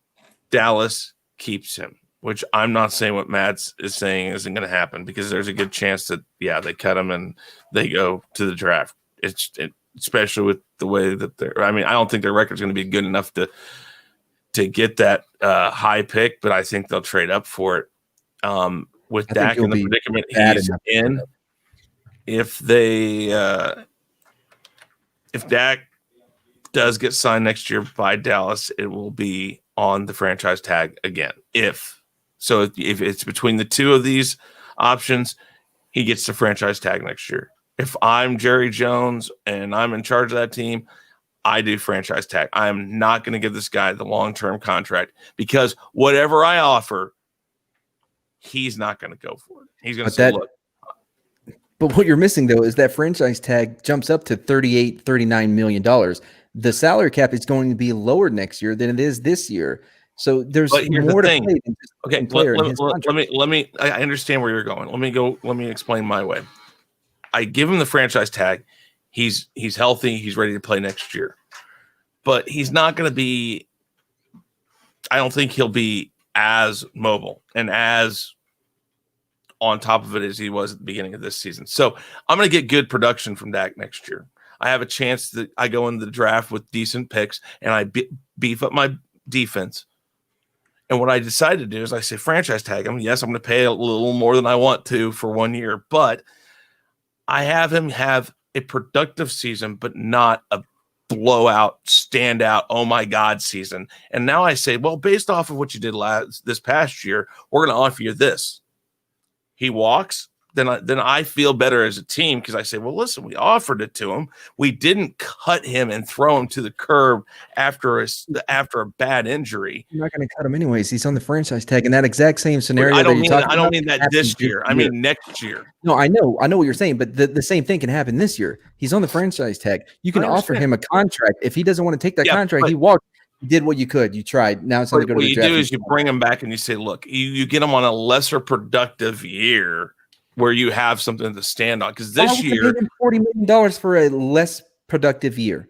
Dallas keeps him, which I'm not saying what Matt's is saying isn't going to happen, because there's a good chance that, yeah, they cut him and they go to the draft. Especially with the way that I don't think their record's going to be good enough to get that high pick, but I think they'll trade up for it. With Dak in the predicament he's in, if Dak does get signed next year by Dallas, it will be on the franchise tag again. If it's between the two of these options, he gets the franchise tag next year. If I'm Jerry Jones and I'm in charge of that team, I do franchise tag. I am not going to give this guy the long-term contract, because whatever I offer, he's not going to go for it. He's going to say, look. But what you're missing, though, is that franchise tag jumps up to $39 million. The salary cap is going to be lower next year than it is this year. So there's more to play than just okay, let me I understand where you're going. Let me explain my way. I give him the franchise tag. He's healthy. He's ready to play next year. But he's not going to be – I don't think he'll be as mobile and as on top of it as he was at the beginning of this season. So I'm going to get good production from Dak next year. I have a chance that I go into the draft with decent picks and I beef up my defense. And what I decided to do is I say franchise tag him. Yes, I'm going to pay a little more than I want to for 1 year, but I have him have a productive season, but not a blowout, standout, oh my God season. And now I say, well, based off of what you did this past year, we're going to offer you this. He walks, then I feel better as a team, because I say, well, listen, we offered it to him. We didn't cut him and throw him to the curb after a bad injury. You're not going to cut him anyways. He's on the franchise tag in that exact same scenario. I don't mean that this year. I mean next year. No, I know what you're saying, but the same thing can happen this year. He's on the franchise tag. You can offer him a contract. If he doesn't want to take that contract, he walked. You did what you could. You tried. Now it's time to go to the draft. What you do is you bring him back and you say, look, you get him on a lesser productive year where you have something to stand on. Because this year, $40 million for a less productive year.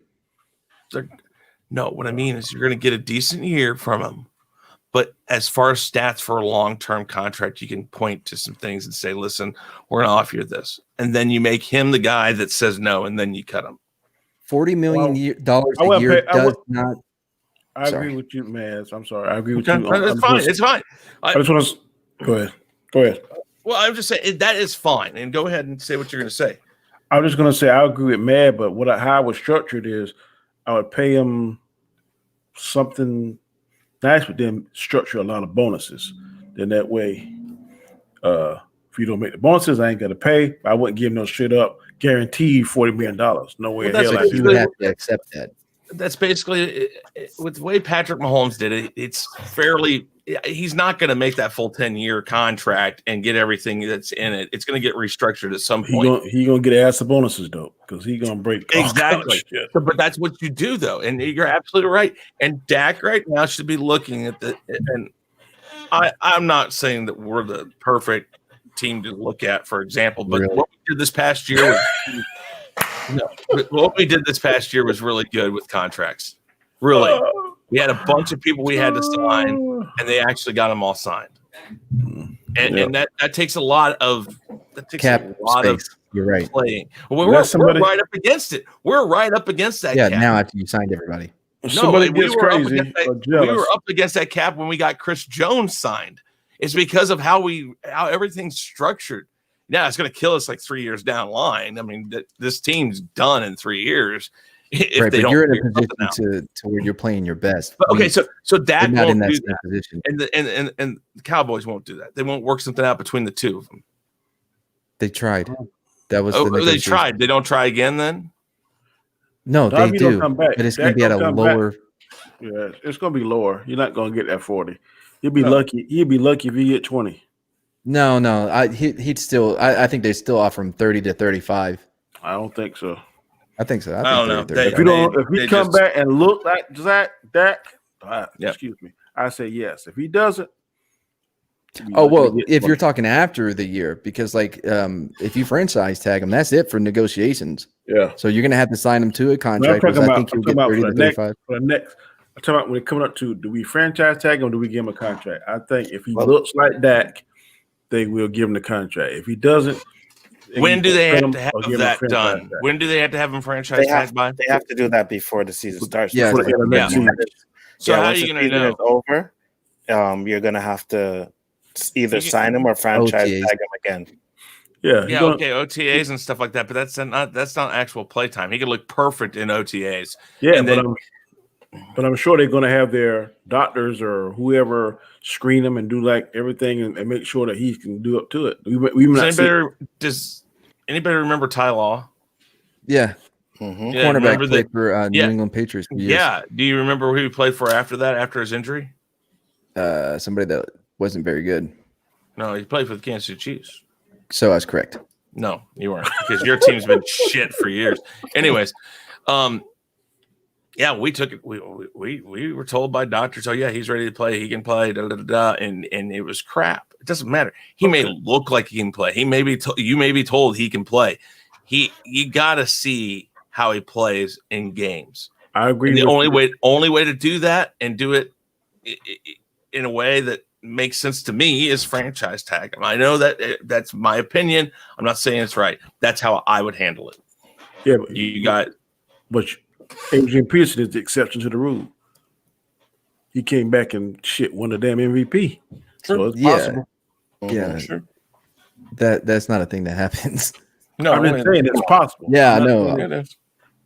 No, what I mean is you're going to get a decent year from him. But as far as stats for a long-term contract, you can point to some things and say, listen, we're going to offer you this. And then you make him the guy that says no, and then you cut him. $40 million a year does not. I Sorry. agree with you, Maz. I'm sorry. I agree with Okay. you. It's fine. It's fine. I just want to go ahead. Go ahead. Well, I'm just saying that is fine. And go ahead and say what you're going to say. I was just going to say I agree with Mad, but how I would structure it is I would pay him something nice, but then structure a lot of bonuses. Then that way, if you don't make the bonuses, I ain't got to pay. I wouldn't give him no straight up guaranteed $40 million. No way in Well, hell I that's do You that. would have to accept that. That's basically with the way Patrick Mahomes did it. It's fairly. He's not going to make that full 10-year contract and get everything that's in it. It's going to get restructured at some point. He gonna get ass of bonuses though, because he gonna break all Exactly. kind of shit. But that's what you do, though, and you're absolutely right. And Dak right now should be looking at the. And I'm not saying that we're the perfect team to look at, for example, but Really? what we did this past year was. No, what we did this past year was really good with contracts. Really, we had a bunch of people we had to sign, and they actually got them all signed. And that takes a lot of Cap space. You're right. playing. We're right up against it. We're right up against that. Yeah. cap. Now after you signed everybody. If somebody we gets were up crazy against that- or we jealous, were up against that cap when we got Chris Jones signed. It's because of how everything's structured. Yeah, it's going to kill us like 3 years down the line. I mean, this team's done in 3 years. If Right, they but don't you're in a figure something out. position to where you're playing your best. But, okay, so Dak They're not in won't that do same that, position. and the Cowboys won't do that. They won't work something out between the two of them. They tried. That was Oh, the they negotiation. tried. They don't try again then. No, they Darby don't do. come back. But it's Dak going to be at don't a come back. lower. Yeah, it's gonna be lower. You're not gonna get that 40. You'll be No. lucky. He'd be lucky if he get 20. No. He'd still. I think they still offer him 30 to 35. I don't think so. I think so. I don't know. 30, If you don't, if they he come just- back and look like Dak, Yep. excuse me, I say yes. If he doesn't, he'd be Oh lucky to well, get if you're 20. talking after the year, because like if you franchise tag him, that's it for negotiations. Yeah. So you're going to have to sign him to a I'm contract. talking I about, think I'm he'll talking get about 30 to 35. for the next. I'm talking about when it coming up to, do we franchise tag him or do we give him a contract? I think if he Well- looks like Dak, they will give him the contract. If he doesn't, When do they cut have him to have or give him a that franchise done? tag. When do they have to have them franchise They have, tagged by? they have to do that before the season starts. Yeah, For the end of next Yeah. season. So how are once you the going to season know? is over, you're going to have to either sign him or franchise OTAs. tag him again. Yeah. Yeah, you're gonna- okay, OTAs and stuff like that, but that's not actual play time. He could look perfect in OTAs. Yeah, And then- but I'm sure they're going to have their doctors or whoever screen him and do like everything and make sure that he can do up to it. Does anybody remember Ty Law? Yeah, Mhm. Yeah, cornerback remember played that- for New yeah. England Patriots. For years. Yeah. Do you remember who he played for after that, after his injury? Somebody that wasn't very good. No, he played for the Kansas City Chiefs. So I was correct. No, you weren't, because your team's been shit for years. Anyways, yeah, we took it. We were told by doctors, oh yeah, he's ready to play. He can play. Da, da, da, da, and it was crap. It doesn't matter. He may look like he can play. He may be. You may be told he can play. You got to see how he plays in games. I agree. And the with only way to do that and do it in a way that makes sense to me is franchise tag him. I know that that's my opinion. I'm not saying it's right. That's how I would handle it. Yeah, but You got but Adrian Peterson is the exception to the rule. He came back and won the damn MVP. So it's Yeah. possible. Yeah, sure. that's not a thing that happens. No, I'm just saying it's possible. Yeah, I Not- know.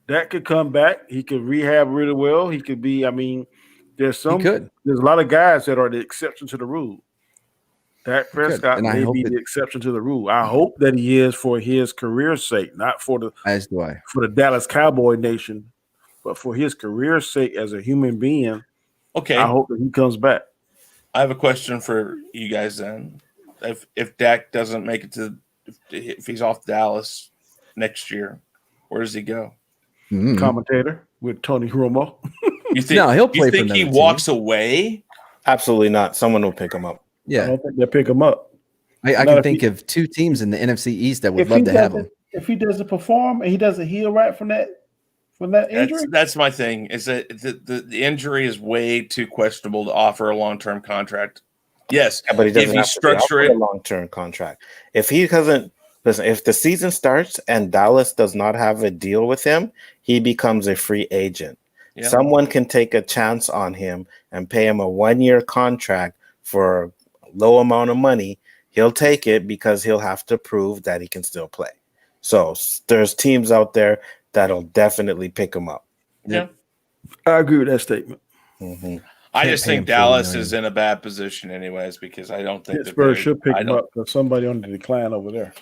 That could come back. He could rehab really well. He could be. I mean, there's He could. a lot of guys that are the exception to the rule. Dak Prescott And I may hope be the exception to the rule. I hope that he is for his career's sake, not for As do I. the Dallas Cowboy Nation, but for his career's sake as a human being. Okay. I hope that he comes back. I have a question for you guys then. If Dak doesn't make it to, if he's off Dallas next year, where does he go? Mhm. Commentator with Tony Romo. You think? No, he'll play You for think he another walks away? Absolutely not. Someone will pick him up. I Yeah, don't think they'll pick him up. I Not can if think he- of two teams in the NFC East that would If love he to have him. doesn't, if he doesn't perform and he doesn't heal right from that injury, That's my thing. Is that the injury is way too questionable to offer a long-term contract. Yes, Yeah, but he doesn't if you have to be structure offered it. a long-term contract. If he doesn't listen, if the season starts and Dallas does not have a deal with him, he becomes a free agent. Yeah. Someone can take a chance on him and pay him a 1-year contract for a low amount of money. He'll take it because he'll have to prove that he can still play. So there's teams out there that'll definitely pick him up. Yeah. I agree with that statement. Mm-hmm. I Can't just pay him think $40 Dallas million. is in a bad position, anyways, because I don't think that Pittsburgh they- should pick I him don't- up because somebody on the decline over there.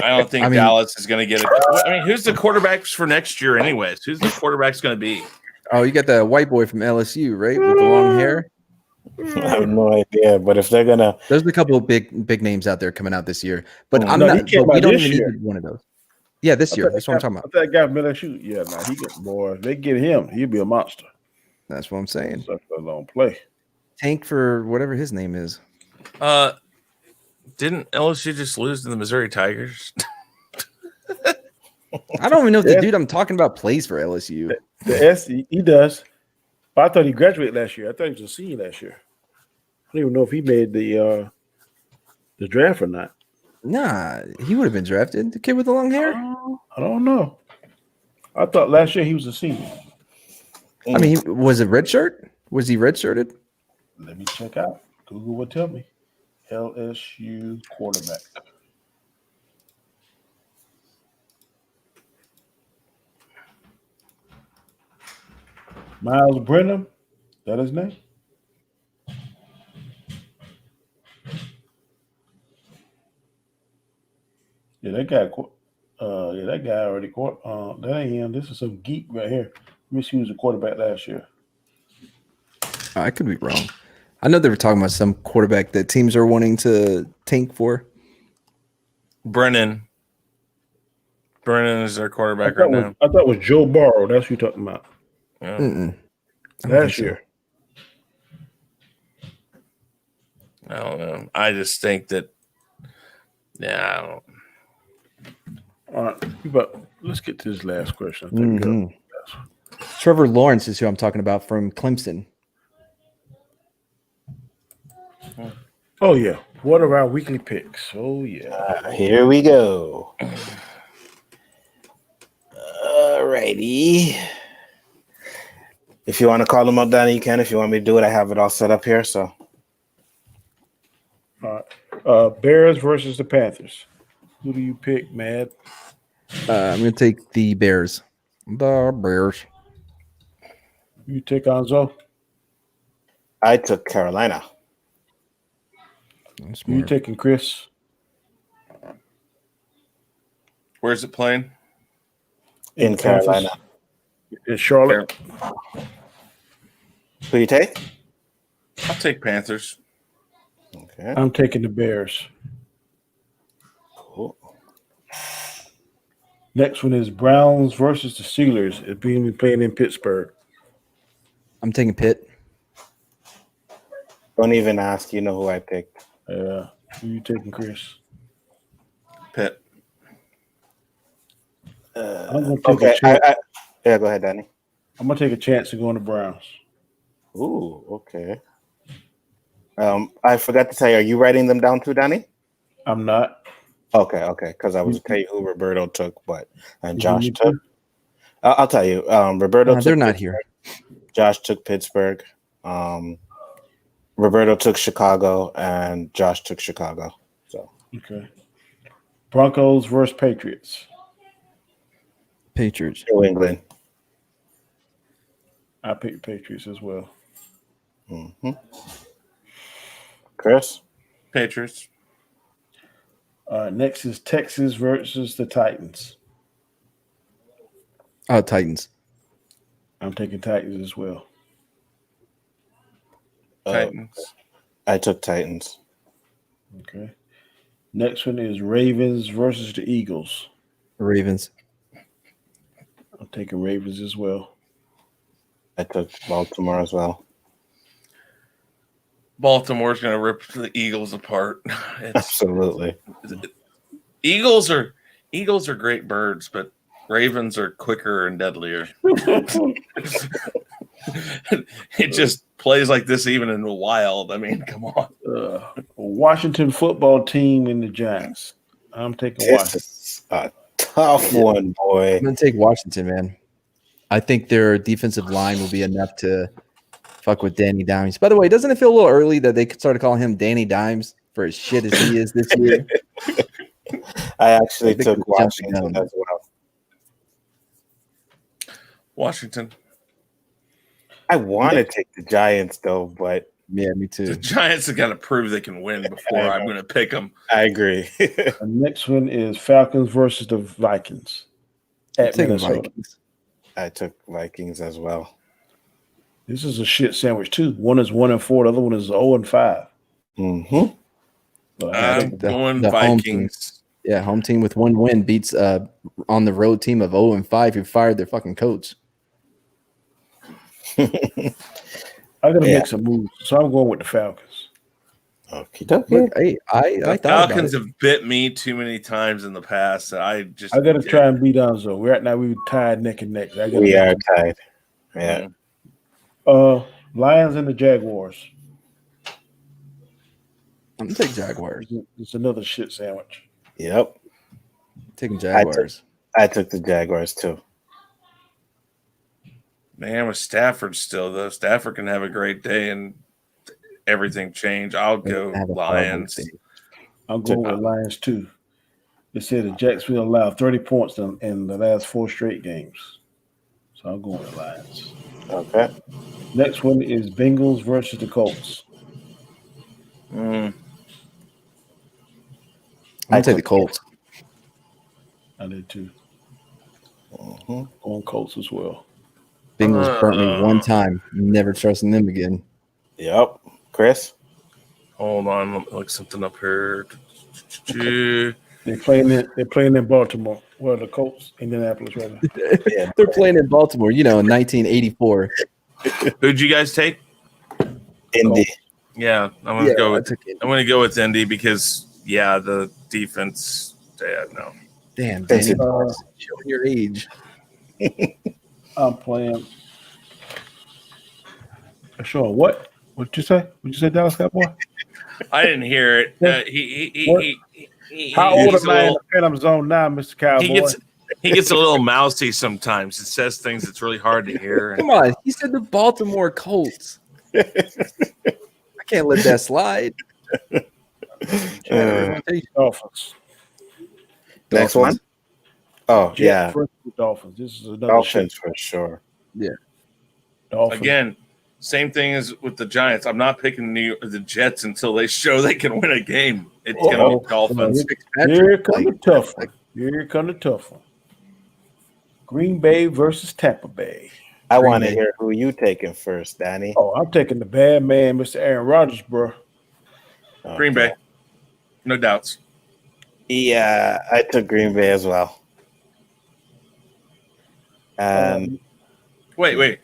I don't think I mean- Dallas is going to get it. I mean, who's the quarterbacks for next year, anyways? Who's the quarterbacks going to be? Oh, you got the white boy from LSU, right, with the long hair. I have no idea, but if they're gonna, There's a couple of big names out there coming out this year, but I'm No, he not. came But we out don't this even year. need one of those. Yeah, this year. That's what I'm talking about. I thought that guy from LSU. Yeah, nah, he get boy. If they get him, he'll be a monster. That's what I'm saying. Such a long play. Tank for whatever his name is. Didn't LSU just lose to the Missouri Tigers? I don't even know if the Yeah. dude I'm talking about plays for LSU. The S he does. But I thought he graduated last year. I thought he was a senior last year. I don't even know if he made the draft or not. Nah, he would have been drafted. The kid with the long hair. I don't know. I thought last year he was a senior. I mean, was it red shirt? Was he red shirted? Let me check out. Google will tell me. LSU quarterback. Miles Brennan. That his name? Yeah, that guy. That guy already caught. That ain't him. This is some geek right here. Let me see who was a quarterback last year. I could be wrong. I know they were talking about some quarterback that teams are wanting to tank for. Brennan is their quarterback I right now. thought it was Joe Burrow. That's who you're talking about. Yeah. Mm-mm. I don't Last think so. year. I don't know. I just think that. Yeah, I don't. All right, but let's get to this last question. I think we got- Trevor Lawrence is who I'm talking about from Clemson. Oh yeah, what are our weekly picks? Oh yeah, here we go. Alrighty. If you want to call them up, Danny, you can. If you want me to do it, I have it all set up here. So all right. Bears versus the Panthers. Who do you pick, Mad? I'm going to take the Bears. The Bears. You take Anzo. I took Carolina. That's You smart. taking Chris? Where's it playing? In Carolina. In Charlotte. Who you take? I'll take Panthers. Okay. I'm taking the Bears. Cool. Next one is Browns versus the Steelers. It's being playing in Pittsburgh. I'm taking Pitt. Don't even ask. You know who I picked. Who you taking, Chris? Pitt. I'm gonna take Okay. a chance. Yeah, go ahead, Danny. I'm gonna take a chance to go on the Browns. Ooh, okay. I forgot to tell you, are you writing them down too, Danny? I'm not. Okay. Because I was tell you who Roberto took, and Josh You took. I'll tell you. Roberto. They're took not Pittsburgh. here. Josh took Pittsburgh. Roberto took Chicago, and Josh took Chicago. So Okay. Broncos versus Patriots. Patriots. New England. I picked Patriots as well. Mm-hmm. Chris. Patriots. Next is Texas versus the Titans. Oh, Titans. I'm taking Titans as well. Titans. I took Titans. Okay. Next one is Ravens versus the Eagles. Ravens. I'm taking Ravens as well. I took Baltimore as well. Baltimore's going to rip the Eagles apart. Absolutely. Eagles are great birds, but Ravens are quicker and deadlier. It just plays like this even in the wild. I mean, come on. Washington football team and the Giants. I'm taking This Washington. is a tough one, boy. I'm going to take Washington, man. I think their defensive line will be enough to fuck with Danny Dimes. By the way, doesn't it feel a little early that they started calling him Danny Dimes for as shit as he is this year? I actually They took could've jumped the Washington gun. as well. Washington. I want to take the Giants though, but Yeah, me The too. Giants have got to prove they can win before I'm going to pick them. I agree. The next one is Falcons versus the Vikings I'm at taking Minnesota. Vikings. I took Vikings as well. This is a shit sandwich too. One is 1-4, the other one is 0-5. Mm-hmm. But I'm the- going the home team. Vikings. Yeah, home team with 1 win beats on the road team of 0-5 who fired their fucking coach. I gotta Yeah. make some moves, so I'm going with the Falcons. Okay. Look, hey, I The thought about Falcons it. have bit me too many times in the past. I just I gotta try and beat Donzo. Right now we tied neck and neck. I gotta We make are some- tied. Yeah. Lions and the Jaguars. I'm gonna take Jaguars. It's another shit sandwich. Yep. Taking Jaguars. I took the Jaguars too. Man, with Stafford still though, Stafford can have a great day and everything change. I'll go Have a Lions. horrible day. I'm going with Lions too. They said that Jacksonville allowed 30 points in the last 4 straight games. So I'm going with Lions. Okay. Next one is Bengals versus the Colts. Mm, I'm gonna take the Colts. I did too. Mm-hmm. Going Colts as well. Bengals burnt me one time. Never trusting them again. Yep. Chris? hold on, let me look something up here. They're playing in Baltimore. Well, the Colts, Indianapolis right now. Yeah. They're playing in Baltimore, in 1984. Who'd you guys take? Indy. Yeah, I'm gonna go I with took it. I'm gonna go with Indy because the defense. Yeah, no. Damn, That's Danny, it. showing your age. I'm playing. Sure. What? What'd you say? What'd you say, Dallas Cowboy? I didn't hear it. How he old gets am a I in little- the Phantom Zone now, Mr. Cowboy? He gets a little mousy sometimes. It says things that's really hard to hear. Come on, he said the Baltimore Colts. I can't let that slide. Dolphins. Next one? Oh, Jets yeah. versus the Dolphins. This is another Dolphins shit. for sure. Dolphins. Again, same thing as with the Giants. I'm not picking the Jets until they show they can win a game. It's going to be Dolphins. Here come the tough one. Here come the tough one. Green Bay versus Tampa Bay. I Green want to Bay. hear who you taking first, Danny. Oh, I'm taking the bad man, Mr. Aaron Rodgers, bro. Green Bay, no doubts. Yeah, I took Green Bay as well. And Wait.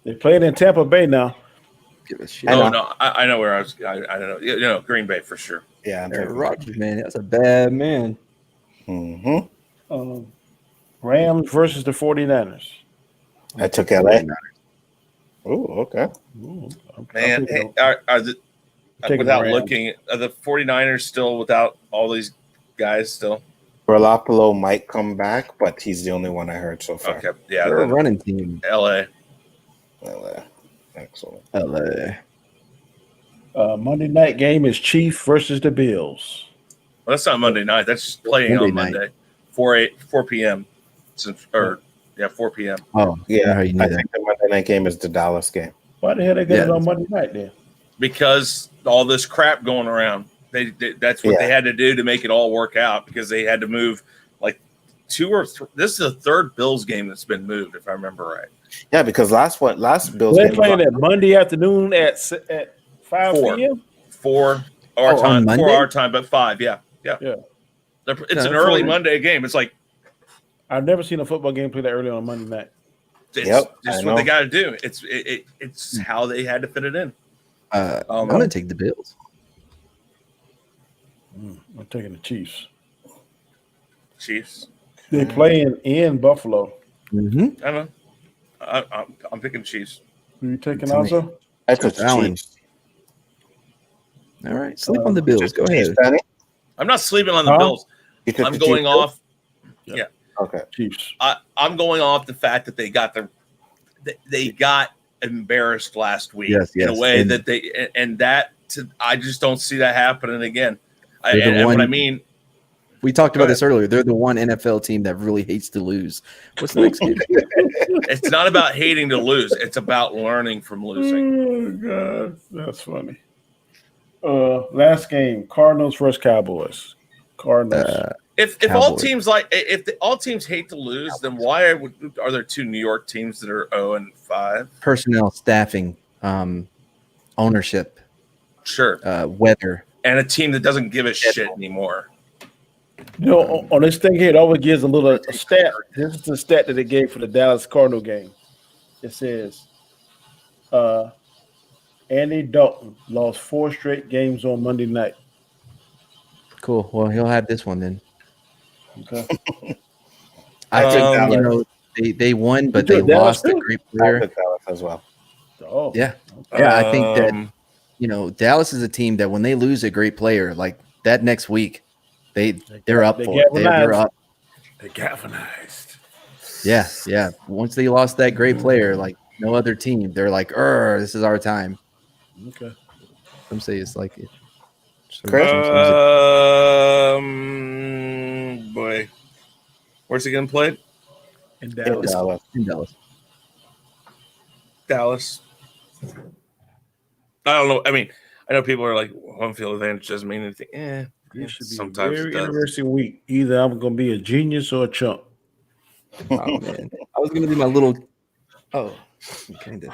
They playing in Tampa Bay now. Give a shit. I know. No. I know where I was. I don't know. Green Bay for sure. yeah, I'm Aaron taking Rodgers, man, that's a bad man. Mm-hmm. Rams versus the 49ers. I took LA. Oh, okay. Ooh, I'm Man, taking are the taking without the Rams. looking, are the 49ers still without all these guys still? Garoppolo might come back, but he's the only one I heard so far. Okay, yeah. They're a then running team. LA. LA. Excellent. LA. Monday night game is Chiefs versus the Bills. Well, that's not Monday night. That's playing on Monday Monday, 4 p.m. 4 p.m. Oh, Yeah, how you knew I that. think the Monday night game is the Dallas game. Why the hell they got Yeah. it on Monday night then? Because all this crap going around. That's what they had to do to make it all work out because they had to move like 2 or 3. This is the third Bills game that's been moved, if I remember right. Yeah, because last Bills They're game playing was at Monday afternoon at 5 4. p.m. 4 our on time, 4 Monday? our time, but 5. Yeah. Yeah. It's No, an early 4. Monday game. It's like I've never seen a football game play that early on Monday night. it's Yep, just I what they know. got to do. It's how they had to fit it in. I'm gonna take the Bills. I'm taking the Chiefs. Chiefs. They're playing in Buffalo. Mm-hmm. I don't know. I'm picking Chiefs. Who you taking Tell me. also? I took the Allen. Chiefs. All right, sleep on the Bills. Go ahead. Chiefs, Danny? I'm not sleeping on the Huh? Bills. You took I'm the going Chiefs? off. Yeah. Yeah. Okay. Chiefs. I'm going off the fact that they got embarrassed last week in a way that I just don't see that happening again. And what I mean, we talked about this earlier. They're the one NFL team that really hates to lose. What's the next game? it's not about hating to lose. It's about learning from losing. Oh, God. That's funny. Last game, Cardinals versus Cowboys. Cardinals. If all teams all teams hate to lose, then why are there two New York teams that are 0-5? Personnel, staffing, ownership, sure, weather, and a team that doesn't give a shit anymore. You know, on this thing here, it always gives a stat. This is the stat that they gave for the Dallas Cardinal game. It says, Andy Dalton lost 4 straight games on Monday night. Cool. Well, he'll have this one then. Okay. I think they won, but they lost a great player. Dallas as well. Oh, yeah. I think that Dallas is a team that when they lose a great player like that next week, they're up for it. They're up. They galvanized. Yeah. Once they lost that great player, like no other team, they're like, this is our time. Okay. Some say it's like it. Boy. Where's he getting played? In Dallas. Dallas. I don't know. I mean, I know people are like, home field advantage doesn't mean anything. This should be sometimes a very interesting week. Either I'm going to be a genius or a chump. Oh, man. I was going to do my little – kind of.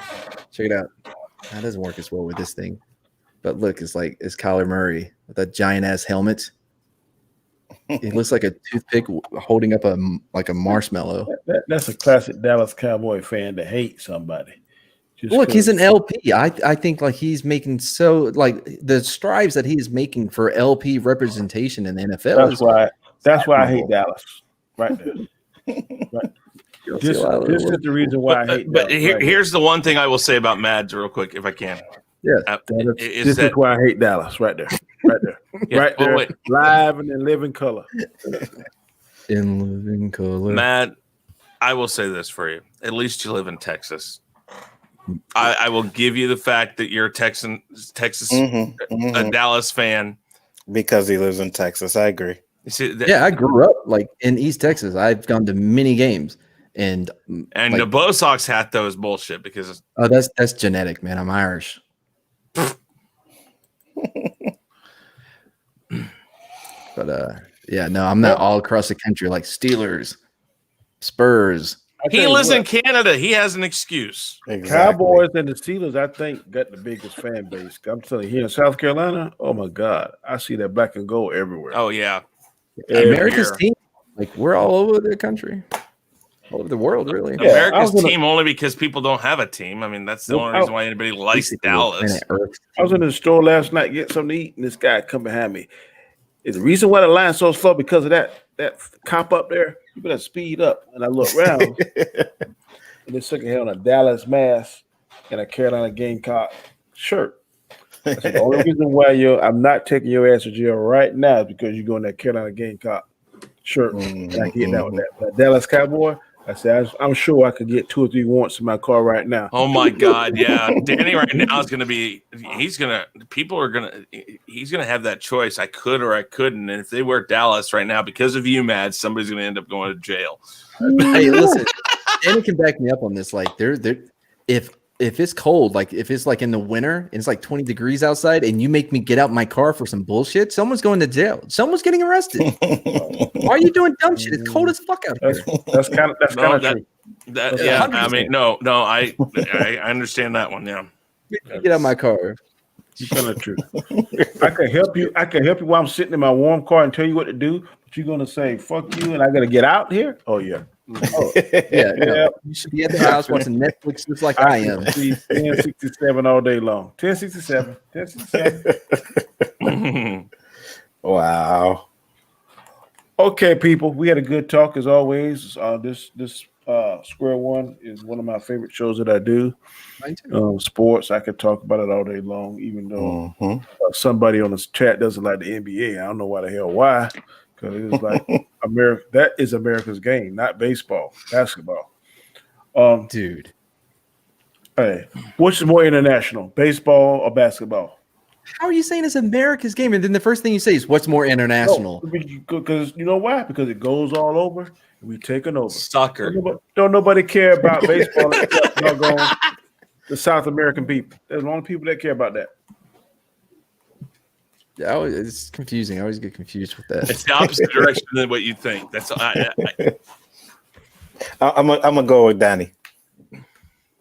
Check it out. That doesn't work as well with this thing. But look, it's Kyler Murray with that giant-ass helmet. It looks like a toothpick holding up a marshmallow. That's a classic Dallas Cowboy fan to hate somebody. Look, he's an LP. I think like he's making the strides that he's making for LP representation in the NFL. That's why I hate Dallas. Right there. Right. This is the reason why I hate Dallas. But here's the one thing I will say about Mads real quick, if I can. Yeah, this is why I hate Dallas. Right there. Right there. Yeah, right there. Live and in living color. In living color. Matt, I will say this for you. At least you live in Texas. I will give you the fact that you're a Texas, a Dallas fan. Because he lives in Texas. I agree. I grew up like in East Texas. I've gone to many games. And the Bo Sox hat, though, is bullshit because that's genetic, man. I'm Irish. But I'm not all across the country like Steelers, Spurs. He lives in Canada. He has an excuse. Exactly. Cowboys and the Steelers, I think, got the biggest fan base. I'm telling you, here in South Carolina, oh my God, I see that black and gold everywhere. Oh yeah, America's team, like we're all over the country. All over the world, really. America's team only because people don't have a team. I mean, that's the only reason why anybody likes Dallas. I was in the store last night getting something to eat, and this guy come behind me. Is the reason why the line's so slow because of that cop up there? You better speed up. And I look around, and this second had on a Dallas mask and a Carolina Gamecock shirt. I said, the only reason why I'm not taking your ass to jail right now is because you're going that Carolina Gamecock shirt. And I get that with that Dallas Cowboy. I said, I'm sure I could get 2 or 3 warrants in my car right now. Oh my God, yeah. Danny right now is going to be, he's going to have that choice. I could or I couldn't. And if they wear Dallas right now, because of you, Mads, somebody's going to end up going to jail. Hey, listen, Danny can back me up on this. Like, if it's cold, like if it's like in the winter and it's like 20 degrees outside and you make me get out my car for some bullshit, someone's going to jail. Someone's getting arrested. Why are you doing dumb shit? It's cold as fuck out here. That's kind of true. Yeah, 100%. I mean, no, I understand that one. Yeah. Get out my car. It's kind of true. I can help you. While I'm sitting in my warm car and tell you what to do. But you're gonna say "fuck you" and I gotta get out here. Oh yeah. Oh, yeah. You should be at the house watching Netflix just like I am. 1067 all day long. 1067. Wow. Okay, people. We had a good talk as always. This Square One is one of my favorite shows that I do. Sports. I could talk about it all day long, even though somebody on the chat doesn't like the NBA. I don't know why the hell why. because it is like America. That is America's game, not baseball, basketball. Dude. Hey, which is more international, baseball or basketball? How are you saying it's America's game? And then the first thing you say is what's more international? Because you know why? Because it goes all over and we taking over. Soccer. Don't nobody care about baseball except the South American people. There's a lot of people that care about that. Yeah, it's confusing. I always get confused with that. It's the opposite direction than what you think. That's I'm gonna go with Danny. I'm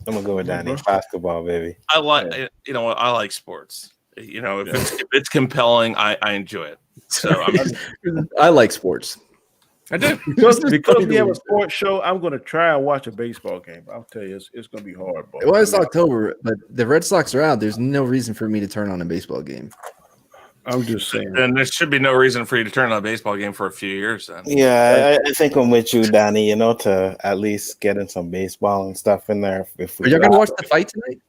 gonna go with Danny. Basketball, baby. I like I like sports. If it's compelling, I enjoy it. So I like sports. I do. Because we have a sports show, I'm going to try and watch a baseball game. I'll tell you, it's going to be hard. Boy. Well, it's October, but the Red Sox are out. There's no reason for me to turn on a baseball game. I'm just saying. And there should be no reason for you to turn on a baseball game for a few years then. Yeah, I think I'm with you, Danny, to at least get in some baseball and stuff in there. Are y'all going to watch the fight tonight?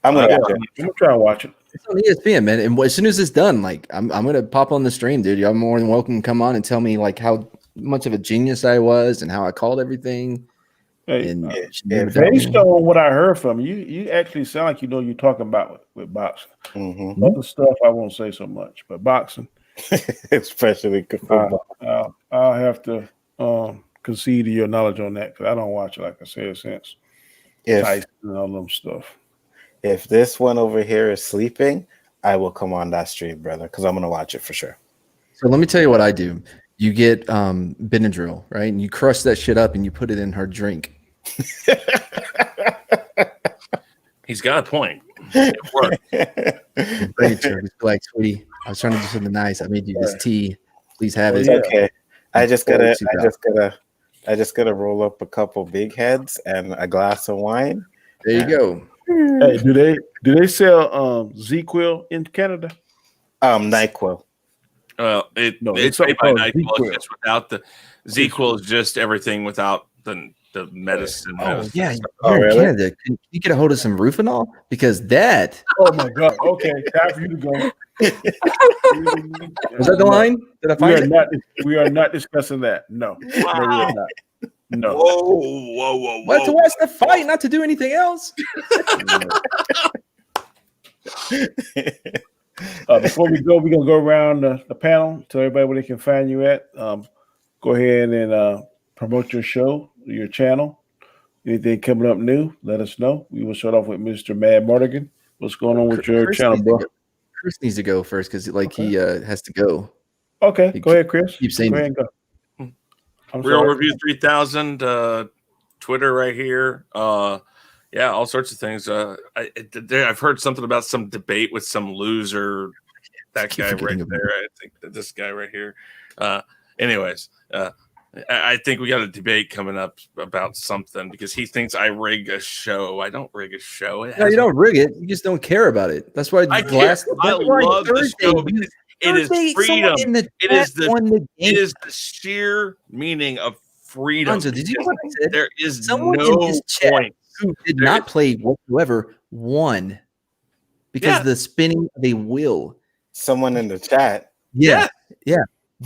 I'm going to I'm gonna try and watch it. It's on ESPN, man. And as soon as it's done, I'm going to pop on the stream, dude. Y'all more than welcome to come on and tell me how much of a genius I was and how I called everything. Hey, based on what I heard from you, you actually sound like you're talking about with boxing. Mm-hmm. Other stuff I won't say so much, but boxing, especially football. I'll have to concede to your knowledge on that because I don't watch it, like I said, since Tyson and all them stuff. If this one over here is sleeping, I will come on that stream, brother, because I'm gonna watch it for sure. So let me tell you what I do. You get Benadryl, right? And you crush that shit up and you put it in her drink. He's got a point. It worked. Very true. Just be like, sweetie, I was trying to do something nice. I made you this tea. Please have it. Okay. I just gotta roll up a couple big heads and a glass of wine. There you go. Hey, do they sell ZQUIL in Canada? NyQuil. Well, it's made by NyQuil. It's without the ZQUIL is just everything without the medicine. Oh yeah, Oh, you're in really? Canada. Can you get a hold of some Rufinol? Because that Oh my God! Okay, time for you to go. was that the line? Did I find it? We are not discussing that. No, no, we are not. No. Whoa. Well, to watch the fight, not to do anything else. Before we go, we're gonna go around the panel, tell everybody where they can find you at. Go ahead and promote your show, your channel. Anything coming up new, let us know. We will start off with Mr. Mad Mardigan. What's going on with your channel, bro? Chris needs to go first because he has to go. Okay, go ahead, Chris. Keep saying go ahead and go. Real Review 3000, Twitter right here. Yeah, all sorts of things. I've heard something about some debate with some loser. That guy right there. I think that this guy right here. Anyways, I think we got a debate coming up about something because he thinks I rig a show. I don't rig a show. No, you don't rig it. You just don't care about it. That's why I love the show because it is freedom. It is the sheer meaning of freedom. Hanzo, did you know what I said? There is someone no in this chat point. who did not play whatsoever won because the spinning of a wheel. Someone in the chat. Yeah.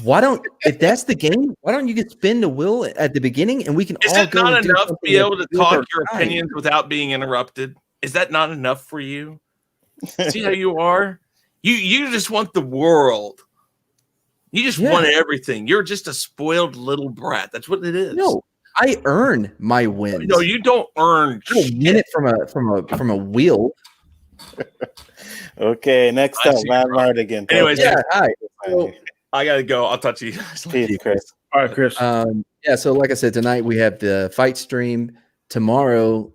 Why don't, if that's the game, why don't you just spin the wheel at the beginning and we can Is all that go not and do enough to something be able to with talk our your time? opinions without being interrupted? Is that not enough for you? See how you are? You just want the world. You just want everything. You're just a spoiled little brat. That's what it is. No, I earn my wins. No, you don't earn. I don't win it from a wheel. Okay, next up, Matt Mardigan. Anyways, hi. So, I gotta go. I'll talk to you guys later. Peace, Chris. All right, Chris. So like I said, tonight we have the fight stream. Tomorrow,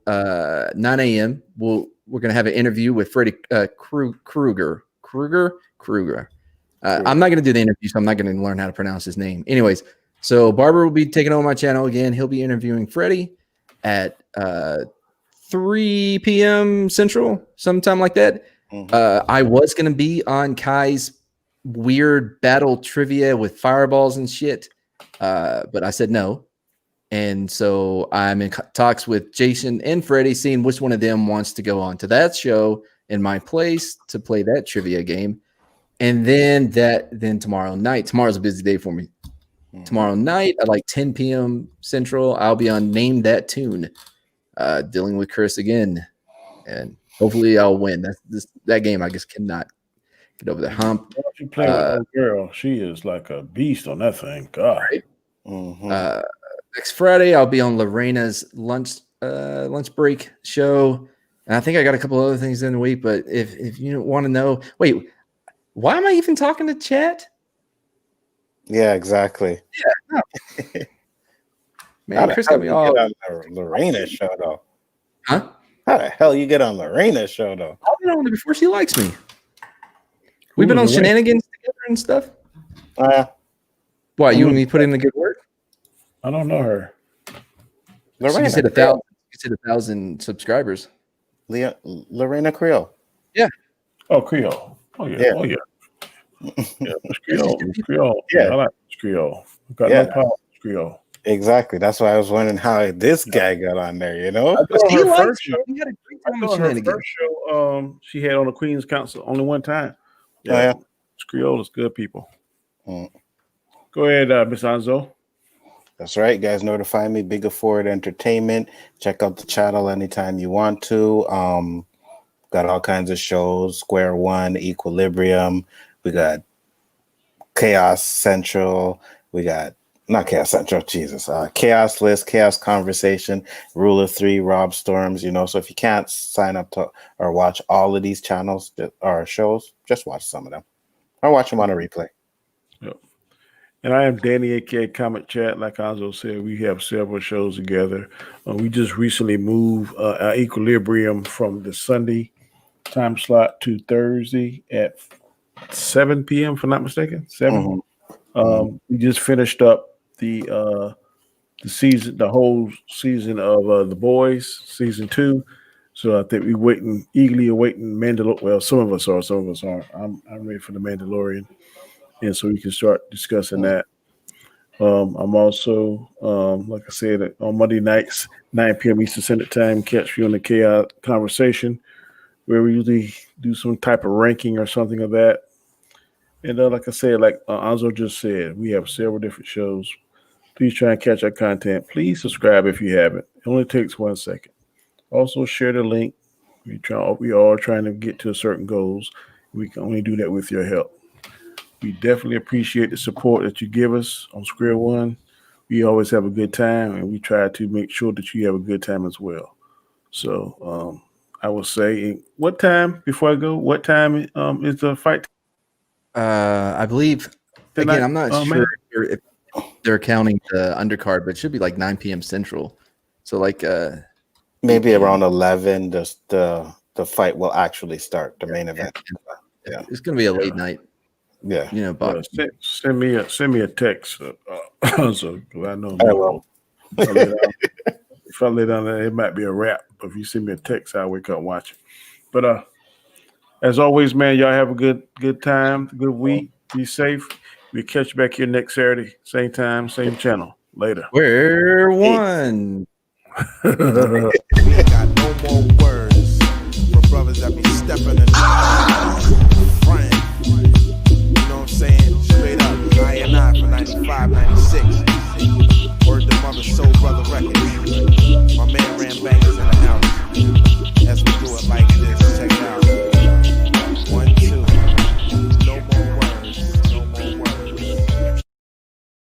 9 a.m. We're gonna have an interview with Freddie Krueger. I'm not gonna do the interview, so I'm not gonna learn how to pronounce his name. Anyways, so Barber will be taking over my channel again. He'll be interviewing Freddie at 3 p.m. Central, sometime like that. Mm-hmm. I was gonna be on Kai's weird battle trivia with fireballs and shit, but I said no. And so I'm in talks with Jason and Freddie, seeing which one of them wants to go on to that show in my place to play that trivia game. And then tomorrow night, tomorrow's a busy day for me. Tomorrow night at like 10 p.m. Central, I'll be on Name That Tune, dealing with Chris again, and hopefully I'll win. That game I just cannot get over the hump. She playing with that girl. She is like a beast on that thing. God. Right? Next Friday, I'll be on Lorena's lunch break show. And I think I got a couple other things in the week, but if you want to know, wait, why am I even talking to chat? Yeah, exactly. Yeah. No. Man, Chris got me all on Lorena's show though. Huh? How the hell you get on Lorena's show though? I've been on it before she likes me. We've been on shenanigans together and stuff. Why, you and me put in the good work? I don't know her. Lorena, she said 1,000. She said 1,000 subscribers. Lorena Creole. Yeah. Oh, Creole. Oh yeah. Yeah. Oh yeah. Yeah, Creole. Creole. Yeah. I like Creole. I've got no problem with Creole. Exactly. That's why I was wondering how this guy got on there. You know, he likes first show. He had a great time with her shenanigans. first show, she had on the Queen's Council only one time. Yeah, Oh, yeah. Creole is good people. Go ahead, Miss Anzo. That's right, guys. Know to find me, Bigger Forward Entertainment. Check out the channel anytime you want to. Got all kinds of shows: Square One, Equilibrium. We got Chaos Central. We got not Chaos Central, Jesus. Chaos List, Chaos Conversation, Rule of Three, Rob Storms. You know, so if you can't sign up to or watch all of these channels or shows, just watch some of them or watch them on a replay. Yep. And I am Danny, aka Comic Chat. Like Anzo said, we have several shows together. We just recently moved our Equilibrium from the Sunday time slot to Thursday at 7 p.m. if I'm not mistaken. 7. We just finished up the season, the whole season of The Boys, season 2. So I think we're eagerly awaiting Mandalorian. Well, some of us are, some of us aren't. I'm ready for the Mandalorian, and so we can start discussing that. I'm also, like I said, on Monday nights, 9 p.m. Eastern Standard Time, catch you on the Chaos Conversation, where we usually do some type of ranking or something of that. And like I said, like Anzo just said, we have several different shows. Please try and catch our content. Please subscribe if you haven't. It only takes 1 second. Also share the link. We are trying to get to certain goals. We can only do that with your help. We definitely appreciate the support that you give us on Square One. We always have a good time, and we try to make sure that you have a good time as well. So I will say, what time, before I go, what time is the fight? I believe, Tonight? again, I'm not sure if they're counting the undercard, but it should be like 9 p.m. Central. So like maybe around 11, the fight will actually start, the main event. Yeah, it's gonna be a late night. Yeah, you know, Bob. Send me a text, so I know. I will. If I lay down there, it might be a wrap. But if you send me a text, I'll wake up and watch it. But as always, man, y'all have a good time, good week. Be safe. We'll catch you back here next Saturday, same time, same channel. Later. We're one. We ain't got no more words for brothers that be stepping in.